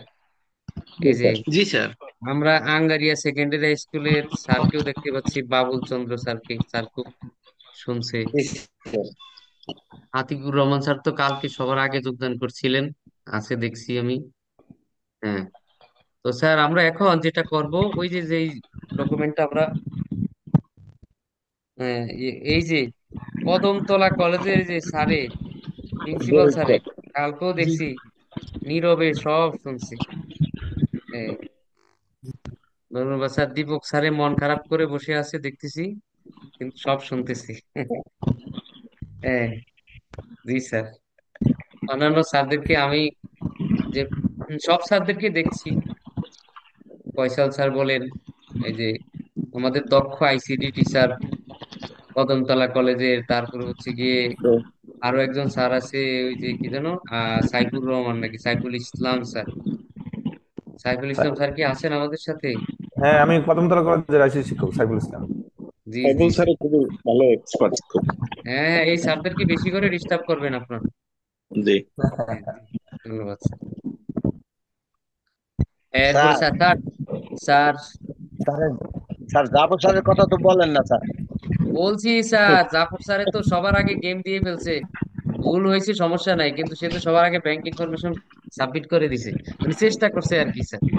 জি এই যে স্যার। জি স্যার। আমরা আঙ্গারিয়া সেকেন্ডারি স্কুলের স্যারকেও দেখতে পাচ্ছি, বাবুল চন্দ্র স্যারকে, স্যার খুব শুনছে। জি স্যার। আতিকুর রহমান স্যার তো কালকে সবার আগে যোগদান করছিলেন, আছে দেখছি আমি। হ্যাঁ, তো স্যার আমরা এখন যেটা করব, ওই যে যেই ডকুমেন্টটা আমরা, এই যে কদমতলা কলেজের যে স্যারে, জি প্রিন্সিপাল স্যারে, স্যার। কালকেও দেখছি নীরবে সব শুনছি। এই, ধন্যবাদ স্যার, দীপক স্যারে মন খারাপ করে বসে আছে দেখতেছি, কিন্তু সব শুনতেছি। হ্যাঁ, জি স্যার। অন্যান্য স্যারদেরকে আমি যে সব স্যারদেরকে দেখছি, ফয়সাল স্যার বলেন, এই যে আমাদের দক্ষ আইসিডি টিচার কদমতলা কলেজের, তারপরে হচ্ছে গিয়ে আরো একজন স্যার আছে, ওই যে কি যেন সাইফুর রহমান নাকি সাইফুল ইসলাম স্যার। সাইফুল ইসলাম স্যার কি আছেন আমাদের সাথে? হ্যাঁ, আমি কদমতলা কলেজের আইসিটি শিক্ষক সাইফুল ইসলাম। জি জি সাইফুল স্যার খুবই ভালো এক্সপার্ট খুব। হ্যাঁ হ্যাঁ, এই স্যারদেরকে বেশি করে ডিস্টার্ব করবেন আপনার। জি জি জি, ধন্যবাদ স্যার। এরপরে স্যার স্যার স্যার স্যার স্যারের স্যার জাফর স্যারের কথা তো বলেন না স্যার। বলছি স্যার, জাফর স্যারে তো সবার আগে গেম দিয়ে ফেলছে। ভুল হয়েছে সমস্যা নাই, কিন্তু সে তো সবার আগে ব্যাংক ইনফরমেশন সাবমিট করে দিছে। মানে চেষ্টা করছে আর কি স্যার, জি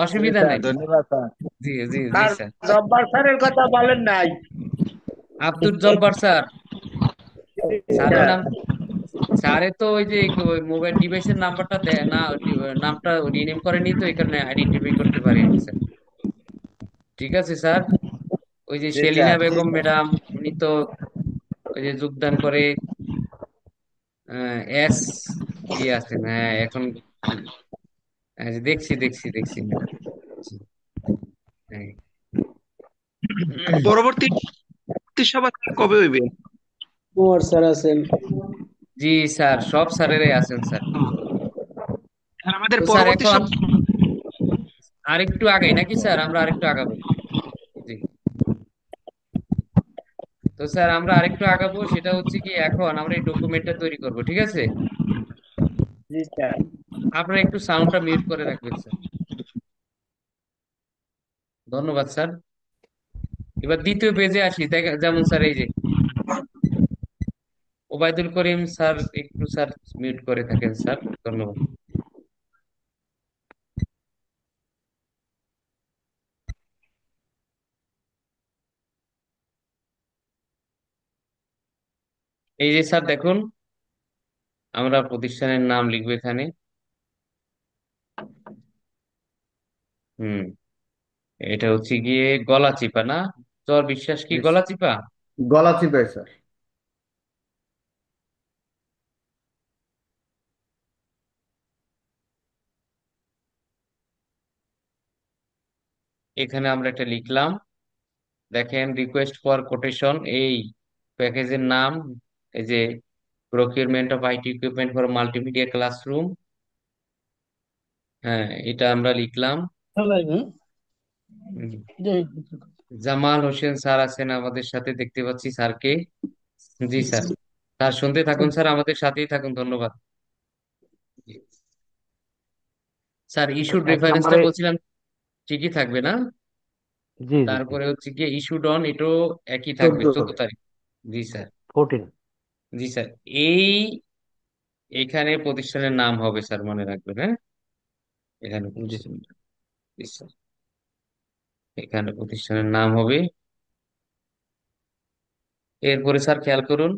অসুবিধা স্যার, নাই। ধন্যবাদ স্যার। জি জি জি স্যার স্যার। জব্বার স্যারের কথা বলেন নাই। আব্দুল জব্বার স্যার, স্যারের হ্যাঁ, নাম, স্যারে তো ওই যে মোবাইল ডিভাইসের নাম্বারটা দেয় না, নামটা রিনেম করেনি, তো এই কারণে আইডেন্টিফাই করতে পারিনি স্যার। ঠিক আছে স্যার। ওই যে জি সেলিনা স্যার। বেগম ম্যাডাম, উনি তো ওই যে যোগদান করে এস দিয়ে আছেন, হ্যাঁ এখন দেখছি দেখছি দেখছি ম্যাডাম। জি, হ্যাঁ। পরবর্তী সভা কবে হইবে? কুমার স্যার আছেন। জি স্যার, সব স্যারেরাই আছেন স্যার। আর আমাদের তো স্যার পরবর্তী এখন সভা আরেকটু আগাই নাকি স্যার, আমরা আরেকটু আগাবো? জি। তো স্যার আমরা আরেকটু আগাবো, সেটা হচ্ছে কি এখন আমরা এই ডকুমেন্টটা তৈরি করব, ঠিক আছে? জি স্যার। আপনারা একটু সাউন্ডটা মিউট করে রাখবেন স্যার। ধন্যবাদ স্যার। এবার দ্বিতীয় পেজে আসি, যেমন স্যার এই যে ওবায়দুল করিম স্যার, একটু স্যার মিউট করে থাকেন স্যার, ধন্যবাদ। এই যে স্যার দেখুন, আমরা প্রতিষ্ঠানের নাম লিখবো এখানে। হুম, এটা হচ্ছে গিয়ে গলাচিপা না? চর বিশ্বাস কি Yes, গলাচিপা? গলা চিপায় স্যার। এখানে আমরা একটা লিখলাম, দেখেন রিকোয়েস্ট ফর কোটেশন, এই প্যাকেজের নাম, এই যে procurement of IT equipment for multimedia classroom. হ্যাঁ, এটা আমরা লিখলাম। হুম, জামাল হোসেন স্যার আছেন আমাদের সাথে, দেখতে পাচ্ছি স্যারকে। জি স্যার। স্যার শুনতে থাকুন স্যার, আমাদের সাথেই থাকুন, ধন্যবাদ। জি। স্যার ইস্যুড এক রেফারেন্সটা নম্বরে। বলছিলাম ঠিকই থাকবে না? জি জি জি। তারপরে হচ্ছে গিয়ে ইস্যুড অন, এটাও একই থাকবে, 14 হবে। 14 তারিখ। জি স্যার। 14। জি স্যার। এই এখানে প্রতিষ্ঠানের নাম হবে স্যার, মনে রাখবেন, হ্যাঁ? এখানে জি। প্রতিষ্ঠান, জি স্যার, এখানে প্রতিষ্ঠানের নাম হবে। এরপরে স্যার খেয়াল করুন,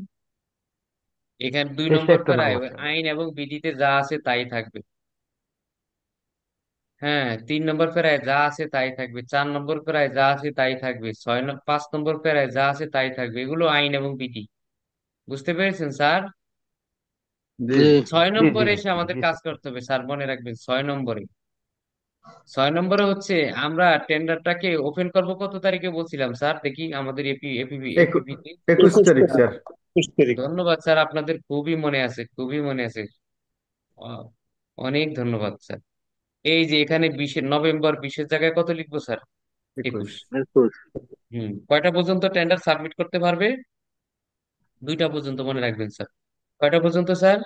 এখানে 2 নম্বর টেস্ট নাম প্যারায় ওই আছে। আইন এবং বিধিতে যা আছে তাই থাকবে। হ্যাঁ, 3 নম্বর প্যারায় যা আছে তাই থাকবে, 4 নম্বর প্যারায় যা আছে তাই থাকবে, 5 নম্বর প্যারায় যা আছে তাই থাকবে, এগুলো আইন এবং বিধি। বুঝতে পেরেছেন স্যার? জি জি ছয় জি জি নম্বরে জি এসে আমাদের জি কাজ স্যার। করতে হবে স্যার, মনে রাখবেন 6 নম্বরে। 6 নম্বরে হচ্ছে আমরা টেন্ডারটাকে ওপেন করব কত তারিখে বলছিলাম স্যার, দেখি আমাদের একু- এপিপিতে। 21 21 তারিখ তারিখ, স্যার। 21 তারিখ। ধন্যবাদ স্যার, আপনাদের খুবই মনে আছে, খুবই মনে আছে। আ- অনেক ধন্যবাদ স্যার। এই যে এখানে 20 নভেম্বর, 20-এর জায়গায় কত লিখবো স্যার? 21। 21। কয়টা পর্যন্ত টেন্ডার সাবমিট করতে পারবে? 2টা পর্যন্ত, মনে রাখবেন স্যার। কয়টা পর্যন্ত স্যার?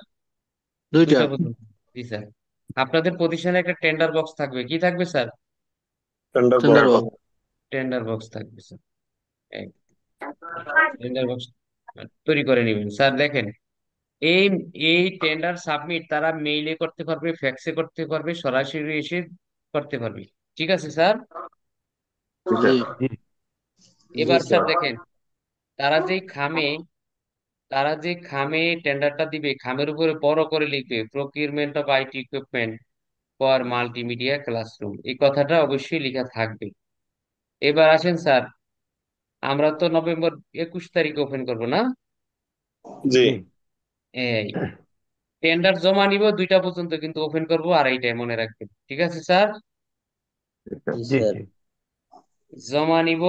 2টা। 2টা পর্যন্ত। জি স্যার। আপনাদের প্রতিষ্ঠানে একটা টেন্ডার বক্স থাকবে, কি থাকবে sir? Tender tender box. Box. Tender box থাকবে স্যার। টেন্ডার বক্স তৈরি করে নেবেন স্যার। দেখেন, এই এই টেন্ডার সাবমিট তারা মেইলে করতে পারবে, ফ্যাক্সে করতে পারবে, সরাসরি এসে করতে পারবে। ঠিক আছে স্যার। ঠিক জি আছে। জি জি এবার স্যার স্যার। দেখেন, তারা যেই খামে তারা যে খামে টেন্ডারটা দিবে, খামের উপরে বড় করে লিখবে procurement of IT equipment for multimedia classroom, এই কথাটা অবশ্যই লেখা থাকবে। এবার আসেন স্যার, আমরা তো নভেম্বর 21 তারিখে ওপেন করব না? জি জি। এই টেন্ডার জমা নিব 2টা পর্যন্ত, কিন্তু ওপেন করব 2:30টায়, মনে রাখবেন। ঠিক আছে স্যার? জি জি, জমা নিব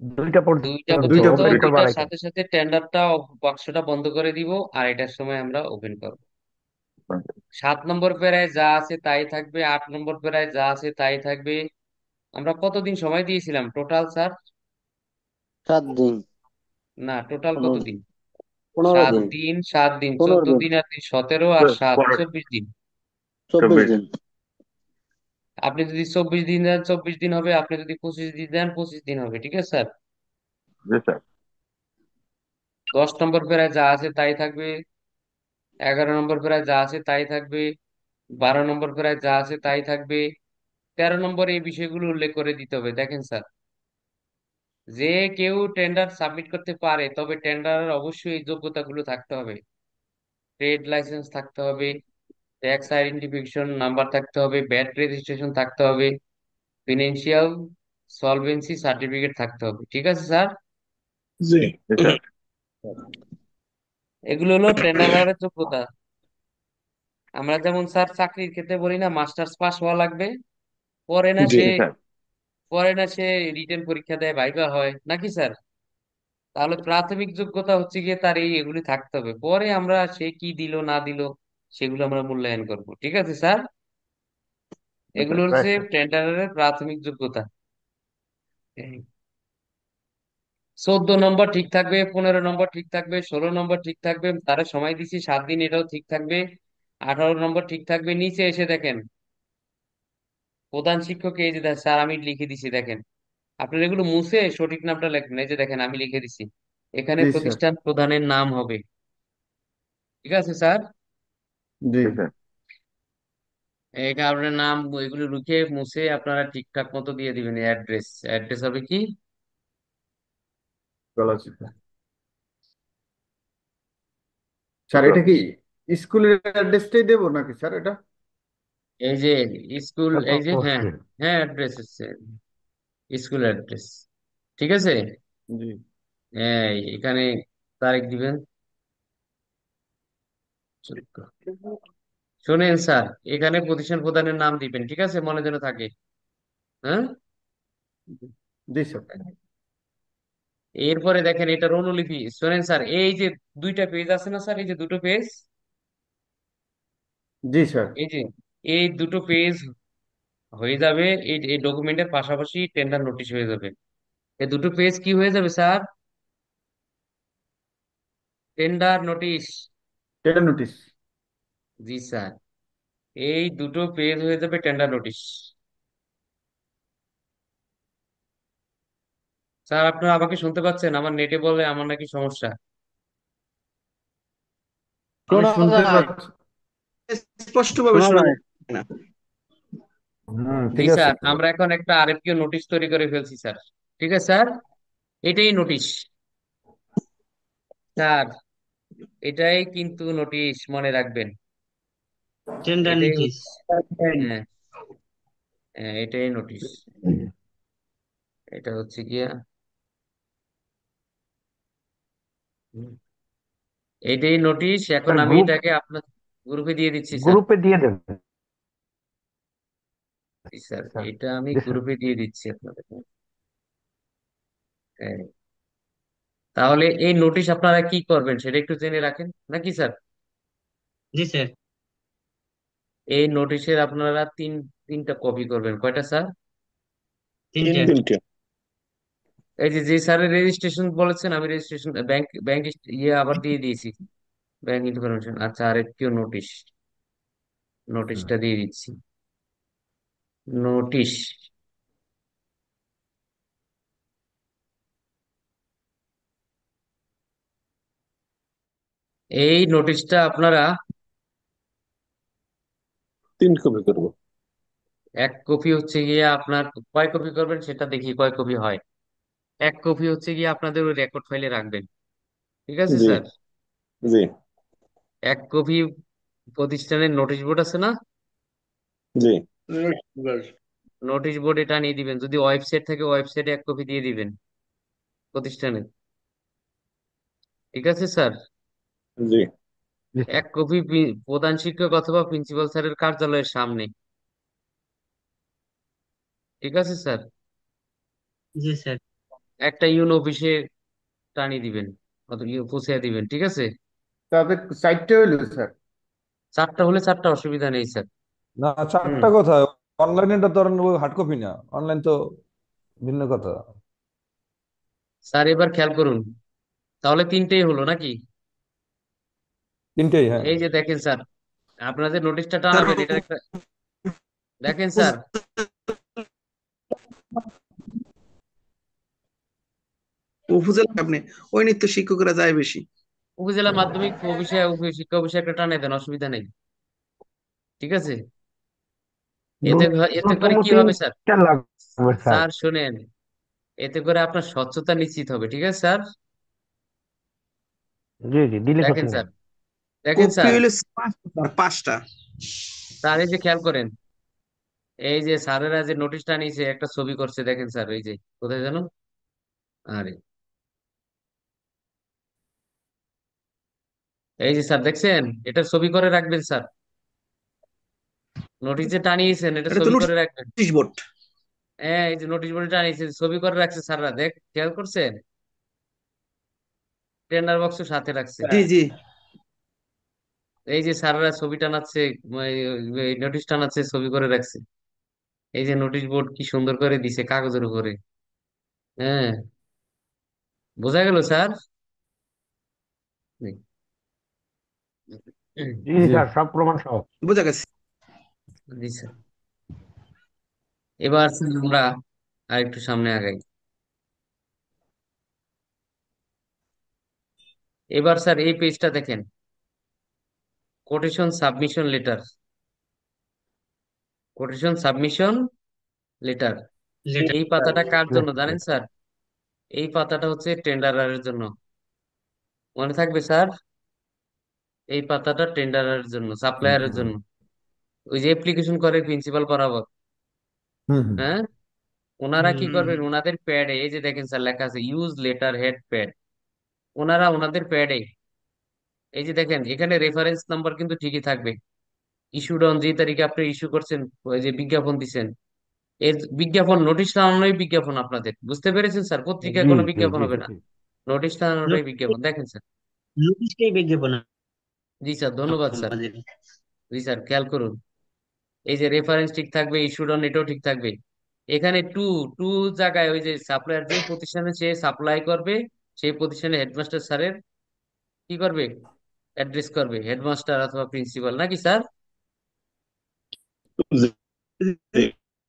2টা 2টা পর্যন্ত দুইটা পর্যন্ত, ওপেন পর্যন্ত। করবো 2টার 2:30টায়। সাথে সাথে টেন্ডারটা, বাক্সটা বন্ধ করে দিব, 2:30টার সময় আমরা ওপেন করব। 7 নম্বর প্যারায় যা আছে তাই থাকবে, 8 নম্বর প্যারায় যা আছে তাই থাকবে। আমরা কতদিন সময় দিয়েছিলাম টোটাল স্যার? 7 দিন, না, টোটাল কতদিন? 15 সাত দিন, দিন 7 দিন, 15 14 দিন, দিন আর 3 17, আর 7 24 দিন। 24 দিন। আপনি যদি 24 দিন দেন 24 দিন হবে, আপনি যদি 25 দিন দেন 25 দিন হবে। ঠিক আছে স্যার? জি স্যার। 10 নম্বর প্যারায় যা আছে তাই থাকবে, 11 নম্বর প্যারায় যা আছে তাই থাকবে, 12 নম্বর প্যারায় যা আছে তাই থাকবে, 13 নম্বরে এই বিষয়গুলো উল্লেখ করে দিতে হবে। দেখেন স্যার, যে কেউ টেন্ডার সাবমিট করতে পারে, তবে টেন্ডারের অবশ্যই এই যোগ্যতাগুলো থাকতে হবে। ট্রেড লাইসেন্স থাকতে হবে, ট্যাক্স আইডেন্টিফিকেশন নাম্বার থাকতে হবে, ভ্যাট রেজিস্ট্রেশন থাকতে হবে, ফিনান্সিয়াল সলভেন্সি সার্টিফিকেট থাকতে হবে। ঠিক আছে স্যার? জি জি স্যার। এগুলো হলো টেন্ডারের যোগ্যতা। আমরা যেমন স্যার চাকরির ক্ষেত্রে বলি না, মাস্টার্স পাস হওয়া লাগবে, পরে না জি সে জি স্যার। পরে না সে রিটেন পরীক্ষা দেয়, ভাইবা হয় নাকি স্যার? তাহলে প্রাথমিক যোগ্যতা হচ্ছে গিয়ে তার এই এগুলি থাকতে হবে, পরে আমরা সে কি দিল না দিল সেগুলো আমরা মূল্যায়ন করব। ঠিক আছে স্যার? এগুলো হচ্ছে রাইট স্যার। টেন্ডারের প্রাথমিক যোগ্যতা। 14 নম্বর ঠিক থাকবে, 15 নম্বর ঠিক থাকবে, 16 নম্বর ঠিক থাকবে, তারা সময় দিছি 7 দিন, এটাও ঠিক থাকবে। 18 নম্বর ঠিক থাকবে। নিচে এসে দেখেন, প্রধান শিক্ষক, এই যে স্যার আমি লিখে দিছি দেখেন, আপনার এগুলো মুছে সঠিক নামটা লেখবেন। এই যে দেখেন আমি লিখে দিছি, এখানে জি স্যার। প্রতিষ্ঠান প্রধানের নাম হবে। ঠিক আছে স্যার? জি জি স্যার। এই কারণে নাম এগুলো লিখে মুছে আপনারা ঠিকঠাক মতো দিয়ে দিবেন। অ্যাড্রেস, অ্যাড্রেস হবে কি? গলাচিপা। স্যার এটা কি স্কুলের অ্যাড্রেসটাই দেবো নাকি স্যার এটা? এই যে স্কুল, তারপর এই যে হ্যাঁ, পোস্টেড। হ্যাঁ অ্যাড্রেস হচ্ছে স্কুল অ্যাড্রেস। ঠিক আছে? জি এখানে তারিখ দিবেন। শোনেন স্যার, এখানে প্রতিষ্ঠান প্রধানের নাম দিবেন। ঠিক আছে? মনে যেন থাকে। হ্যাঁ। জি স্যার। এরপরে দেখেন এটার অনুলিপি। শোনেন স্যার, এই যে 2টা পেজ আছে না স্যার, এই যে 2টো পেজ, জি স্যার। এই যে এই 2টো পেজ হয়ে যাবে এই এই ডকুমেন্টের পাশাপাশি টেন্ডার নোটিশ হয়ে যাবে। এই 2টো পেজ কি হয়ে যাবে স্যার? Tender notice. এটা নোটিশ। জি স্যার, এই 2টো পেজ হয়ে যাবে টেন্ডার নোটিশ। স্যার আপনারা আমাকে শুনতে পাচ্ছেন? আমার নেটে বলে আমার নাকি সমস্যা। আমি শোনা শুনতে যায়, পাচ্ছি। স্পষ্টভাবে শোনা শোনা যায়। যাচ্ছে না। জি ঠিক আছে। স্যার, আমরা এখন একটা আরএফকিউ নোটিশ তৈরি করে ফেলছি স্যার। ঠিক আছে স্যার? এটাই নোটিশ স্যার, এটাই কিন্তু নোটিশ, মনে রাখবেন। টেন্ডার এটাই নোটিশ। হচ্ছে, হ্যাঁ, হ্যাঁ এটাই নোটিশ। এটা হচ্ছে গিয়া, হুম, এটাই নোটিশ। এখন স্যার আমি গ্রুপ, এটাকে আপনার গ্রুপে দিয়ে দিচ্ছি স্যার। গ্রুপে দিয়ে দেবেন জি স্যার, স্যার। এটা আমি জি স্যার। গ্রুপে দিয়ে দিচ্ছি আপনাদের। হ্যাঁ, তাহলে এই নোটিশ আপনারা কি করবেন সেটা একটু জেনে রাখেন নাকি স্যার? জি স্যার। এই নোটিশের আপনারা তিনটা কপি করবেন। কয়টা স্যার? 3টে। তিনটে। এই যে যে স্যারের রেজিস্ট্রেশন বলেছেন, আমি রেজিস্ট্রেশন ব্যাংক ব্যাংক ইয়ে আবার দিয়ে দিয়েছি, ব্যাংক ইনফরমেশন। আচ্ছা, আর একটু নোটিশ, নোটিশটা দিয়ে দিচ্ছি। নোটিশ, এই নোটিশটা আপনারা 3 কপি করবো। 1 কপি হচ্ছে গিয়ে আপনার, কয় কপি করবেন সেটা দেখি কয় কপি হয়। 1 কপি হচ্ছে গিয়ে আপনাদের ওই রেকর্ড ফাইলে রাখবেন। ঠিক আছে জি স্যার? জি 1 কপি প্রতিষ্ঠানের নোটিশ বোর্ড আছে না, জি নোটিশ বোর্ডে টানিয়ে দিবেন। যদি ওয়েবসাইট থাকে ওয়েবসাইটে 1 কপি দিয়ে দিবেন প্রতিষ্ঠানে। ঠিক আছে স্যার? জি জি এক স্যার। কপি প্রধান শিক্ষক অথবা প্রিন্সিপাল স্যারের কার্যালয়ের সামনে। ঠিক আছে স্যার? জি স্যার। একটা ইউনো অফিসে টানিয়ে দিবেন অথবা পৌঁছে দিবেন। ঠিক আছে? তাদের 4টে হইলো স্যার। চারটা হলে চারটা, অসুবিধা নেই স্যার। না, হুম। চারটা কোথায়? অনলাইনেটা তো হার্ড কপি না, অনলাইন তো ভিন্ন কথা। স্যার এবার খেয়াল করুন, তাহলে তিনটেই হলো নাকি? তিনটেই, হ্যাঁ। এই যে দেখেন স্যার, আপনাদের নোটিশটা স্যার টানাবেন, এটা একটা দেখেন স্যার। উপজেলা আপনি ওই নিত্য শিক্ষকরা যায় বেশি। উপজেলা মাধ্যমিক অফিসে শিক্ষা অফিসে একটা টানিয়ে দেন, অসুবিধা নেই। ঠিক আছে? এতে করে ন্যূনতম কি হবে স্যার? তিনটা লাগবে স্যার। স্যার শোনেন, এতে করে আপনার স্বচ্ছতা নিশ্চিত হবে। ঠিক আছে স্যার? জি জি, দিলে দেখেন ক্ষতি স্যার, নেই। দেখেন কপি স্যার, হইলো 5টা। স্যার এই যে খেয়াল করেন, এই যে স্যারেরা যে নোটিশটা নিয়েছে একটা ছবি করছে, দেখেন স্যার, এই যে কোথায় জানো, আরে এই যে স্যার দেখছেন, এটা ছবি করে রাখবেন স্যার। নোটিশ যে টানিয়েছেন এটা এটা তো ছবি করে রাখবেন। Notice board. হ্যাঁ, এই যে নোটিশ বোর্ডে টানিয়েছেন, ছবি করে রাখছে স্যাররা, দেখ খেয়াল করছেন, টেন্ডার বক্স সাথে রাখছে। জি জি। এই যে স্যাররা ছবি টানাচ্ছে, নোটিশ টানাচ্ছে, ছবি করে রাখছে। এই যে নোটিশ বোর্ড কি সুন্দর করে দিছে কাগজের উপরে। হ্যাঁ, বোঝা গেল স্যার? জি জি স্যার, সব প্রমাণ সহ। বোঝা গেছে। জি স্যার। এবার স্যার আমরা আর একটু সামনে আগাই। এবার স্যার এই পেজটা দেখেন, quotation submission letter. Quotation submission letter. Letter. এই পাতাটা কার জন্য জি জানেন স্যার? এই পাতাটা হচ্ছে টেন্ডারারের জন্য। মনে থাকবে স্যার? এই পাতাটা টেন্ডারের জন্য, সাপ্লায়ারের জন্য। ওই যে অ্যাপ্লিকেশন করে প্রিন্সিপাল বরাবর। হুম হুম। হ্যাঁ, ওনারা কি হুম। করবেন, ওনাদের প্যাডে এই যে দেখেন স্যার লেখা আছে ইউজ লেটার হেড প্যাড। ওনারা ওনাদের প্যাডে এই যে দেখেন, এখানে রেফারেন্স নাম্বার কিন্তু ঠিকই থাকবে। ইস্যুড অন, যে তারিখে আপনি ইস্যু করছেন, ওই যে বিজ্ঞাপন দিচ্ছেন, এর বিজ্ঞাপন, নোটিশ টানানোই বিজ্ঞাপন আপনাদের, বুঝতে পেরেছেন স্যার? পত্রিকায় জি কোনো জি বিজ্ঞাপন জি হবে না, জি। নোটিশ টানানোটাই বিজ্ঞাপন। দেখেন স্যার। নোটিশটাই বিজ্ঞাপন জি স্যার, ধন্যবাদ স্যার। আমাদের। জি স্যার, খেয়াল করুন, এই যে রেফারেন্স ঠিক থাকবে, ইস্যুড অন এটাও ঠিক থাকবে। এখানে টু টু জায়গায় ওই যে সাপ্লায়ার যে প্রতিষ্ঠানে সে সাপ্লাই করবে, সেই প্রতিষ্ঠানে হেডমাস্টার স্যারের কি করবে, অ্যাড্রেস করবে, হেডমাস্টার অথবা প্রিন্সিপাল, নাকি স্যার? জি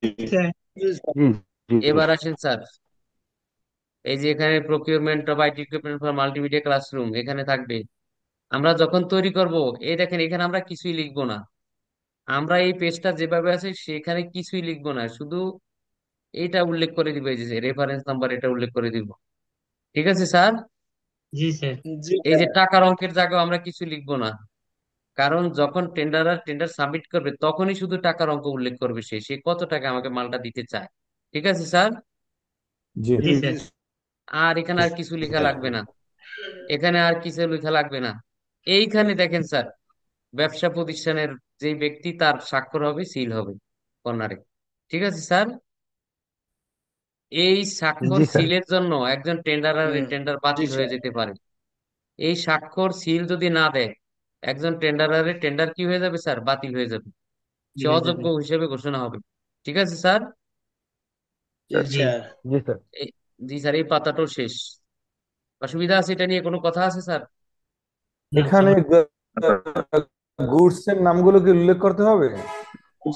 জি স্যার। জি জি জি। এবার আসেন স্যার, এই যে এখানে procurement of IT equipment for multimedia classroom এখানে থাকবে। আমরা যখন তৈরি করব, এই দেখেন এখানে আমরা কিছুই লিখবো না। আমরা এই পেজটা যেভাবে আছে সেখানে কিছুই লিখবো না, শুধু এটা উল্লেখ করে দিব, এই যে রেফারেন্স নাম্বার এটা উল্লেখ করে দিব। ঠিক আছে স্যার? জি স্যার। জি এই যে টাকার অঙ্কের জায়গায় আমরা কিছু লিখবো না, কারণ যখন টেন্ডার সাবমিট করবে তখনই শুধু টাকার অঙ্ক উল্লেখ করবে, সে সে কত টাকা আমাকে মালটা দিতে চায়। ঠিক আছে স্যার? জি জি স্যার। আর এখানে আর কিছু লেখা লাগবে না, এখানে আর কিছু লেখা লাগবে না। এইখানে দেখেন স্যার, ব্যবসা প্রতিষ্ঠানের যে ব্যক্তি তার স্বাক্ষর হবে, সিল হবে কর্নারে। ঠিক আছে স্যার? এই স্বাক্ষর জি স্যার। সিলের জন্য একজন টেন্ডার জি বাতিল হয়ে স্যার। যেতে পারে। এই স্বাক্ষর সিল যদি না দেয়, একজন টেন্ডার কি হয়ে যাবে স্যার, বাতিল হয়ে যাবে, কি সে হয়ে অযোগ্য যাবে? হিসেবে ঘোষণা হবে। ঠিক আছে স্যার? জি। জি স্যার। এই- জি স্যার, এই পাতাটাও শেষ। অসুবিধা আছে এটা নিয়ে, কোনো কথা আছে স্যার? না, এখানে গুডস এর নামগুলো কি উল্লেখ করতে হবে?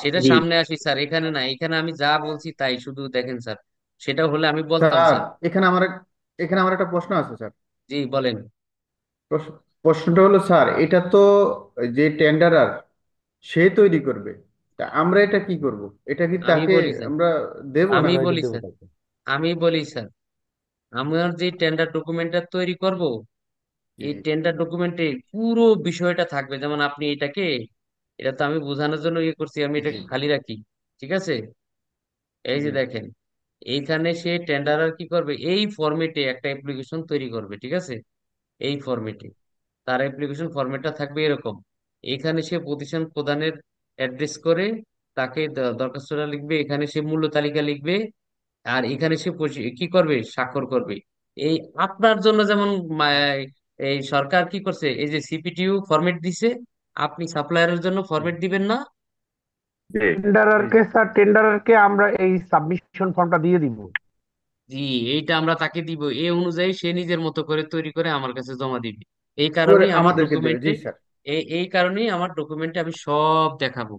সেটা জি সামনে আসি স্যার, এখানে না, এখানে আমি যা বলছি তাই, শুধু দেখেন স্যার, সেটা হলে আমি বলতাম স্যার স্যার। এখানে আমার একটা প্রশ্ন আছে স্যার। জি বলেন। প্রশ্নটা হলো স্যার, এটা তো যে টেন্ডারার সে তৈরি করবে, তা আমরা এটা কি করব? এটা কি আমি তাকে বলি স্যার, আমরা দেব আমি নাকি? হ্যাঁ, এটা বলি দেবো স্যার, তাকে। আমি বলি স্যার, আমার যে টেন্ডার ডকুমেন্টটা তৈরি করব, জি এই টেন্ডার ডকুমেন্টে পুরো বিষয়টা থাকবে। যেমন আপনি এটাকে, এটা তো আমি বোঝানোর জন্য ইয়ে করছি, আমি জি এটাকে খালি রাখি। ঠিক আছে? এই জি যে দেখেন, এইখানে সে টেন্ডারার কি করবে, এই ফরম্যাটে একটা অ্যাপ্লিকেশন তৈরি করবে। ঠিক আছে? এই ফরম্যাটে তার অ্যাপ্লিকেশন ফরম্যাটটা থাকবে এরকম। এখানে সে প্রতিষ্ঠান প্রদানের অ্যাড্রেস করে তাকে দরখাস্তটা লিখবে, এখানে সে মূল্য তালিকা লিখবে, আর এখানে সে কি করবে, স্বাক্ষর করবে। এই আপনার জন্য যেমন এই সরকার কি করছে, এই যে সিপিটিউ ফরম্যাট দিছে, আপনি সাপ্লায়ারের জন্য ফরম্যাট দিবেন না? জি টেন্ডারারকে স্যার, টেন্ডারারকে আমরা এই সাবমিশন ফর্মটা দিয়ে দিব। জি, এইটা আমরা তাকে দিব, এই অনুযায়ী সে নিজের মতো করে তৈরি করে আমার কাছে জমা দিবে। এই করে কারণেই আমার আমাদেরকে দেবে। ডকুমেন্টে, জি স্যার। এই কারণেই আমার ডকুমেন্টে আমি সব দেখাবো।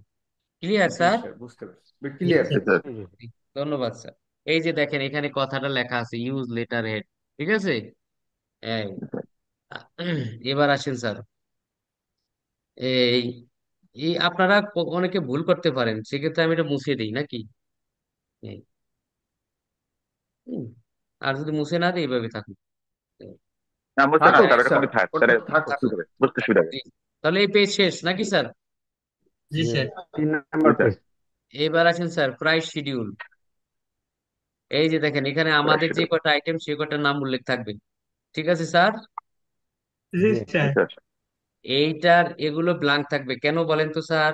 ক্লিয়ার জি স্যার? স্যার, বুঝতে পারছি, জি ক্লিয়ার জি স্যার। স্যার। ধন্যবাদ স্যার। এই যে দেখেন এখানে কথাটা লেখা আছে, ইউজ লেটার হেড, ঠিক আছে? এই এবার আসেন স্যার, এই এই আপনারা অনেকে ভুল করতে পারেন, সেক্ষেত্রে আমি এটা মুছে দিই নাকি? এই, হুম, আর যদি মুছে না দিই এইভাবে থাকুন। এই, না বুঝতে না থাকুক স্যার, স্যার, এরকমই থাক ওটা তাহলে, থাকুক থাকুক। স্যার। বুঝতে সুবিধা হবে। জি, তাহলে এই পেজ শেষ নাকি স্যার? জি জি স্যার। 3 নম্বর জি স্যার। পেজ। এবার আসেন স্যার প্রাইস শিডিউল। এই যে দেখেন এখানে আমাদের যে কটা আইটেম সে কটার নাম উল্লেখ থাকবে, ঠিক আছে স্যার? জি জি জি স্যার। স্যার। এইটার এগুলো ব্ল্যাঙ্ক থাকবে কেন বলেন তো স্যার?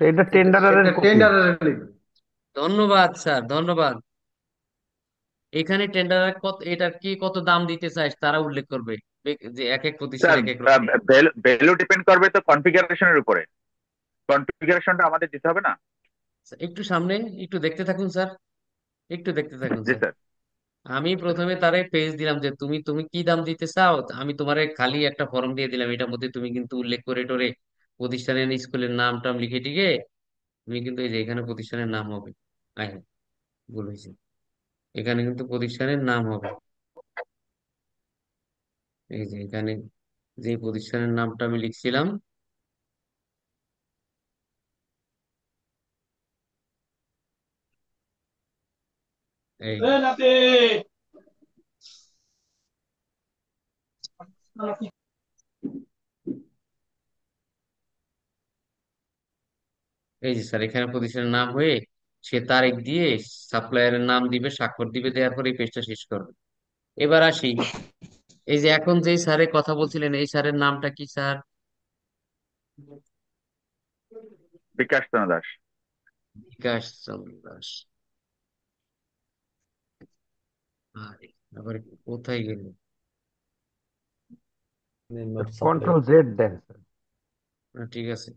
তো এটা টেন্ডারারের এটা কপি। টেন্ডারের লিখবে। ধন্যবাদ স্যার, ধন্যবাদ। এখানে টেন্ডার কত, এটার কি কত দাম দিতে চায় তারা উল্লেখ করবে, যে এক এক প্রতিষ্ঠান স্যার এক এক রকম। ভ্যালু ডিপেন্ড করবে তো কনফিগারেশনের উপরে, কনফিগারেশনটা আমাদের দিতে হবে না? একটু সামনে, একটু দেখতে থাকুন স্যার, একটু দেখতে থাকুন জি স্যার। স্যার। আমি প্রথমে তারে পেজ দিলাম যে তুমি তুমি কি দাম দিতে চাও, আমি তোমারে খালি একটা ফর্ম দিয়ে দিলাম, এটার মধ্যে তুমি কিন্তু উল্লেখ করে টোরে প্রতিষ্ঠানের স্কুলের নাম টাম লিখে টিকে তুমি কিন্তু এই যে এখানে প্রতিষ্ঠানের নাম হবে। হ্যাঁ, ভুল হয়েছে, এখানে কিন্তু প্রতিষ্ঠানের নাম হবে। এই যে এখানে যে প্রতিষ্ঠানের নামটা আমি লিখছিলাম, এই এই যে স্যার এখানে প্রতিষ্ঠানের নাম হয়ে সে তারিখ দিয়ে সাপ্লায়ারের নাম দিবে, স্বাক্ষর দিবে, দেওয়ার পরে এই পেজটা শেষ করবে। এবার আসি, এই যে এখন যে স্যারের কথা বলছিলেন এই স্যারের নামটা কি স্যার? বিকাশ চন্দ্র দাস। বিকাশ চন্দ্র দাস। আরে, আবার কোথায় গেল? Name of supply. Control Z then sir. ঠিক আছে।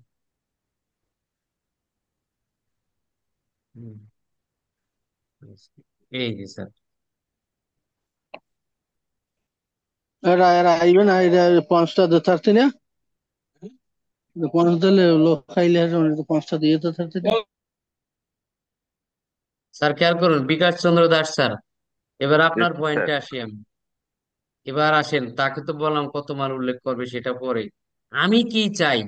হুম, এই যে স্যার, এরা এরা আইবে না, এটা পাঁচটা দিতে পারতি না, পাঁচ দিলে লোক খাইলে পাঁচটা দিয়ে তো থাকতি না। স্যার খেয়াল করুন, বিকাশ চন্দ্র দাস স্যার। এবার জি আপনার স্যার। পয়েন্টে আসি আমি। এবার আসেন, তাকে তো বললাম কত মাল উল্লেখ করবে সেটা পরে, আমি কি চাই,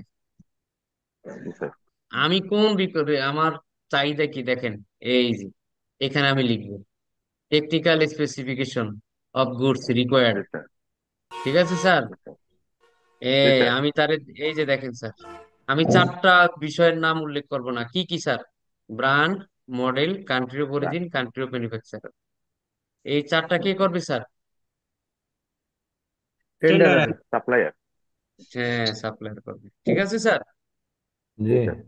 জি স্যার। আমি কোন বিকল্পে আমার চাহিদা কি দেখেন। এই যে এখানে আমি লিখবো technical specification of goods required, G sir. ঠিক আছে স্যার? জি স্যার। আমি তার, এই যে দেখেন স্যার, আমি চারটা বিষয়ের নাম উল্লেখ করব না, কি কি sir? Brand, model, country of origin, country of manufacture. এই চারটা কে করবে স্যার? টেন্ডারার। টেন্ডারের। সাপ্লায়ার। হ্যাঁ, সাপ্লায়ার করবে, ঠিক আছে স্যার? জি জি স্যার।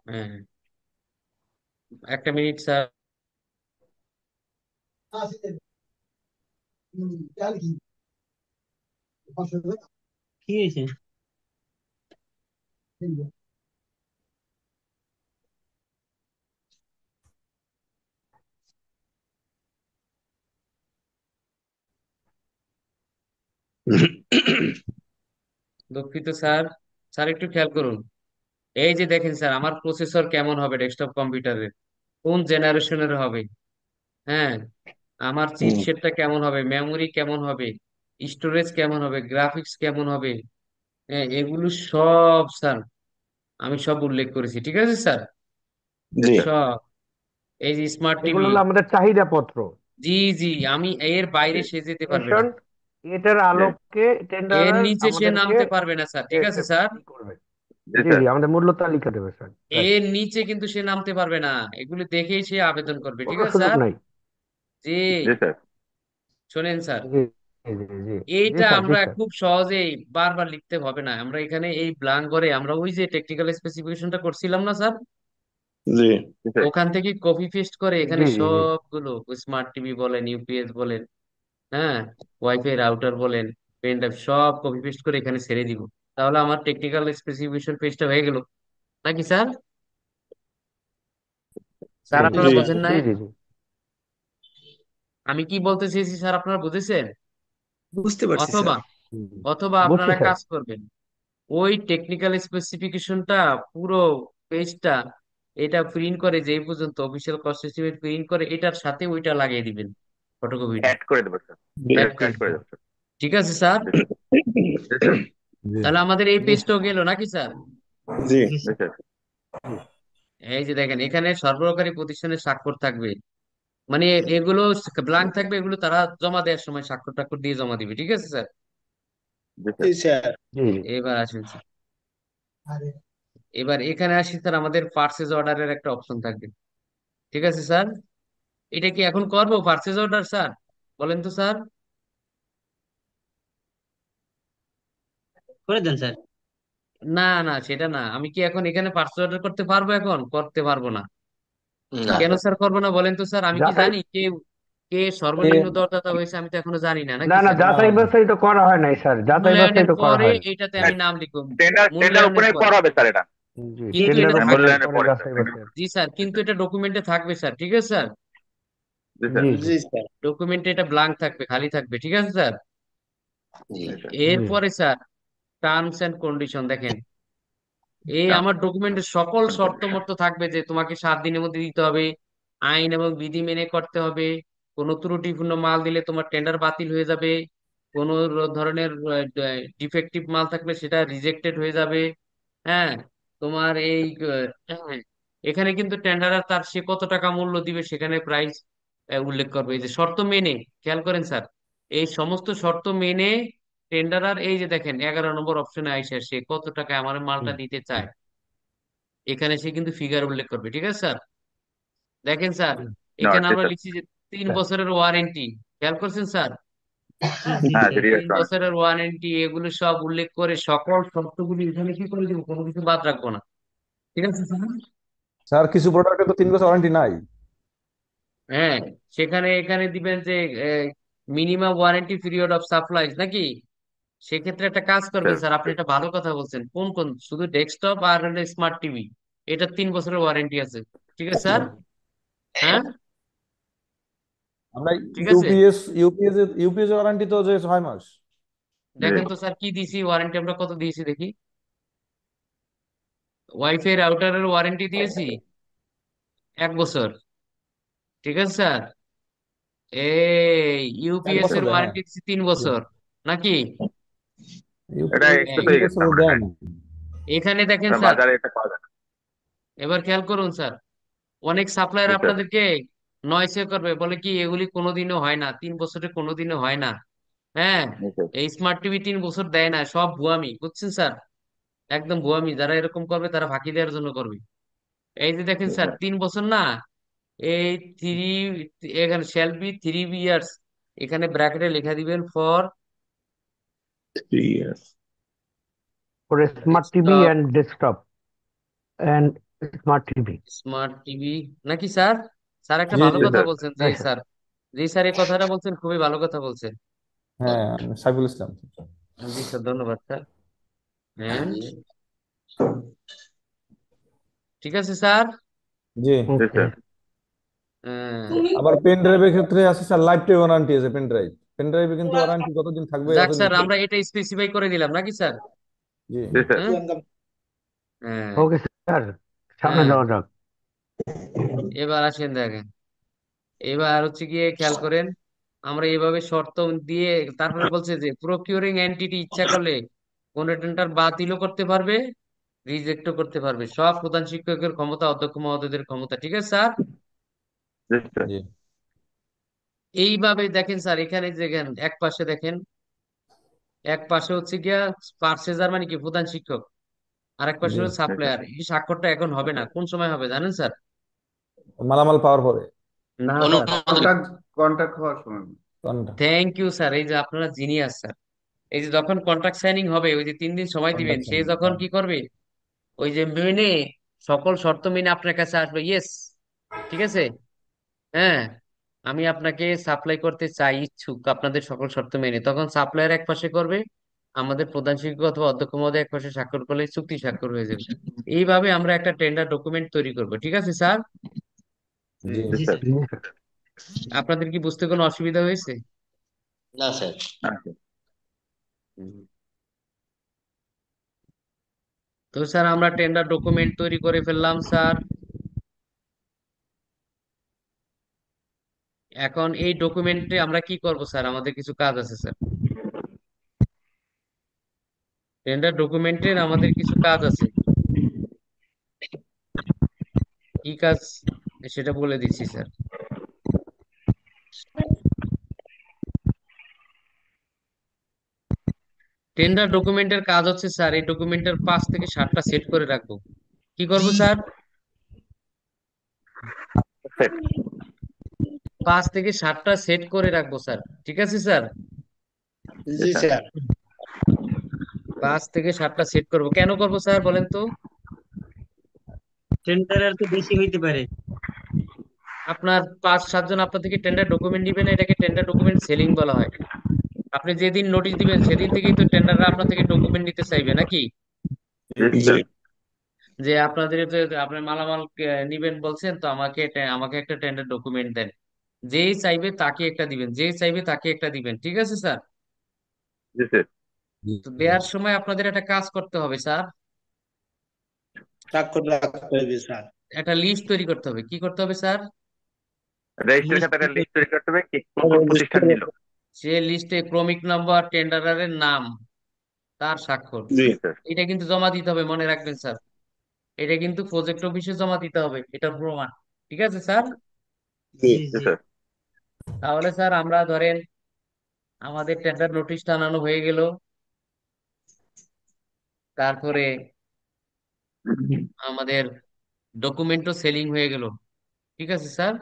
হ্যাঁ, একটা মিনিট স্যার। কি হয়েছে? দুঃখিত স্যার, স্যার একটু খেয়াল করুন। এই যে দেখেন স্যার, আমার প্রসেসর কেমন হবে ডেস্কটপ কম্পিউটারের, কোন জেনারেশনের হবে, হ্যাঁ, আমার চিপসেটটা কেমন হবে, মেমোরি কেমন হবে, স্টোরেজ কেমন হবে, গ্রাফিক্স কেমন হবে, হ্যাঁ, এগুলো সব স্যার আমি সব উল্লেখ করেছি, ঠিক আছে স্যার? জি স্যার। সব, এই যে স্মার্ট এগুলো টিভি। হলো আমাদের চাহিদা পত্র। জি জি, আমি এর বাইরে সে যেতে পারবে না, স্পেসিফিকেশন, এটার জি আলোকে এর টেন্ডারার নিচে সে আমাদেরকে নামতে পারবে না স্যার, ঠিক আছে স্যার? ই করবে। জি জি স্যার। জি, আমাদের মূল্য তালিকা দেবে স্যার। রাইট, এর নিচে কিন্তু সে নামতে পারবে না, এগুলি দেখেই সে আবেদন করবে, ঠিক কোনো আছে সুযোগ স্যার? নাই। জি, জি স্যার। শোনেন স্যার, জি জি জি জি এইটা স্যার, জি আমরা স্যার। খুব সহজেই বারবার লিখতে হবে না, আমরা এখানে এই ব্ল্যাঙ্ক করে আমরা ওই যে টেকনিক্যাল স্পেসিফিকেশনটা করছিলাম না স্যার, জি ওখান থেকে কপি পেস্ট করে জি এখানে জি জি সবগুলো স্মার্ট টিভি বলেন, ইউপিএস বলেন, হ্যাঁ, ওয়াইফাই রাউটার বলেন, পেন ড্রাইভ সব কপি পেস্ট করে এখানে ছেড়ে দিব। তাহলে আমার টেকনিক্যাল স্পেসিফিকেশন পেজটা হয়ে গেল নাকি স্যার? স্যার আপনারা জি বোঝেন জি নাই জি জি আমি কি বলতে চেয়েছি? স্যার আপনারা বুঝেছেন? বুঝতে পারছি অথবা স্যার। হুম। অথবা বুঝছি আপনারা স্যার। কাজ করবেন, ওই টেকনিক্যাল স্পেসিফিকেশনটা পুরো পেজটা এটা প্রিন্ট করে যে পর্যন্ত অফিসিয়াল কস্ট এস্টিমেট প্রিন্ট করে এটার সাথে ওইটা লাগিয়ে দিবেন, ফটোকপিটা অ্যাড করে দেবো স্যার, জি অ্যাড করে অ্যাড করে দিবেন। দেবো স্যার। ঠিক আছে স্যার? জি স্যার, জি স্যার, জি তাহলে আমাদের এই জি পেজটাও গেল নাকি স্যার? জি জি স্যার। জি এই যে দেখেন এখানে সরবরাহকারী প্রতিষ্ঠানের স্বাক্ষর থাকবে, মানে এগুলো ব্ল্যাঙ্ক থাকবে, এগুলো তারা জমা দেওয়ার সময় স্বাক্ষর টাক্ষর দিয়ে জমা দিবে। ঠিক আছে স্যার? জি জি স্যার। স্যার। জি জি এবার আসেন স্যার, এবার এখানে আসি স্যার, আমাদের পার্চেজ অর্ডারের একটা অপশন থাকবে। ঠিক আছে স্যার? এটা কি এখন করবো পার্চেজ অর্ডার স্যার? বলেন তো স্যার। করে দেন স্যার। না না সেটা না, আমি কি এখন এখানে পার্চেজ অর্ডার করতে পারবো? এখন করতে পারবো না। না। কেন স্যার করবো না বলেন তো স্যার? আমি কি যাচাই জানি কে কে সর্বনিম্ন দরদাতা হয়েছে? আমি তো এখনো জানি না, না নাকি না, স্যার? যাচাই বাছাই তো করা হয় নাই স্যার, যাচাই বাছাই মূল্যায়নের তো করা পরে হয় না। এটাতে আমি নাম লিখবো, টেন্ডার টেন্ডার মূল্যায়নের ওপেনের পর। পর হবে স্যার এটা। জি, কিন্তু টেন্ডার এটা থাকবে, ওপেনের মূল্যায়নের পরে পরে স্যার। যাচাই বাছাই। জি স্যার, কিন্তু এটা ডকুমেন্টে থাকবে স্যার। ঠিক আছে স্যার? জি স্যার। জি জি জি স্যার। ডকুমেন্টে এটা ব্ল্যাঙ্ক থাকবে, খালি থাকবে। ঠিক আছে স্যার? জি জি স্যার। জি এরপরে স্যার টার্মস এন্ড কন্ডিশন দেখেন, এই না, আমার ডকুমেন্টের সকল শর্ত মর্ত থাকবে যে তোমাকে 7 দিনের মধ্যে দিতে হবে, আইন এবং বিধি মেনে করতে হবে, কোনো ত্রুটিপূর্ণ মাল দিলে তোমার টেন্ডার বাতিল হয়ে যাবে, কোনো ধরনের ডিফেক্টিভ মাল থাকলে সেটা রিজেক্টেড হয়ে যাবে। হ্যাঁ, তোমার এই হ্যাঁ, এখানে কিন্তু টেন্ডারার তার সে কত টাকা মূল্য দিবে সেখানে প্রাইস উল্লেখ করবে, এই যে শর্ত মেনে। খেয়াল করেন স্যার, এই সমস্ত শর্ত মেনে টেন্ডারার এই যে দেখেন 11 নম্বর অপশনে আইসা সে কত টাকা আমার মালটা দিতে চায়, এখানে সে কিন্তু ফিগার উল্লেখ করবে। ঠিক আছে স্যার? দেখেন স্যার, না, এখানে জি আমরা স্যার। লিখছি যে 3 বছরের ওয়ারেন্টি। খেয়াল করছেন স্যার? হ্যাঁ, এই জি তিন স্যার। বছরের ওয়ারেন্টি এগুলো সব উল্লেখ করে সকল শর্তগুলি এখানে কি করে দিব, কোনো কিছু বাদ রাখবো না। ঠিক আছে স্যার? স্যার, কিছু প্রোডাক্টে তো 3 বছর ওয়ারেন্টি নাই। হ্যাঁ, সেখানে এখানে দিবেন যে minimum warranty period of supplies নাকি। সেক্ষেত্রে একটা কাজ করবেন স্যার, আপনি এটা ভালো কথা বলছেন, কোন কোন শুধু ডেস্কটপ আর স্মার্ট টিভি এটা 3 বছরের ওয়ারেন্টি আছে। ঠিক আছে স্যার? হ্যাঁ, আমরা ঠিক আছে। ইউপিএস ওয়ারেন্টি তো যে 6 মাস। জি দেখেন তো স্যার কি দিছি ওয়ারেন্টি, আমরা কত দিয়েছি দেখি। ওয়াইফাই রাউটারের ওয়ারেন্টি দিয়েছি 1 বছর। ঠিক আছে স্যার? এই এক ইউপিএস বছর এর দেয়, হ্যাঁ। ওয়ারেন্টি দিচ্ছি 3 বছর নাকি। এটা এই, এক্সেস তিন হয়ে গেছে বছর আপনার। দেয় না। এখানে দেখেন কারণ স্যার, বাজারে এটা পাওয়া যায় না। এবার খেয়াল করুন স্যার, অনেক সাপ্লায়ার জি স্যার। আপনাদেরকে নয়সে করবে, বলে কি এগুলি কোনোদিনও হয় না, 3 বছরে কোনোদিনও হয় না। হ্যাঁ, জি স্যার। এই স্মার্ট টিভি 3 বছর দেয় না, সব ভুয়ামি, বুঝছেন স্যার? একদম ভুয়ামি, যারা এরকম করবে তারা ফাঁকি দেওয়ার জন্য করবে। এই যে দেখেন জি স্যার, স্যার। 3 বছর না, এই থ্রি, এখানে শ্যাল বি 3 ইয়ার্স, এখানে ব্র্যাকেটে লেখা দিবেন for yes for smart TV desktop and desktop and smart TV. Smart TV নাকি স্যার? স্যার একটা জি ভালো জি জি কথা স্যার। বলছেন, জি হ্যাঁ স্যার। স্যার। জি স্যার, এই কথাটা বলছেন, খুবই ভালো কথা বলছেন। হ্যাঁ, সাইফুল ইসলাম। জি স্যার, ধন্যবাদ স্যার। এন্ড ঠিক আছে স্যার। জি। জি ওকে। স্যার। আবার পেন ড্রাইভের ক্ষেত্রে আছে স্যার, লাইফ টাইম ওয়ারেন্টি আছে পেন ড্রাইভে কিন্তু ওয়ারেন্টি কতদিন থাকবে যাক অতদিন স্যার, থাকবে। আমরা এটা স্পেসিফাই করে দিলাম নাকি স্যার? জি জি স্যার। হ্যাঁ, হ্যাঁ, ওকে স্যার, সামনে হ্যাঁ। যাওয়া যাক। এবার আসেন দেখেন, এবার হচ্ছে গিয়ে খেয়াল করেন, আমরা এইভাবে শর্ত দিয়ে তারপরে বলছে যে প্রকিউরিং এন্টিটি ইচ্ছা করলে কোন টেন্ডার বাতিলও করতে পারবে, রিজেক্টও করতে পারবে, সব প্রধান শিক্ষকের ক্ষমতা, অধ্যক্ষ মহোদয়দের ক্ষমতা। ঠিক আছে স্যার? জি স্যার। জি এইভাবে দেখেন স্যার, এখানে দেখেন এক পাশে দেখেন, এক পাশে হচ্ছে গিয়া পার্চেজার মানে কি প্রধান শিক্ষক, আর এক পাশে জি হলো জি স্যার। সাপ্লায়ার। এই স্বাক্ষরটা এখন হবে না, কোন সময় হবে জানেন স্যার? মালামাল পাওয়ার পরে। না স্যার, অনুমোদন। কন্ট্রাক্ট কন্ট্রাক্ট হওয়ার সময়। কোনটা? থ্যাংক ইউ স্যার, এই যে আপনারা জিনিয়াস স্যার। এই যে যখন কন্ট্রাক্ট সাইনিং হবে, ওই যে 3 দিন সময় দিবেন, কন্টাক্ট সে সাইন, যখন কি করবে, ওই যে মেনে সকল শর্ত মেনে আপনার কাছে আসবে, ইয়েস ঠিক আছে, হ্যাঁ আমি আপনাকে সাপ্লাই করতে চাই, ইচ্ছুক আপনাদের সকল শর্ত মেনে, তখন সাপ্লায়ার এক পাশে করবে, আমাদের প্রধান শিক্ষক অথবা অধ্যক্ষ মহোদয় এক পাশে স্বাক্ষর করলে চুক্তি স্বাক্ষর হয়ে যাবে। এইভাবে আমরা একটা টেন্ডার ডকুমেন্ট তৈরি করব, ঠিক আছে স্যার? জি। জি স্যার। আপনাদের কি বুঝতে কোনো অসুবিধা হয়েছে? না স্যার। আচ্ছা। হুম। তো স্যার আমরা টেন্ডার ডকুমেন্ট তৈরি করে ফেললাম স্যার। এখন এই ডকুমেন্টে আমরা কি করব স্যার? আমাদের কিছু কাজ আছে স্যার, টেন্ডার ডকুমেন্টের আমাদের কিছু কাজ আছে। কি কাজ সেটা বলে দিচ্ছি স্যার। টেন্ডার ডকুমেন্টের কাজ হচ্ছে স্যার, এই ডকুমেন্টের 5 থেকে 7টা সেট করে রাখবো। কি করব স্যার? সেট। 5 থেকে 7টা সেট করে রাখবো স্যার, ঠিক আছে স্যার? জি স্যার। 5 থেকে 7টা সেট করব, কেন করব স্যার বলেন তো? টেন্ডার আর তো বেশি হইতে পারে। আপনার 5-7 জন আপনার থেকে টেন্ডার ডকুমেন্ট নিবেন, এটাকে টেন্ডার ডকুমেন্ট সেলিং বলা হয়। আপনি যেদিন নোটিশ দিবেন সেদিন থেকেই তো টেন্ডাররা আপনার থেকে ডকুমেন্ট নিতে চাইবে নাকি, জি যে আপনাদের তো আপনার মালামাল নিবেন বলছেন, তো আমাকে একটা টেন্ডার ডকুমেন্ট দেন। যেই চাইবে তাকে একটা দিবেন, যেই চাইবে তাকে একটা দিবেন, ঠিক আছে স্যার? জি স্যার। তো দেওয়ার সময় আপনাদের একটা কাজ করতে হবে স্যার, স্বাক্ষর রাখতে হবে স্যার। একটা লিস্ট তৈরি করতে হবে। কি করতে হবে স্যার? রেজিস্ট্রির সাথে একটা লিস্ট তৈরি করতে হবে, কোন কোন প্রতিষ্ঠান নিল। সে লিস্টে ক্রমিক নাম্বার, টেন্ডারের নাম, তার স্বাক্ষর, জি জি স্যার। এটা কিন্তু জমা দিতে হবে, মনে রাখবেন স্যার। এটা কিন্তু প্রজেক্ট অফিসে জমা দিতে হবে, এটা প্রমাণ, ঠিক আছে স্যার? জি জি স্যার। তাহলে স্যার আমরা ধরেন আমাদের টেন্ডার নোটিশ টানানো হয়ে গেল, তারপরে আমাদের ডকুমেন্টও সেলিং হয়ে গেল, ঠিক আছে স্যার?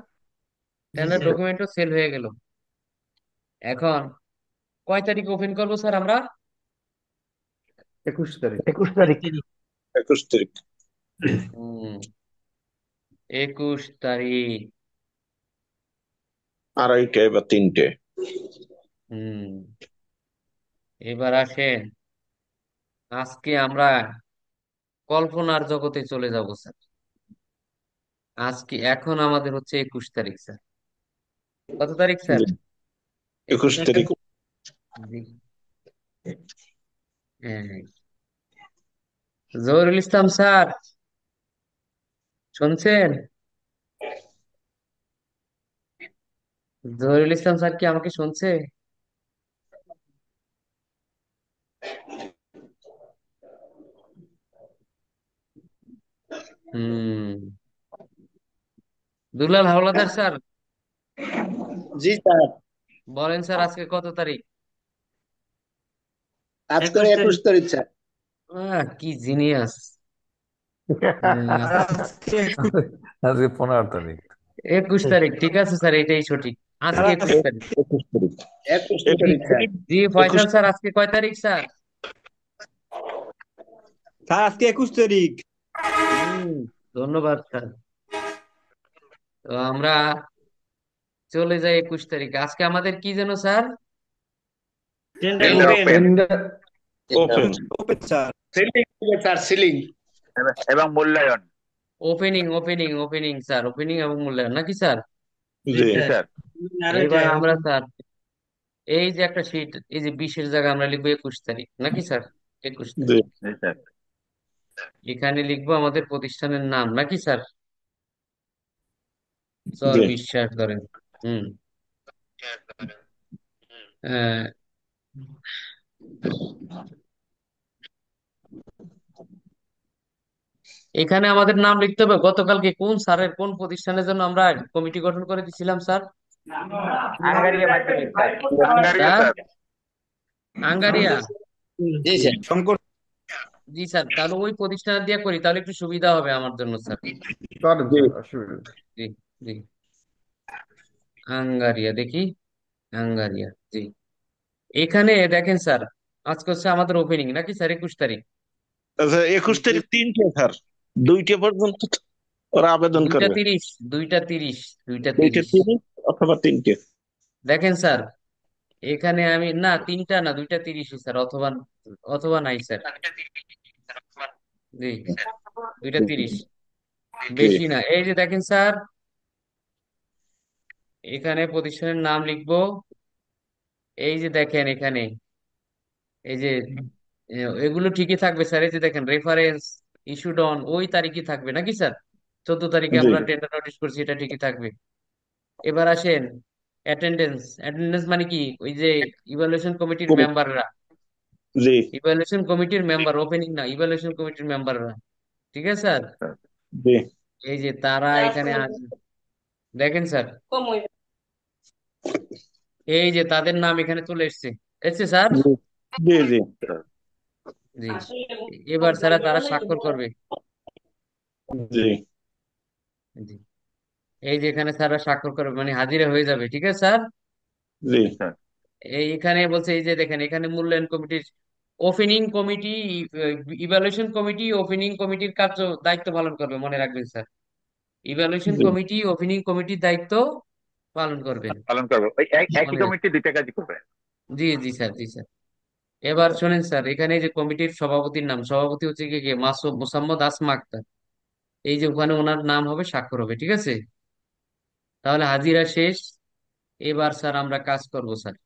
টেন্ডার ডকুমেন্টও সেল হয়ে গেল। এখন কয় তারিখ ওপেন করবো স্যার আমরা? 21 তারিখ। 21 তারিখ। 21 তারিখ। হুম, 21 তারিখ। 2:30 বা 3টে। হুম, এবার আসেন, আজকে আমরা কল্পনার জগতে চলে যাব স্যার। এখন আমাদের হচ্ছে 21 তারিখ স্যার। কত তারিখ স্যার? জি 21 তারিখ। জি। হ্যাঁ, জহুরুল ইসলাম স্যার শুনছেন? জহুরুল ইসলাম স্যার কি আমাকে শুনছে? হুম, দুলাল হাওলাদার স্যার জি স্যার। বলেন স্যার, আজকে কত তারিখ? আজকে 21 21 তারিখ। তারিখ স্যার। কি জিনিয়াস! আজকে 15 তারিখ। 21 তারিখ, ঠিক আছে স্যার, এটাই সঠিক। আজকে 21 তারিখ। 21 তারিখ। 21 জি, তারিখ স্যার। জি ফয়সাল স্যার আজকে কয় তারিখ স্যার? স্যার আজকে 21 তারিখ। হুম, ধন্যবাদ স্যার। তো আমরা চলে যাই 21 তারিখ। আজকে আমাদের কি যেন sir? Tender tender open. Open open. Open sir. Ceiling হবে স্যার, সিলিং। এবং মূল্যায়ন। ওপেনিং স্যার, ওপেনিং এবং মূল্যায়ন নাকি স্যার? জি জি স্যার। আর ওইটা এবার আমরা স্যার এই যে একটা শীট, এই যে 20-এর জায়গায় আমরা লিখবো 21 তারিখ নাকি স্যার? 21 তারিখ। জি জি স্যার। এখানে লিখবো আমাদের প্রতিষ্ঠানের নাম নাকি স্যার? চর জি বিশ্বাস ধরেন। হুম, আহ, এখানে আমাদের নাম লিখতে হবে। গতকালকে কোন স্যারের কোন প্রতিষ্ঠানের জন্য আমরা কমিটি গঠন করে দিয়েছিলাম স্যার? আঙ্গারিয়া মাধ্যমিক sir. Angaria sir, sir. Angaria. জি স্যার। শঙ্কর। জি স্যার, তাহলে ওই প্রতিষ্ঠান দিয়ে করি, তাহলে একটু সুবিধা হবে আমার জন্য স্যার। করেন জি স্যার, অসুবিধা নেই। জি, জি, আঙ্গারিয়া দেখি। হাঙ্গারিয়া, জি। এখানে দেখেন স্যার, আজকে হচ্ছে আমাদের ওপেনিং নাকি স্যার, 21 তারিখ। আচ্ছা, 21 তারিখ 3টে স্যার, 2টে পর্যন্ত ওরা আবেদন দুইটা করবে। তিরিশ, দুইটা তিরিশ, দুইটা 2টে তিরিশ 30 অথবা 3টে। দেখেন স্যার, এখানে আমি না, 3টা না, 2টা 30 স্যার, অথবা অথবা নাই স্যার, জি, 2টা 30, জি বেশি না। এই যে দেখেন স্যার, এখানে প্রতিষ্ঠানের নাম লিখবো। এই যে দেখেন এখানে, এই যে এগুলো ঠিকই থাকবে স্যার। এই যে দেখেন রেফারেন্স, ইস্যুড অন ওই তারিখই থাকবে নাকি স্যার? 14 তারিখে জি আমরা টেন্ডার নোটিশ করছি, এটা ঠিকই থাকবে। এবার আসেন অ্যাটেন্ডেন্স। অ্যাটেন্ডেন্স মানে কি? ওই যে ইভালুয়েশন কমিটির পুরো, মেম্বাররা, জি ইভালুয়েশন কমিটির মেম্বার, ওপেনিং না, ইভালুয়েশন কমিটির মেম্বাররা, ঠিক আছে স্যার? জি এই যে তারা এখানে আসবে, দেখেন স্যার, এই যে তাদের নাম এখানে চলে এসছে, এসছে স্যার, জি জি জি জি। এবার স্যার তারা স্বাক্ষর করবে, জি জি। এই যে এখানে স্যাররা স্বাক্ষর করবে, মানে হাজিরা হয়ে যাবে, ঠিক আছে স্যার? জি এই এখানে বলছে, এই যে দেখেন এখানে মূল্যায়ন কমিটির, opening committee, evaluation committee opening কমিটির কার্য দায়িত্ব পালন করবে, মনে রাখবেন স্যার। ইভালুয়েশন জি কমিটি ওপেনিং কমিটির দায়িত্ব পালন করবেন, পালন করবো, ওই একই মনে রাখবেন। কমিটি দুইটা কাজই করবে। জি জি স্যার, জি স্যার। এবার শোনেন স্যার, এখানে যে কমিটির সভাপতির নাম, সভাপতি হচ্ছে কি মাসুম মোসাম্মদ আসমা আক্তার। এই যে ওখানে ওনার নাম হবে, স্বাক্ষর হবে, ঠিক আছে? তাহলে হাজিরা শেষ। এবার স্যার আমরা কাজ করব স্যার,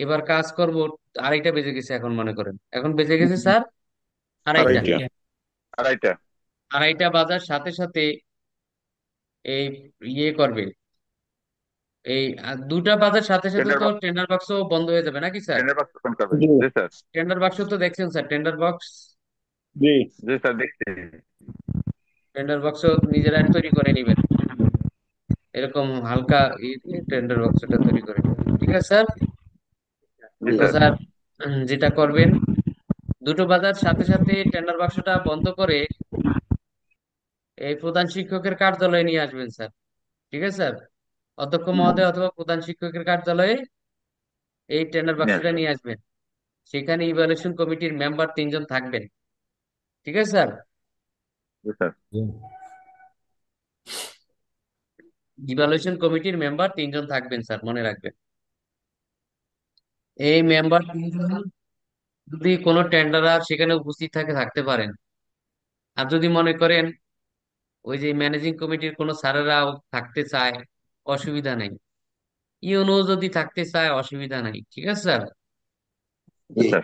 এবার কাজ করব। 2:30 বেজে গেছে এখন, মনে করেন এখন বেজে গেছে স্যার 2:30। 2:30। 2:30। 2:30 বাজার সাথে সাথে এই ইয়ে করবে, এই 2টা বাজার সাথে সাথে টেন্ডার তো টেন্ডার বাক্স বন্ধ হয়ে যাবে নাকি স্যার? টেন্ডার বক্স ওপেন করবে। জি জি স্যার। টেন্ডার বাক্স তো দেখছেন স্যার, টেন্ডার বক্স, জি জি স্যার, দেখছি। টেন্ডার বাক্স নিজেরা তৈরি করে নিবেন, এরকম হালকা টেন্ডার বাক্সটা তৈরি করে নিবেন, ঠিক আছে স্যার? জি তো স্যার। স্যার, যেটা করবেন, 2টো বাজার সাথে সাথে টেন্ডার বাক্সটা বন্ধ করে এই প্রধান শিক্ষকের কার্যালয়ে নিয়ে আসবেন স্যার, ঠিক আছে স্যার? অধ্যক্ষ মহোদয় অথবা প্রধান শিক্ষকের কার্যালয়ে এই টেন্ডার নিয়ে বাক্সটা আসবেন। নিয়ে আসবেন। সেখানে ইভালুয়েশন কমিটির মেম্বার 3জন থাকবেন, ঠিক আছে স্যার? জি স্যার। ইভালুয়েশন কমিটির মেম্বার 3জন থাকবেন স্যার, মনে রাখবেন। এই মেম্বার 3জন যদি কোনো টেন্ডারার সেখানে উপস্থিত থাকতে পারেন। আর যদি মনে করেন ওই যে ম্যানেজিং কমিটির কোনো স্যারেরাও থাকতে চায়, অসুবিধা নেই। ইউনো যদি থাকতে চায়, অসুবিধা নাই, ঠিক আছে স্যার? জি স্যার।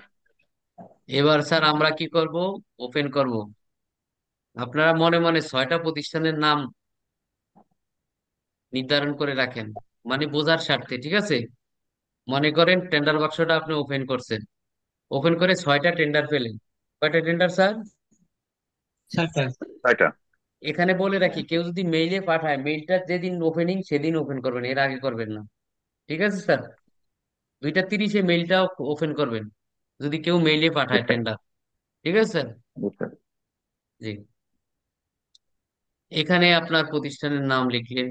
এবার স্যার আমরা কি করব? ওপেন করব। আপনারা মনে মনে 6টা প্রতিষ্ঠানের নাম নির্ধারণ করে রাখেন, মানে বোঝার স্বার্থে, ঠিক আছে? মনে করেন টেন্ডার বাক্সটা আপনি ওপেন করছেন, ওপেন করে 6টা টেন্ডার পেলেন। কয়টা টেন্ডার স্যার? 6টা। 6টা। এখানে বলে রাখি, কেউ যদি মেইলে পাঠায়, মেইলটা যেদিন ওপেনিং সেদিন ওপেন করবেন, এর আগে করবেন না, ঠিক আছে স্যার? 2:30 মেইলটা ওপেন করবেন, যদি কেউ মেইলে জি পাঠায় স্যার। টেন্ডার, ঠিক আছে স্যার? জি স্যার। জি। এখানে আপনার প্রতিষ্ঠানের নাম লিখলেন,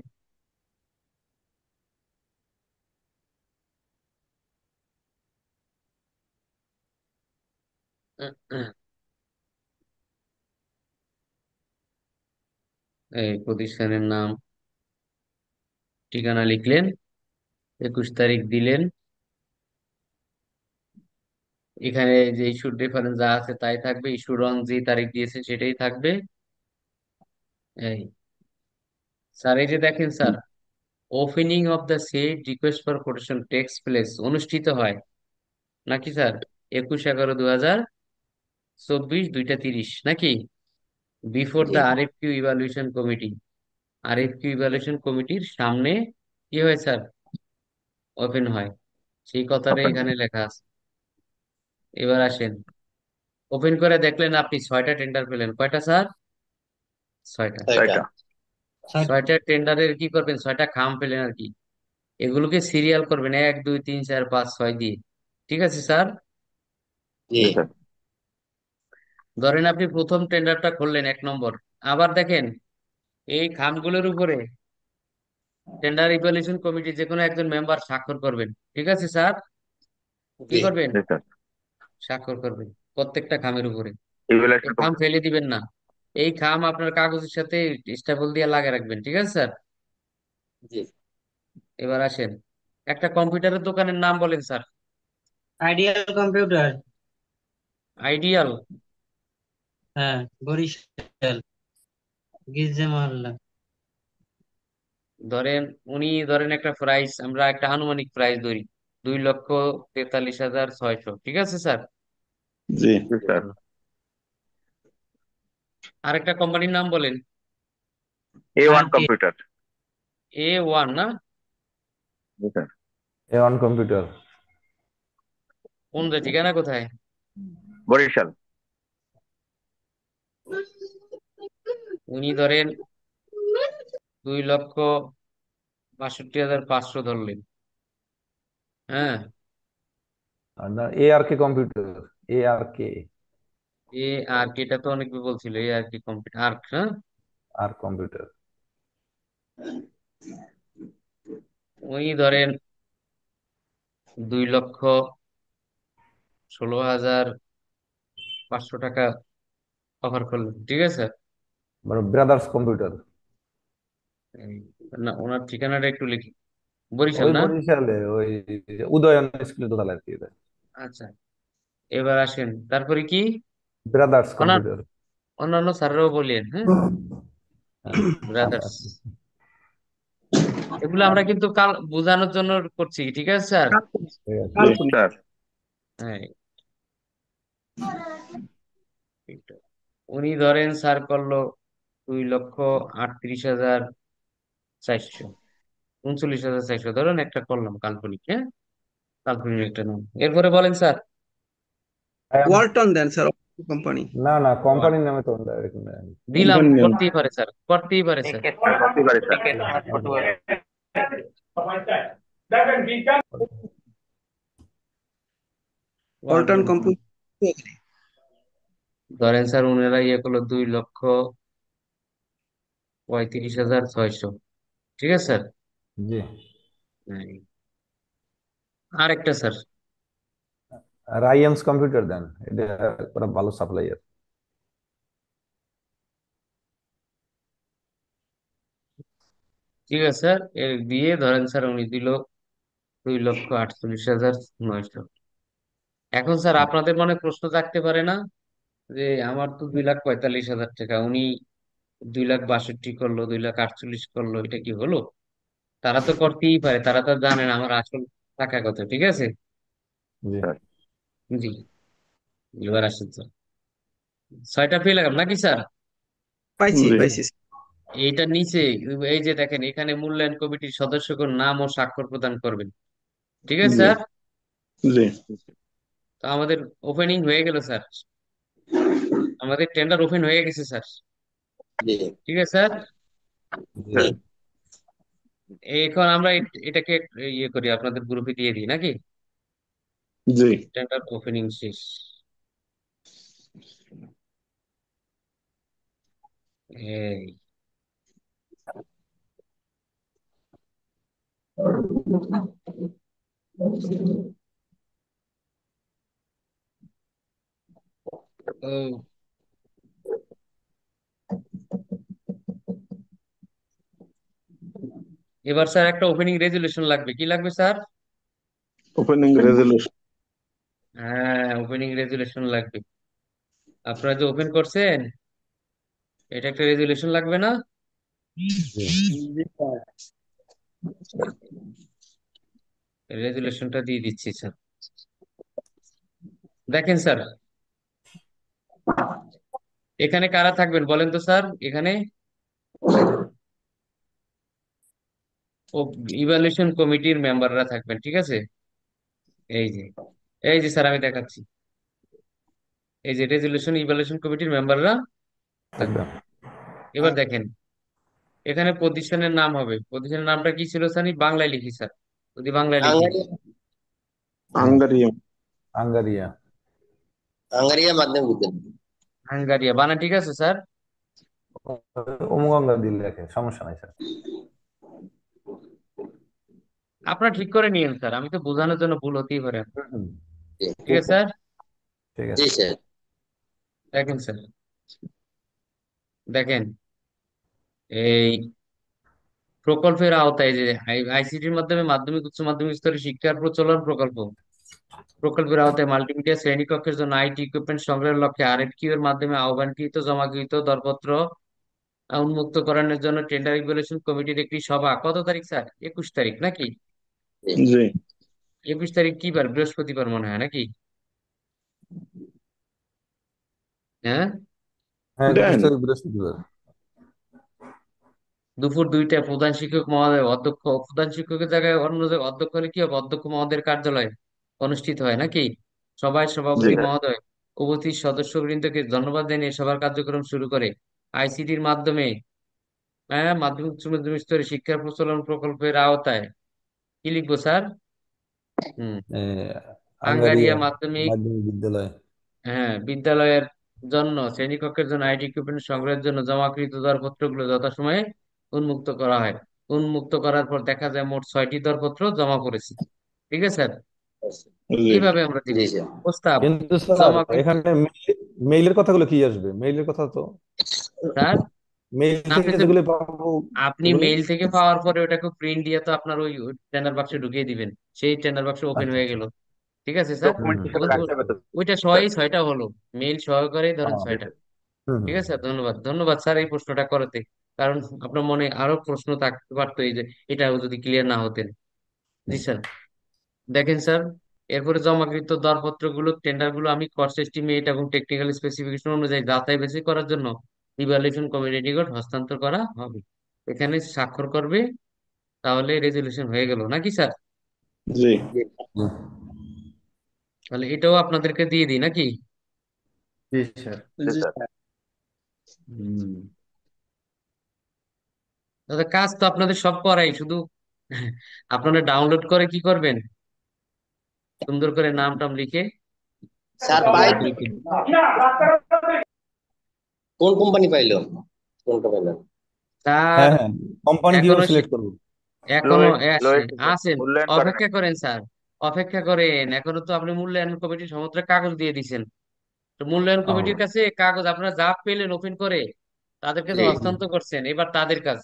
এই প্রতিষ্ঠানের নাম, ঠিকানা লিখলেন, 21 তারিখ দিলেন। এখানে যে ইস্যুর রেফারেন্স যা আছে তাই থাকবে, ইস্যু রং যে তারিখ দিয়েছে সেটাই থাকবে। এই স্যার, এই যে দেখেন sir, opening of the set request for quotation takes place, অনুষ্ঠিত হয় নাকি স্যার 21/11/2024, 2:30 নাকি? Before G the আরএফকিউ evaluation committee, আরএফকিউ evaluation কমিটির সামনে কি হয় স্যার? ওপেন হয়, সেই কথাটা ওপেন। এখানে লেখা আছে। এবার আসেন, ওপেন করে দেখলেন আপনি 6টা টেন্ডার পেলেন, কয়টা স্যার? 6টা। 6টা। 6টা টেন্ডারের কি করবেন? 6টা খাম পেলেন আর কি, এগুলোকে সিরিয়াল করবেন 1 2 3 4 5 6 দিয়ে, ঠিক আছে স্যার? জি স্যার। ধরেন আপনি প্রথম টেন্ডারটা খুললেন 1 নম্বর, আবার দেখেন এই খামগুলোর উপরে টেন্ডার ইভ্যালুয়েশন কমিটি যে কোনো একজন মেম্বার স্বাক্ষর করবেন, ঠিক আছে স্যার? কি জি করবেন? জি স্যার। স্বাক্ষর করবেন প্রত্যেকটা খামের উপরে। এই ইভ্যালুয়েশন খাম ফেলে দিবেন না। এই খাম আপনার কাগজের সাথে স্টেপল দিয়ে লাগিয়ে রাখবেন, ঠিক আছে স্যার? জি। এবার আসেন, একটা কম্পিউটারের দোকানের নাম বলেন স্যার। Ideal computer. আইডিয়াল। হ্যাঁ, বরিশাল গির্জা মহল্লা। ধরেন, ধরেন একটা প্রাইস, আমরা একটা আনুমানিক প্রাইস ধরি 2,43,600, ঠিক আছে স্যার? জি জি স্যার। আরেকটা কোম্পানির নাম বলেন। A1 আরকে। কম্পিউটার। A1 না? জি স্যার। A1 computer. কোন ঠিকানা কোথায়? বরিশাল। ধরেন 2,62,500 ধরলেন। হ্যাঁ। আর না, ARK কম্পিউটার। ARK। আর কি, এটা তো অনেকে বলছিল আর কি কম্পিউটার আর্ক, হ্যাঁ। আর কম্পিউটার। ধরেন 2,16,500 টাকা অফার করলেন, ঠিক আছে? মানে ব্রাদার্স কম্পিউটার। এই, না, ওনার ঠিকানাটা একটু লিখি। বরিশাল ওই না? বরিশালে ওই উদয়ন স্কুলের দোতলায় আর কি। আচ্ছা, এবার আসেন, তারপরে কি? ব্রাদার্স ওনার কম্পিউটার। অন্যান্য স্যাররাও বললেন, হ্যাঁ। আচ্ছা ব্রাদার্স। আচ্ছা। এগুলো আমরা কিন্তু কাল বোঝানোর জন্য করছি, ঠিক আছে স্যার? ঠিক আছে। জি স্যার। হ্যাঁ। ধরেন স্যার করলো 2,38,400, 39,400 ধরেন একটা করলাম কাল্পনিক, হ্যাঁ, কাল্পনিক একটা নাম। এরপরে বলেন স্যার। ওয়ালটন দেন স্যার, কোম্পানি। না না, কোম্পানির নামে তো এরকম নেই। দিলাম, করতেই পারে স্যার, করতেই পারে স্যার। করতেই পারি স্যার। ওয়ালটন কম্পিউটার। ধরেন স্যার ওনারা করলো 2,35,600, ঠিক আছে স্যার? জি। হ্যাঁ। আরেকটা স্যার। রাইএমস কম্পিউটার দেন, এটা একটা ভালো সাপ্লাইয়ার। ঠিক আছে স্যার, এর দিয়ে ধরেন স্যার উনি দিল 2,48,900। এখন স্যার আপনাদের মনে প্রশ্ন থাকতে পারে না যে আমার তো 2,45,000 টাকা, উনি 2,62 করলো, 2,48 করলো, এটা কি হলো? তারা তো করতেই পারে, তারা তো জানেন আমার আসল টাকা কত, ঠিক আছে? জি। জি। এবার আসেন স্যার, 6টা পেয়ে লাগাম নাকি স্যার? পাইছি জি পাইছি। এইটার নিচে এই যে দেখেন, এখানে মূল্যায়ন কমিটির সদস্যগণ নাম ও স্বাক্ষর প্রদান করবেন, ঠিক আছে জি স্যার? জি তো আমাদের ওপেনিং হয়ে গেল স্যার, আমাদের টেন্ডার ওপেন হয়ে গেছে স্যার, ঠিক আছে স্যার? জি। এখন আমরা এটাকে করি, আপনাদের গ্রুপে দিয়ে দিই নাকি? জি টেন্ডার ওপেনিং শেষ। এই ও, এবার স্যার একটা ওপেনিং রেজুলেশন লাগবে, কি লাগবে স্যার? Opening resolution. হ্যাঁ, ওপেনিং রেজুলেশন লাগবে। আপনারা যে ওপেন করছেন, এটা একটা রেজুলেশন লাগবে না? রেজুলেশনটা দিয়ে দিচ্ছি স্যার। দেখেন স্যার, এখানে কারা থাকবেন বলেন তো স্যার? এখানে ইভালুয়েশন কমিটির মেম্বাররা থাকবেন, ঠিক আছে? এই যে, এই যে স্যার আমি দেখাচ্ছি, এই যে রেজুলেশন ইভালুয়েশন কমিটির মেম্বাররা থাকবেন। এবার দেখেন, এখানে প্রতিষ্ঠানের নাম হবে, প্রতিষ্ঠানের নামটা কি ছিল স্যার? বাংলায় লিখি স্যার, যদি বাংলায় লিখি। হাঙ্গারিয়ান। হাঙ্গারিয়া। হাঙ্গারিয়া মাধ্যমিক বিদ্যালয়। হাঙ্গারিয়া বানা ঠিক আছে স্যার? অমুগঙ্গা দিল লেখে, সমস্যা নাই স্যার। আপনারা ঠিক করে নিয়েন স্যার, আমি তো বোঝানোর জন্য ভুল হতেই পারে। হুম, ঠিক আছে স্যার। ঠিক আছে। দেখেন স্যার, দেখেন এই প্রকল্পের আওতায় যে আইসিটির মাধ্যমে মাধ্যমিক উচ্চ মাধ্যমিক স্তরে শিক্ষার প্রচলন প্রকল্পের আওতায় মাল্টিমিডিয়া শ্রেণীকক্ষের জন্য আইটি ইকুইপমেন্ট সংগ্রহের লক্ষ্যে আরএফকিউ এর মাধ্যমে আহ্বানকৃত জমাকৃত দরপত্র উন্মুক্ত করানোর জন্য টেন্ডার রেগুলেশন কমিটির একটি সভা কত তারিখ স্যার? 21 তারিখ নাকি? জি 21 তারিখ কি বার? বৃহস্পতিবার মনে হয় নাকি? হ্যাঁ, হ্যাঁ, 21 দেন তারিখ বৃহস্পতিবার। দুপুর 2টায় প্রধান শিক্ষক মহোদয় অধ্যক্ষ, প্রধান শিক্ষকের জায়গায় অন্য জায়গায় অধ্যক্ষ হলে কি হবে? অধ্যক্ষ মহোদয়ের কার্যালয়ে অনুষ্ঠিত হয় নাকি? সভায় জি সভাপতি মহোদয় উপস্থিত সদস্যবৃন্দকে ধন্যবাদ জানিয়ে সভার কার্যক্রম শুরু করে। আইসিটির মাধ্যমে, হ্যাঁ, মাধ্যমিক উচ্চ মাধ্যমিক স্তরে শিক্ষা প্রচলন প্রকল্পের আওতায় কি লিখবো স্যার? হুম, এ, আঙ্গারিয়া আঙ্গারিয়া মাধ্যমিক, মাধ্যমিক বিদ্যালয়। হ্যাঁ, বিদ্যালয়ের জন্য শ্রেণীকক্ষের জন্য আইটি ইকুইপমেন্ট সংগ্রহের জন্য জমাকৃত দরপত্রগুলো যথাসময়ে উন্মুক্ত করা হয়। উন্মুক্ত করার পর দেখা যায় মোট 6টি দরপত্র জমা পড়েছে। ঠিক আছে স্যার, জি এইভাবে আমরা দিব প্রস্তাব কিন্তু স্যার জমাকৃত। এখানে মেইলের কথাগুলো কি আসবে? মেইলের কথা তো স্যার, মেইল আপনি থেকে তো যেগুলো পাবো আপনি ওগুলো। মেইল থেকে পাওয়ার পরে ওটাকে প্রিন্ট দিয়ে তো আপনার ওই টেন্ডার বাক্সে ঢুকিয়ে দিবেন, সেই টেন্ডার বাক্স ওপেন আচ্ছা হয়ে আচ্ছা। গেল। ঠিক আছে স্যার, হুম ডকুমেন্ট হুম হিসেবে রাখতে হবে তো ওইটা স্যার। সহই 6টা হলো, মেইল সহকারে ধরেন হ্যাঁ, 6টা। হুম ঠিক হুম আছে স্যার, ধন্যবাদ ধন্যবাদ স্যার এই প্রশ্নটা করাতে। কারণ আপনার মনে আরো প্রশ্ন থাকতে পারতো এই যে এটাও যদি ক্লিয়ার না হতেন। জি হুম। স্যার, দেখেন স্যার, এরপরে জমাকৃত দরপত্রগুলো টেন্ডার গুলো আমি কস্ট এস্টিমেট এবং টেকনিক্যাল স্পেসিফিকেশন অনুযায়ী যাচাই বাছাই করার জন্য ইভালুয়েশন কমিটির নিকট হস্তান্তর করা হবে। এখানে স্বাক্ষর করবে, তাহলে রেজলিউশন হয়ে গেল নাকি স্যার? জি হুম। তাহলে এটাও আপনাদেরকে দিয়ে দিই নাকি? জি স্যার। জি জি স্যার। হুম, তাহলে কাজ তো আপনাদের সব করাই, শুধু আপনারা ডাউনলোড করে কি করবেন? সুন্দর করে নাম টাম লিখে স্যার একটা পাই করে দুই তিন। কোন কোম্পানি পাইলো? কোনটা পাইলেন? স্যার হ্যাঁ হ্যাঁ, কোম্পানি কিভাবে এখনো সিলেক্ট করবো? এখনো লোয়েস্ট লোয়েস্ট আছেন, মূল্যায়ন করে না। অপেক্ষা করেন স্যার, অপেক্ষা করেন। এখনো তো আপনি মূল্যায়ন কমিটির সমস্ত কাগজ দিয়ে দিছেন। তো মূল্যায়ন কমিটির ও কাছে কাগজ আপনারা যা পেলেন ওপেন করে তাদেরকে তো জি হুম। হস্তান্তর করছেন, এবার তাদের কাজ,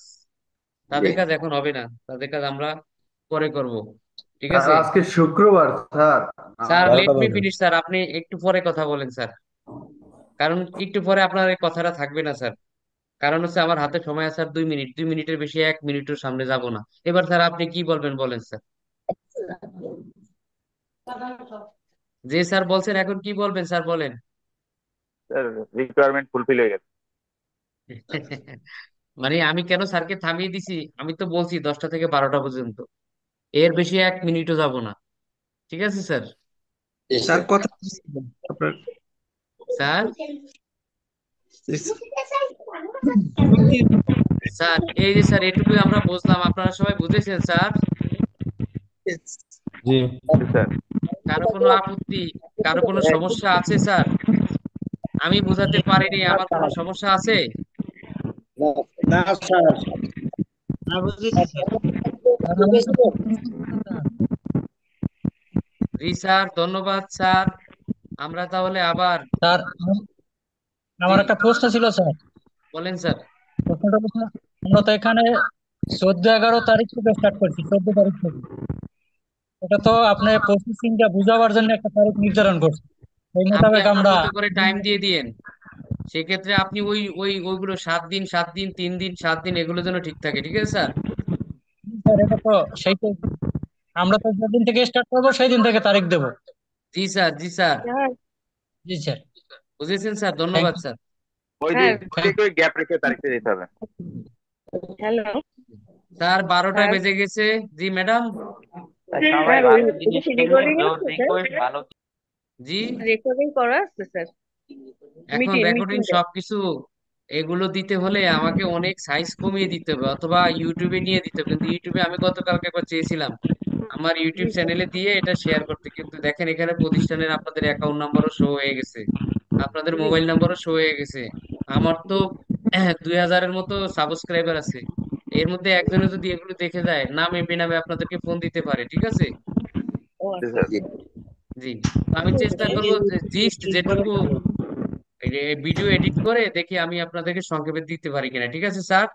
জি তাদের কাজ এখন হবে না, তাদের কাজ আমরা পরে করব। ঠিক স্যার আছে আজকে শুক্রবার স্যার। স্যার, লেট 12টা মি বাজে। ফিনিশ স্যার, আপনি একটু পরে কথা বলেন স্যার। কারণ একটু পরে আপনার এই কথাটা থাকবে না স্যার। কারণ হচ্ছে আমার হাতে সময় আছে আর 2 মিনিট, 2 মিনিটের বেশি 1 মিনিটের সামনে যাব না। এবার স্যার আপনি কি বলবেন বলেন স্যার। যে স্যার বলছেন এখন কি বলবেন স্যার বলেন। রিকোয়ারমেন্ট ফুলফিল হয়ে গেছে। মানে আমি কেন স্যারকে থামিয়ে দিছি? আমি তো বলছি 10টা থেকে 12টা পর্যন্ত, এর বেশি 1 মিনিটও যাব না। ঠিক আছে স্যার। জি স্যার স্যার। কথা আপনার স্যার, স্যার এই যে স্যার এটুকুই আমরা বুঝলাম, আপনারা সবাই বুঝেছেন স্যার? জি জি স্যার। কারো কোনো আপত্তি, কারো কোনো সমস্যা আছে স্যার? আমি বোঝাতে পারিনি, আমার কোনো সমস্যা আছে? না স্যার। না বুঝেছি স্যার। জি স্যার, ধন্যবাদ স্যার। আমরা তাহলে আবার, স্যার জি আমার একটা প্রশ্ন ছিল স্যার। বলেন স্যার। প্রশ্নটা হচ্ছে, আমরা তো এখানে 14-11 তারিখ থেকে স্টার্ট করছি, 14 তারিখ থেকে। এটা তো আপনি প্রসেসিংটা বুঝাবার জন্য একটা তারিখ নির্ধারণ করছি, সেই আপনি মোতাবেক আপনার আমরা। মতো করে টাইম দিয়ে দিয়েন, সেক্ষেত্রে আপনি ওই ওই ওইগুলো 7 দিন 7 দিন 3 দিন 7 দিন এগুলো যেন ঠিক থাকে। ঠিক আছে স্যার? স্যার এটা তো সেই তো, আমরা তো যেদিন থেকে স্টার্ট করবো সেই দিন থেকে তারিখ দেবো। জি স্যার, জি স্যার, জি স্যার। বুঝেছেন স্যার, থ্যাংক ধন্যবাদ ইউ। স্যার। ওই স্যার দিক থেকে ওই গ্যাপ রেখে তারিখটা দিতে হবে। হ্যালো স্যার 12টা স্যার। বেজে গেছে। জি ম্যাডাম। স্যার ওই রেকর্ডিং আছে স্যার? জি, রেকর্ডিং করা আছে স্যার? এখন মিটিং রেকর্ডিং মিটিং সবকিছু এগুলো দিতে হলে আমাকে অনেক সাইজ কমিয়ে দিতে হবে, অথবা ইউটিউবে নিয়ে দিতে হবে। কিন্তু ইউটিউবে আমি গতকালকে একবার চেয়েছিলাম আমার ইউটিউব জি স্যার। চ্যানেলে দিয়ে এটা শেয়ার করতে, কিন্তু দেখেন এখানে প্রতিষ্ঠানের আপনাদের অ্যাকাউন্ট নাম্বারও শো হয়ে গেছে, আপনাদের জি মোবাইল নাম্বারও শো হয়ে গেছে। আমার তো 2000-এর মতো সাবস্ক্রাইবার আছে। এর মধ্যে একজনে যদি এগুলো দেখে যায়, নামে বেনামে আপনাদেরকে ফোন দিতে পারে, ঠিক আছে? জি স্যার। জি, তো আমি চেষ্টা করবো যে জিস্ট যেটুকু ভিডিও এডিট করে দেখি আমি আপনাদেরকে সংক্ষেপে দিতে পারি কিনা, ঠিক আছে স্যার?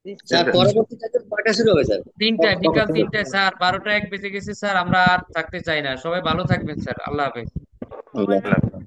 জি স্যার স্যার। পরবর্তী কাজে কয়টা শুরু হবে স্যার? 3টায়, বিকাল 3টায় স্যার। 12টা 1 বেজে গেছে স্যার, আমরা আর থাকতে চাই না। সবাই ভালো থাকবেন স্যার, আল্লাহ হাফেজ। আল্লাহ হাফেজ।